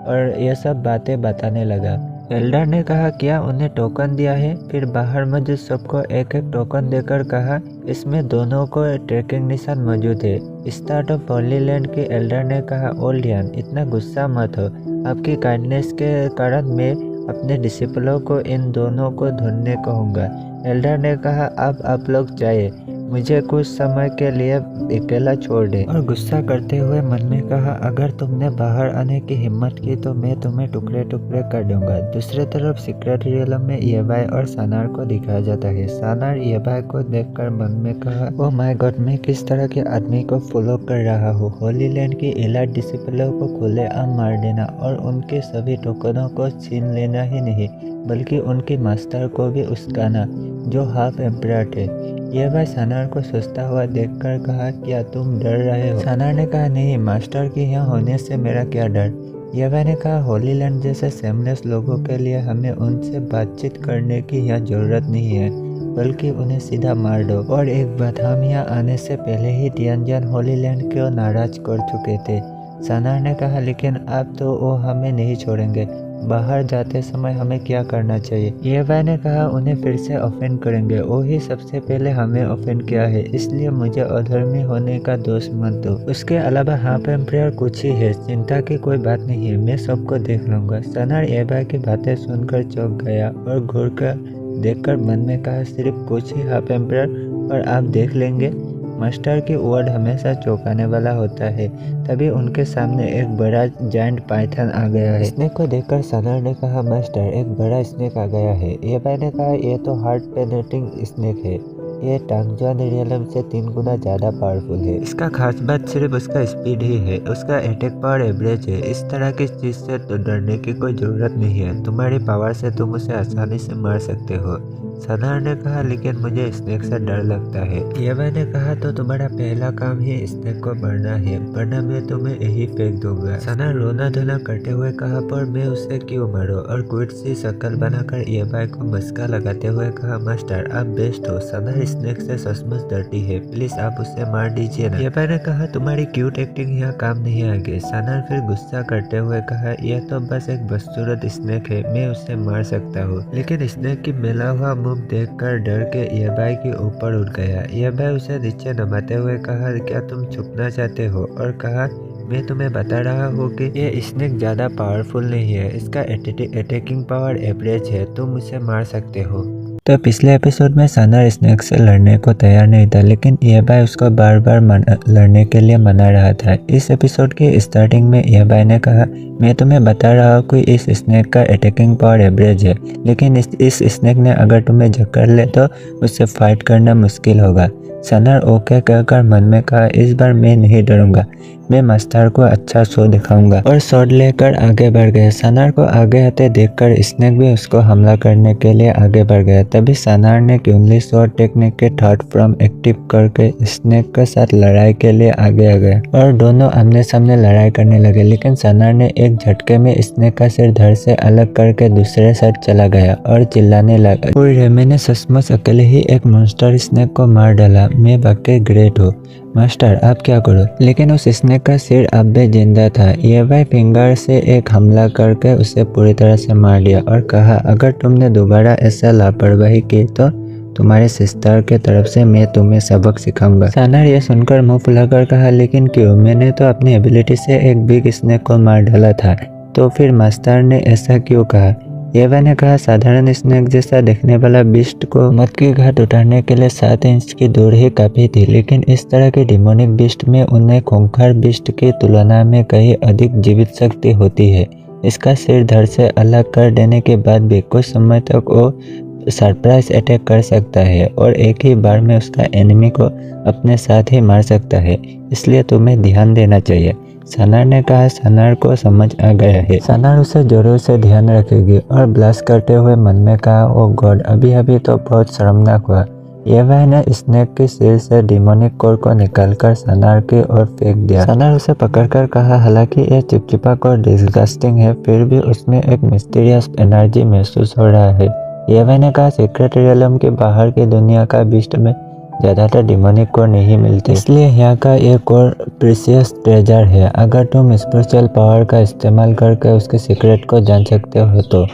और ये सब बातें बताने लगा। एल्डर ने कहा, क्या उन्हें टोकन दिया है? फिर बाहर मौजूद सबको एक एक टोकन देकर कहा, इसमें दोनों को ट्रैकिंग निशान मौजूद है। स्टार्ट ऑफ होली लैंड के एल्डर ने कहा, ओल्डियन इतना गुस्सा मत हो, आपकी काइंडनेस के कारण मैं अपने डिसिपलों को इन दोनों को ढूंढने कहूँगा। एल्डर ने कहा, अब आप लोग जाइए, मुझे कुछ समय के लिए अकेला छोड़ दे। और गुस्सा करते हुए मन में कहा, अगर तुमने बाहर आने की हिम्मत की तो मैं तुम्हें टुकड़े टुकड़े कर दूंगा। दूसरी तरफ सीक्रेट रियलम में ईएबाई और सानार को दिखाया जाता है। सानार ईएबाई को देखकर मन में कहा, ओह माय गॉड, मैं किस तरह के आदमी को फॉलो कर रहा हूँ। होली लैंड की एलाइट डिसिपलों को खुलेआम मार देना और उनके सभी टोकनों को छीन लेना ही नहीं, बल्कि उनके मास्टर को भी उस्काना, जो हाफ एम्परर थे। ईएबाई सानार को सोचता हुआ देखकर कहा, क्या तुम डर रहे हो? सानार ने कहा, नहीं मास्टर के यहाँ होने से मेरा क्या डर। ये मैंने कहा होलीलैंड जैसे सेमलेस लोगों के लिए हमें उनसे बातचीत करने की यहाँ ज़रूरत नहीं है, बल्कि उन्हें सीधा मार दो। और एक बात, हम यहाँ आने से पहले ही टियानजिन होलीलैंड को नाराज कर चुके थे। सनार ने कहा, लेकिन अब तो वो हमें नहीं छोड़ेंगे। बाहर जाते समय हमें क्या करना चाहिए? ये भाई ने कहा, उन्हें फिर से ऑफेंड करेंगे। वो ही सबसे पहले हमें ऑफेंड किया है, इसलिए मुझे अधर्मी होने का दोष मत दो। उसके अलावा हाफ एम्पायर कुछ ही है, चिंता की कोई बात नहीं है, मैं सबको देख लूंगा। सनार ये भाई की बातें सुनकर चौंक गया और घूर कर देखकर मन में कहा, सिर्फ कुछ ही हाफ एम्पायर और आप देख लेंगे? मास्टर की वर्ड हमेशा चौंकाने वाला होता है। तभी उनके सामने एक बड़ा जायंट पाइथन आ गया है। स्नेक को देखकर सनार ने कहा, मास्टर एक बड़ा स्नेक आ गया है। ये भाई ने कहा, ये तो हार्ट पेनेट्रिंग स्नेक है। ये टांगजुआन रियलम से 3 गुना ज़्यादा पावरफुल है। इसका खास बात सिर्फ उसका स्पीड ही है। उसका अटैक पावर एवरेज है। इस तरह की चीज़ से तो डरने की कोई ज़रूरत नहीं है। तुम्हारी पावर से तुम उसे आसानी से मार सकते हो। सनार ने कहा, लेकिन मुझे स्नेक से डर लगता है। ये मैंने कहा, तो तुम्हारा पहला काम ही स्नेक को मारना है, वरना मैं तुम्हें यही फेंक दूंगा। सनार रोना धोना करते हुए कहा, पर मैं उसे क्यों मारूं? और क्विट सी शक्ल बनाकर ये भाई को मस्का लगाते हुए कहा, मास्टर आप बेस्ट हो। सनार स्नेक से सचमुच डरती है, प्लीज आप उसे मार दीजिए ना। ये भाई ने कहा, तुम्हारी क्यूट एक्टिंग यहाँ काम नहीं आएगी। सनार फिर गुस्सा करते हुए कहा, यह तो बस एक बदसूरत स्नेक है, मैं उसे मार सकता हूँ। लेकिन स्नेक की मेला हुआ देखकर डर के ये भाई के ऊपर उठ गया। ये भाई उसे नीचे नमाते हुए कहा, क्या तुम छुपना चाहते हो? और कहा, मैं तुम्हें बता रहा हूँ कि ये स्नेक ज़्यादा पावरफुल नहीं है, इसका अटैकिंग पावर एवरेज है, तुम उसे मार सकते हो। तो पिछले एपिसोड में सनार स्नेक से लड़ने को तैयार नहीं था, लेकिन ये भाई उसको बार बार लड़ने के लिए मना रहा था। इस एपिसोड के स्टार्टिंग में ये भाई ने कहा, मैं तुम्हें बता रहा हूँ कि इस स्नेक का अटैकिंग पावर एवरेज है, लेकिन इस स्नेक ने अगर तुम्हें जकड़ ले तो उससे फाइट करना मुश्किल होगा। सनार ओके कहकर मन में कहा, इस बार मैं नहीं डरूंगा, मैं मास्टर को अच्छा शो दिखाऊंगा। और शॉट लेकर आगे बढ़ गए। सनार को आगे आते देखकर स्नेक भी उसको हमला करने के लिए आगे बढ़ गया। तभी सनार ने क्यूनली शॉट टेक्निक के थर्ड फॉर्म एक्टिव करके स्नेक के साथ लड़ाई के लिए आगे आ गया और दोनों आमने सामने लड़ाई करने लगे। लेकिन सनार ने एक झटके में स्नेक का सिर धड़ से अलग करके दूसरे साइड चला गया और चिल्लाने लगा, मैंने सचमुच अकेले ही एक मॉन्स्टर स्नेक को मार डाला, मैं वाकई ग्रेट हूँ। मास्टर आप क्या करो? लेकिन उस स्नेक का सिर अब भी जिंदा था। ये भाई फिंगर से एक हमला करके उसे पूरी तरह से मार दिया और कहा, अगर तुमने दोबारा ऐसा लापरवाही की तो तुम्हारे सिस्टर के तरफ से मैं तुम्हें सबक सिखाऊंगा। सनार ये सुनकर मुंह फुलाकर कहा, लेकिन क्यों? मैंने तो अपनी एबिलिटी से एक बिग स्नेक को मार डाला था, तो फिर मास्टर ने ऐसा क्यों कहा? एवा ने कहा, साधारण स्नेक जैसा दिखने वाला बिस्ट को मौत की घाट उतारने के लिए 7 इंच की दूर ही काफी थी, लेकिन इस तरह के डिमोनिक बिस्ट में उन्हें खूंखार बिस्ट की तुलना में कहीं अधिक जीवित शक्ति होती है। इसका सिर धड़ से अलग कर देने के बाद भी कुछ समय तक वो सरप्राइज अटैक कर सकता है और एक ही बार में उसका एनिमी को अपने साथ ही मार सकता है, इसलिए तुम्हें ध्यान देना चाहिए। सनार ने कहा। सनार को समझ आ गया है, सनार उसे जरूर से ध्यान रखेगी और ब्लश करते हुए मन में कहा, ओ गॉड, अभी तो बहुत शर्मनाक हुआ। ये वह ने स्नेक के सिर से डिमोनिक कोर को निकालकर सनार की ओर फेंक दिया। सनार उसे पकड़कर कहा, हालांकि यह चिपचिपा और डिस्गस्टिंग है, फिर भी उसमें एक मिस्टीरियस एनर्जी महसूस हो रहा है। ये वह ने कहा, सीक्रेट रियलम के बाहर की दुनिया का बिस्ट में ज़्यादातर डिमोनिक कोर नहीं मिलते, इसलिए यहाँ का ये कोर प्रीशियस ट्रेजर है। अगर तुम स्पिरिचुअल पावर का इस्तेमाल करके उसके सीक्रेट को जान सकते हो तो।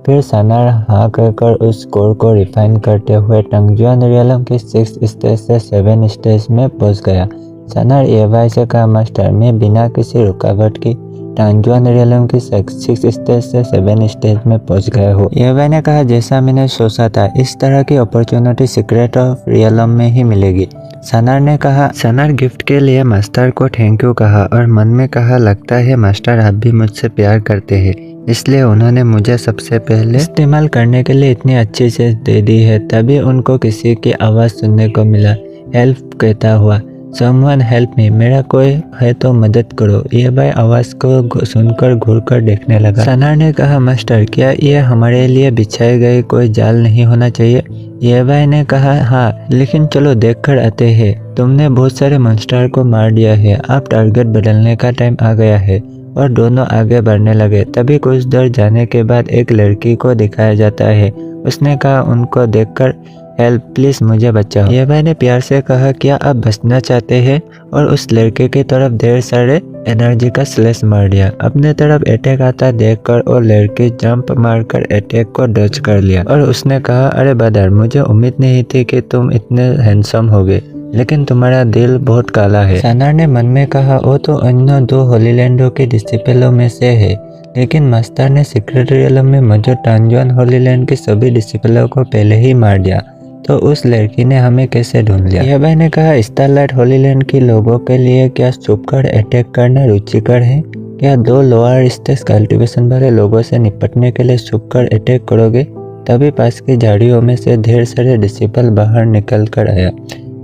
फिर सनार हाँ कहकर उस कोर को रिफाइन करते हुए टांगजुआन रियलम की 6 स्टेज से 7 स्टेज में पहुँच गया। सनार एवाई से कहा, मास्टर मैं बिना किसी रुकावट की टांगजुआन रियलम की 6 स्टेज से 7 स्टेज में पहुंच गए हो। एवाई ने कहा, जैसा मैंने सोचा था, इस तरह की अपॉर्चुनिटी सीक्रेट ऑफ रियलम में ही मिलेगी। सनार ने कहा। सनार गिफ्ट के लिए मास्टर को थैंक यू कहा और मन में कहा, लगता है मास्टर आप भी मुझसे प्यार करते हैं, इसलिए उन्होंने मुझे सबसे पहले इस्तेमाल करने के लिए इतनी अच्छी चीज दे दी है। तभी उनको किसी की आवाज़ सुनने को मिला, हेल्प कहता हुआ। समवन हेल्प मी, मेरा कोई है तो मदद करो। ये भाई आवाज़ को सुनकर घूरकर देखने लगा। सनार ने कहा, मास्टर क्या ये हमारे लिए बिछाए गए कोई जाल नहीं होना चाहिए? ये भाई ने कहा, हाँ, लेकिन चलो देखकर आते हैं। तुमने बहुत सारे मॉन्स्टर को मार दिया है, अब टारगेट बदलने का टाइम आ गया है। और दोनों आगे बढ़ने लगे। तभी कुछ दूर जाने के बाद एक लड़की को दिखाया जाता है। उसने कहा उनको देखकर, हेल्प प्लीज़ मुझे बचाओ। ये भाई ने प्यार से कहा क्या आप बचना चाहते हैं, और उस लड़के की तरफ ढेर सारे एनर्जी का स्लैश मार दिया। अपने तरफ अटैक आता देखकर वो लड़की जंप मारकर अटैक को डॉज कर लिया और उसने कहा अरे ब्रदर, मुझे उम्मीद नहीं थी कि तुम इतने हैंडसम होगे, लेकिन तुम्हारा दिल बहुत काला है। सनार ने मन में कहा वो तो अन्य 2 होली लैंडो के डिसिपलों में से है, लेकिन मास्टर ने सीक्रेट रियलम में मौजूद टांजुआन होली लैंड के सभी डिसिपलों को पहले ही मार दिया, तो उस लड़की ने हमें कैसे ढूंढ लिया। यह भाई ने कहा स्टारलाइट होली लैंड के लोगों के लिए क्या छुपकर अटैक करना रुचिकर है? क्या 2 लोअर स्टेज कल्टीवेशन वाले लोगों से निपटने के लिए छुपकर अटैक करोगे? तभी पास की झाड़ियों में से ढेर सारे डिसिपल बाहर निकल कर आया।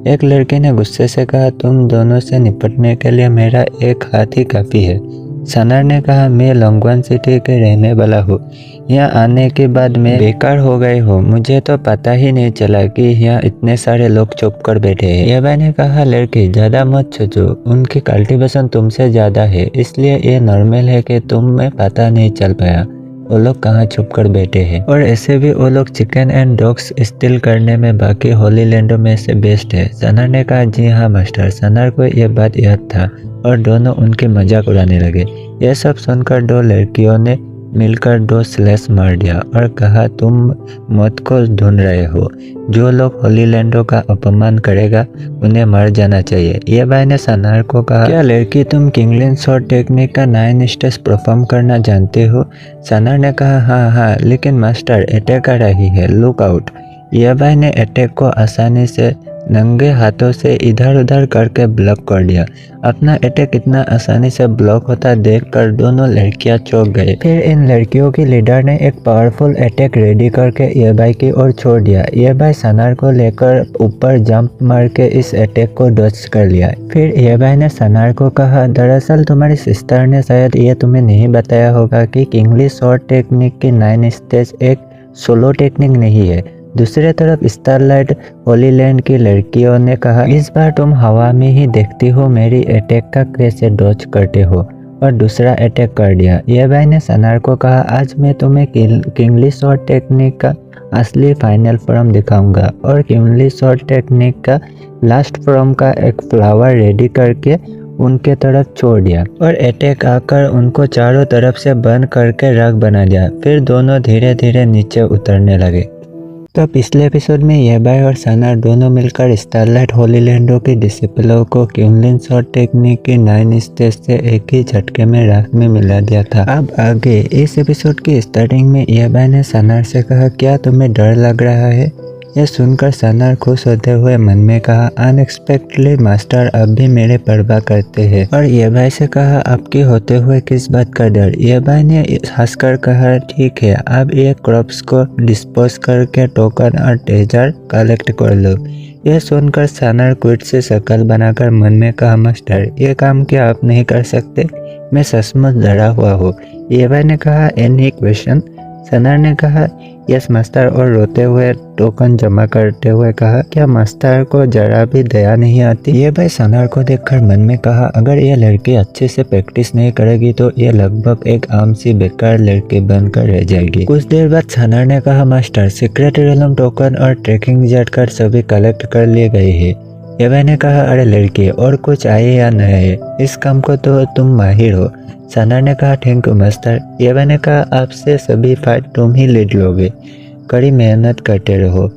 एक लड़के ने गुस्से से कहा तुम दोनों से निपटने के लिए मेरा एक हाथ ही काफ़ी है। सनार ने कहा मैं लोंगवान सिटी के रहने वाला हूँ, यहाँ आने के बाद मैं बेकार हो गई हूँ, मुझे तो पता ही नहीं चला कि यहाँ इतने सारे लोग चुप कर बैठे हैं। ये भाई ने कहा लड़की ज़्यादा मत सोचो, उनकी कल्टीवेशन तुमसे ज़्यादा है, इसलिए ये नॉर्मल है कि तुम्हें पता नहीं चल पाया वो लोग कहाँ छुप कर बैठे हैं। और ऐसे भी वो लोग चिकन एंड डॉग्स स्टील करने में बाकी होली लैंडों में से बेस्ट है। सनार ने कहा जी हाँ मास्टर। सनार को यह बात याद था और दोनों उनके मजाक उड़ाने लगे। यह सब सुनकर 2 लड़कियों ने मिलकर 2 स्लैश मार दिया और कहा तुम मौत को ढूंढ रहे हो, जो लोग होली लैंडों का अपमान करेगा उन्हें मर जाना चाहिए। ये भाई ने सनार को कहा क्या लड़की तुम किंगलिन शॉट टेक्निक का 9 स्टेज परफॉर्म करना जानते हो? सनार ने कहा हाँ, लेकिन मास्टर अटैक आ रही है, लुक आउट। यह भाई ने अटैक को आसानी से नंगे हाथों से इधर उधर करके ब्लॉक कर दिया। अपना अटैक इतना आसानी से ब्लॉक होता देखकर दोनों लड़कियां चौंक गए। फिर इन लड़कियों की लीडर ने एक पावरफुल अटैक रेडी करके ये भाई की ओर छोड़ दिया। ये भाई सनार को लेकर ऊपर जंप मार के इस अटैक को डॉज कर लिया। फिर ये भाई ने सनार को कहा दरअसल तुम्हारी सिस्टर ने शायद ये तुम्हें नहीं बताया होगा कि किंगली शॉट टेक्निक की 9 स्टेज एक सोलो टेक्निक नहीं है। दूसरी तरफ स्टारलाइट होली लैंड की लड़कियों ने कहा इस बार तुम हवा में ही देखती हो मेरी अटैक का कैसे डॉज करते हो, और दूसरा अटैक कर दिया। यह भाई ने सनार को कहा आज मैं तुम्हें किंगली शॉट टेक्निक का असली फाइनल फॉर्म दिखाऊंगा, और किंगली शॉट टेक्निक का लास्ट फॉर्म का एक फ्लावर रेडी करके उनके तरफ छोड़ दिया और अटैक आकर उनको चारों तरफ से बंद करके राख बना दिया। फिर दोनों धीरे धीरे नीचे उतरने लगे। तो पिछले एपिसोड में ये भाई और सनार दोनों मिलकर स्टारलाइट होली लैंडो के डिसिपलों को किंगलिन शॉट टेक्निक की 9 स्टेज से एक ही झटके में राख में मिला दिया था। अब आगे इस एपिसोड की स्टार्टिंग में ये भाई ने सनार से कहा क्या तुम्हें डर लग रहा है? यह सुनकर सनार खुश होते हुए मन में कहा अनएक्सपेक्टेडली मास्टर अब भी मेरे परवाह करते हैं। और ये भाई से कहा आपके होते हुए किस बात का डर? ये भाई ने हंसकर कहा ठीक है, अब ये क्रॉप्स को डिस्पोज करके टोकन और ट्रेजर कलेक्ट कर लो। यह सुनकर सनार क्विट से शक्ल बनाकर मन में कहा मास्टर ये काम क्या आप नहीं कर सकते? मैं सचमुच डरा हुआ हूँ। ये भाई ने कहा एनी क्वेश्चन? सनार ने कहा यस मास्टर, और रोते हुए टोकन जमा करते हुए कहा क्या मास्टर को जरा भी दया नहीं आती? ये भाई सनार को देखकर मन में कहा अगर ये लड़की अच्छे से प्रैक्टिस नहीं करेगी तो ये लगभग एक आम सी बेकार लड़की बनकर रह जाएगी। कुछ देर बाद सनार ने कहा मास्टर सीक्रेट रियलम टोकन और ट्रैकिंग जेट कार्ड सभी कलेक्ट कर लिए गए हैं। ये भाई ने कहा अरे लड़की और कुछ आए या न आए, इस काम को तो तुम माहिर हो। सनार ने कहा थैंक यू मास्टर। ये भाई ने कहा आपसे सभी फाइट तुम ही लीड लोगे, कड़ी मेहनत करते रहो।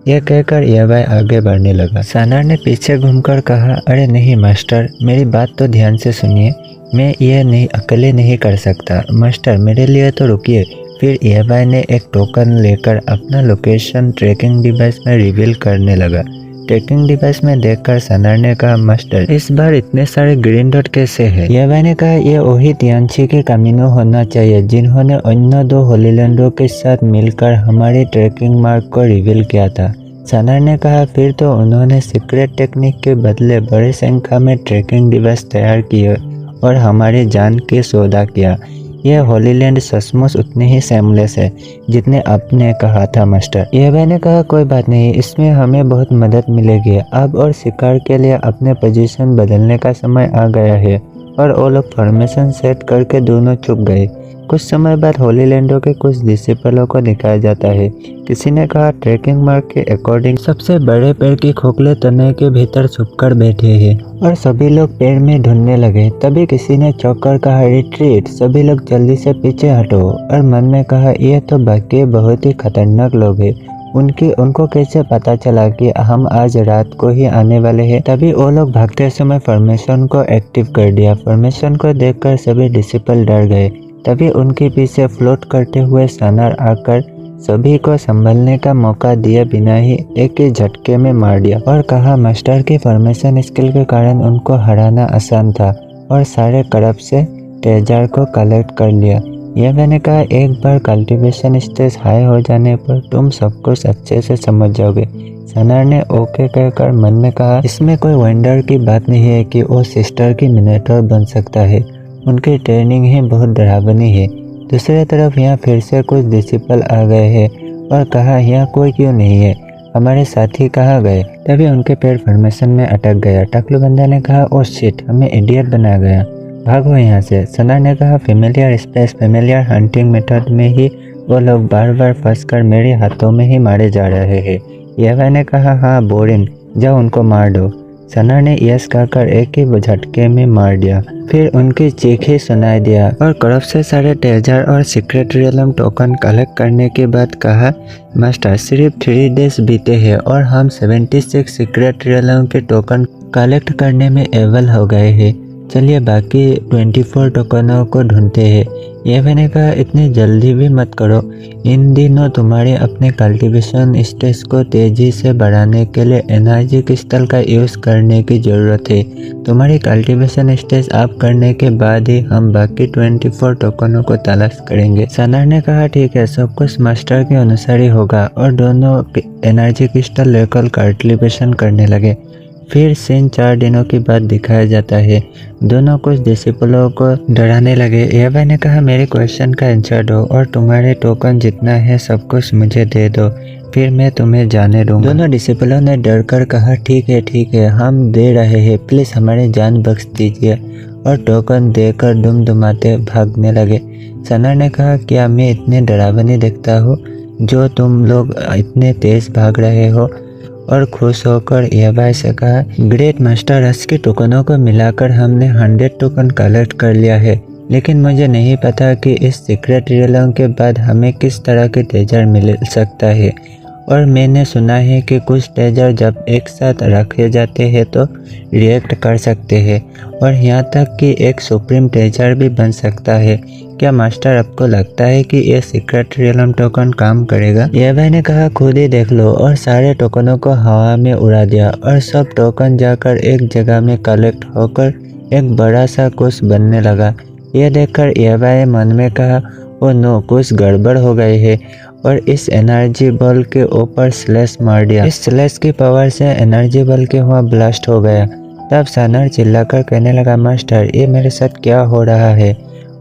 यह कहकर यह भाई आगे बढ़ने लगा। सनार ने पीछे घूमकर कहा अरे नहीं मास्टर, मेरी बात तो ध्यान से सुनिए, मैं ये नहीं अकेले नहीं कर सकता। मास्टर मेरे लिए तो रुकिए। फिर यह भाई ने एक टोकन लेकर अपना लोकेशन ट्रैकिंग डिवाइस में रिवील करने लगा। ट्रैकिंग डिवाइस में देखकर सनार ने कहा मास्टर इस बार इतने सारे ग्रीन डॉट कैसे है? यह भाई ने कहा यह वही तियांशी के कामिनो होना चाहिए जिन्होंने अन्य 2 होली लैंडों के साथ मिलकर हमारे ट्रैकिंग मार्क को रिवील किया था। सनार ने कहा फिर तो उन्होंने सीक्रेट टेक्निक के बदले बड़ी संख्या में ट्रैकिंग डिवाइस तैयार किए और हमारी जान की सौदा किया। यह होली लैंड सचमुच उतने ही सेमलेस है जितने आपने कहा था मास्टर। यह भाई ने कहा कोई बात नहीं, इसमें हमें बहुत मदद मिलेगी अब, और शिकार के लिए अपने पोजीशन बदलने का समय आ गया है और वो लोग फॉर्मेशन सेट करके दोनों चुप गए। कुछ समय बाद होली लैंडो के कुछ डिसिपलों को दिखाया जाता है। किसी ने कहा ट्रैकिंग मार्क के अकॉर्डिंग सबसे बड़े पेड़ की खोखले तने के भीतर छुपकर बैठे हैं और सभी लोग पेड़ में ढूंढने लगे। तभी किसी ने चौंक कर कहा रिट्रीट, सभी लोग जल्दी से पीछे हटो। और मन में कहा यह तो बाकी बहुत ही खतरनाक लोग हैं, उनको कैसे पता चला कि हम आज रात को ही आने वाले हैं। तभी वो लोग भागते समय फॉर्मेशन को एक्टिव कर दिया। फॉर्मेशन को देखकर सभी डिसिपल डर गए। तभी उनके पीछे फ्लोट करते हुए सनर आकर सभी को संभलने का मौका दिए बिना ही एक ही झटके में मार दिया और कहा मास्टर की फॉर्मेशन स्किल के कारण उनको हराना आसान था और सारे करप से ट्रेजर को कलेक्ट कर लिया। यह मैंने कहा एक बार कल्टीवेशन स्टेज हाई हो जाने पर तुम सब कुछ अच्छे से समझ जाओगे। सनर ने ओके कहकर मन में कहा इसमें कोई वंडर की बात नहीं है कि वो सिस्टर की मिनेटर बन सकता है, उनकी ट्रेनिंग ही बहुत डरावनी है। दूसरी तरफ यहाँ फिर से कुछ डिसिपल आ गए हैं और कहा यहाँ कोई क्यों नहीं है, हमारे साथी कहाँ गए। तभी उनके पैर फॉर्मेशन में अटक गया। टकलू बंदा ने कहा ओ शिट, हमें इडियट बनाया गया, भागो यहाँ से। सनर ने कहा familiar space familiar hunting method में ही वो लोग बार बार फंसकर मेरे हाथों में ही मारे जा रहे हैं। येवा ने कहा हाँ बोरिंग, जाओ उनको मार दो। सनर ने यस कहकर एक ही झटके में मार दिया। फिर उनकी चीखें सुनाई दिया और करप से सारे ट्रेजर और सीक्रेट रियलम टोकन कलेक्ट करने के बाद कहा मास्टर सिर्फ 3 डेज बीते हैं और हम 76 सीक्रेट रियलम के टोकन कलेक्ट करने में एबल हो गए हैं। चलिए बाकी 24 टोकनों को ढूंढते हैं। ये मैंने कहा इतनी जल्दी भी मत करो, इन दिनों तुम्हारे अपने कल्टीवेशन स्टेज को तेजी से बढ़ाने के लिए एनर्जी क्रिस्टल का यूज़ करने की ज़रूरत है। तुम्हारी कल्टीवेशन स्टेज अप करने के बाद ही हम बाकी 24 टोकनों को तलाश करेंगे। सनर ने कहा ठीक है, सब कुछ मास्टर के अनुसार ही होगा और दोनों एनर्जी क्रिस्टल लेकर कल्टीवेशन करने लगे। फिर सीन 4 दिनों की बात दिखाया जाता है। दोनों कुछ डिसिपलों को डराने लगे। एवा ने कहा मेरे क्वेश्चन का आंसर दो और तुम्हारे टोकन जितना है सब कुछ मुझे दे दो, फिर मैं तुम्हें जाने दूंगा। दोनों डिसिपलों ने डर कर कहा ठीक है, हम दे रहे हैं, प्लीज़ हमारी जान बख्श दीजिए। और टोकन देकर दुमदुमाते भागने लगे। सनर ने कहा क्या मैं इतने डरावनी दिखता हूँ जो तुम लोग इतने तेज भाग रहे हो। और खुश होकर एवा से कहा ग्रेट मास्टर, आज के टोकनों को मिलाकर हमने 100 टोकन कलेक्ट कर लिया है, लेकिन मुझे नहीं पता कि इस सीक्रेट रियलम के बाद हमें किस तरह के ट्रेजर मिल सकता है। और मैंने सुना है कि कुछ ट्रेजर जब एक साथ रखे जाते हैं तो रिएक्ट कर सकते हैं और यहाँ तक कि एक सुप्रीम ट्रेजर भी बन सकता है। क्या मास्टर आपको लगता है कि ये सीक्रेट रियलम टोकन काम करेगा? ये भाई ने कहा खुद ही देख लो और सारे टोकनों को हवा में उड़ा दिया और सब टोकन जाकर एक जगह में कलेक्ट होकर एक बड़ा सा कुछ बनने लगा। यह देखकर एवा ने मन में कहा ओ नो, कुछ गड़बड़ हो गई है और इस एनर्जी बल के ऊपर स्लैश मार दिया। इस स्लैश की पावर से एनर्जी बल के वहाँ ब्लास्ट हो गया। तब सनर चिल्लाकर कहने लगा मास्टर ये मेरे साथ क्या हो रहा है,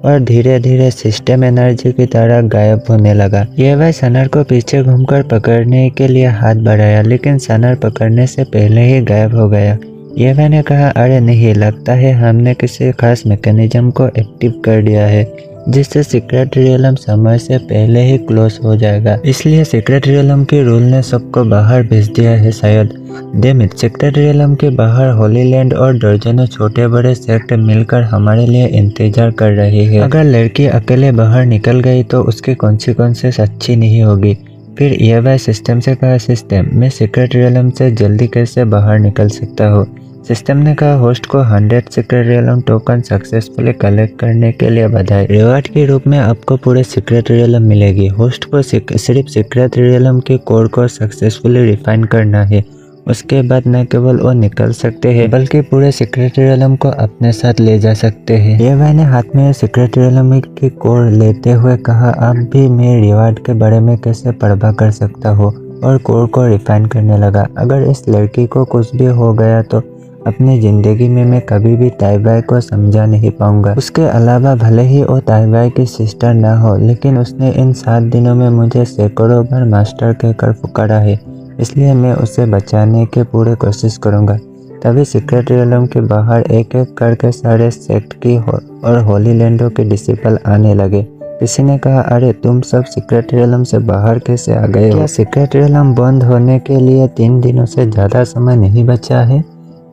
और धीरे धीरे सिस्टम एनर्जी की तरह गायब होने लगा। ये भाई सनर को पीछे घूमकर पकड़ने के लिए हाथ बढ़ाया, लेकिन सनर पकड़ने से पहले ही गायब हो गया। ये मैंने कहा अरे नहीं, लगता है हमने किसी खास मैकेनिज्म को एक्टिव कर दिया है जिससे सीक्रेट रियलम समय से पहले ही क्लोज हो जाएगा। इसलिए सीक्रेट रियलम के रूल ने सबको बाहर भेज दिया है शायद। डेमिट, सीक्रेट रियलम के बाहर होली लैंड और दर्जनों छोटे बड़े सेक्ट मिलकर हमारे लिए इंतजार कर रहे हैं। अगर लड़की अकेले बाहर निकल गई तो उसकी कॉन्सिक्वेंसेस अच्छी नहीं होगी। फिर ये सिस्टम से कहा सिस्टम, मैं सीक्रेट रियलम से जल्दी कैसे बाहर निकल सकता हूँ? सिस्टम ने कहा होस्ट को 100 secret realm token successfully collect करने के लिए बधाई। रिवार्ड के रूप में आपको पूरे सीक्रेट रियलम मिलेगी। होस्ट को सिर्फ सीक्रेट रियलम के कोड को सक्सेसफुली रिफाइन करना है। उसके बाद न केवल वो निकल सकते हैं बल्कि पूरे सीक्रेट रियलम को अपने साथ ले जा सकते हैं। ये भाई ने हाथ में सीक्रेट रियलम की कोड लेते हुए कहा अब भी मैं रिवार्ड के बारे में कैसे परवाह कर सकता हूँ, और कोड को रिफाइन करने लगा। अगर इस लड़की को कुछ भी हो गया तो अपनी ज़िंदगी में मैं कभी भी ताइबाई को समझा नहीं पाऊंगा। उसके अलावा भले ही वो ताइबाई की सिस्टर ना हो, लेकिन उसने इन 7 दिनों में मुझे सैकड़ों बार मास्टर कहकर पुकारा है, इसलिए मैं उसे बचाने की पूरी कोशिश करूंगा। तभी सीक्रेट रियलम के बाहर एक एक करके सारे सेक्ट की और होली लैंडो के डिसिपल आने लगे। किसी ने कहा, अरे तुम सब सीक्रेट रियलम से बाहर कैसे आ गए हो? क्या सीक्रेट रियलम बंद होने के लिए 3 दिनों से ज़्यादा समय नहीं बचा है?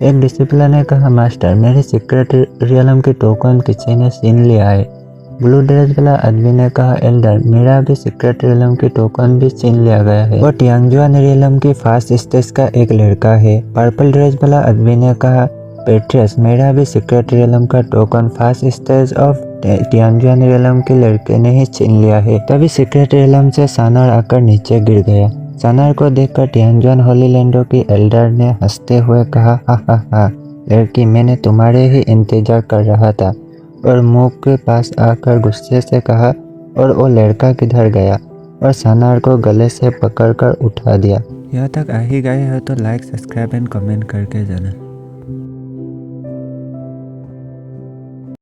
एक डिसिपल ने कहा, मास्टर मेरे सीक्रेट रियलम की टोकन किसी ने छीन लिया है। ब्लू ड्रेस वाला आदमी ने कहा, एल्डर मेरा भी सीक्रेट रियलम की टोकन भी छीन लिया गया है। वो टियांगजुआन रियलम की फास्ट स्टेज का एक लड़का है। पर्पल ड्रेस वाला आदमी ने कहा, पेट्रियस मेरा भी सीक्रेट रियलम का token first stage of Tianxuan realm के लड़के ने ही छीन लिया है। तभी सीक्रेट रियलम से सानार आकर नीचे गिर गया। सानार को देखकर टियांगजुआन होली लैंडो की एल्डर ने हंसते हुए कहा, हा लड़की मैंने तुम्हारे ही इंतजार कर रहा था, और मुंह के पास आकर गुस्से से कहा, और वो लड़का किधर गया? और सानार को गले से पकड़कर उठा दिया। यहाँ तक आ ही गए हो तो लाइक, सब्सक्राइब एंड कमेंट करके जाना।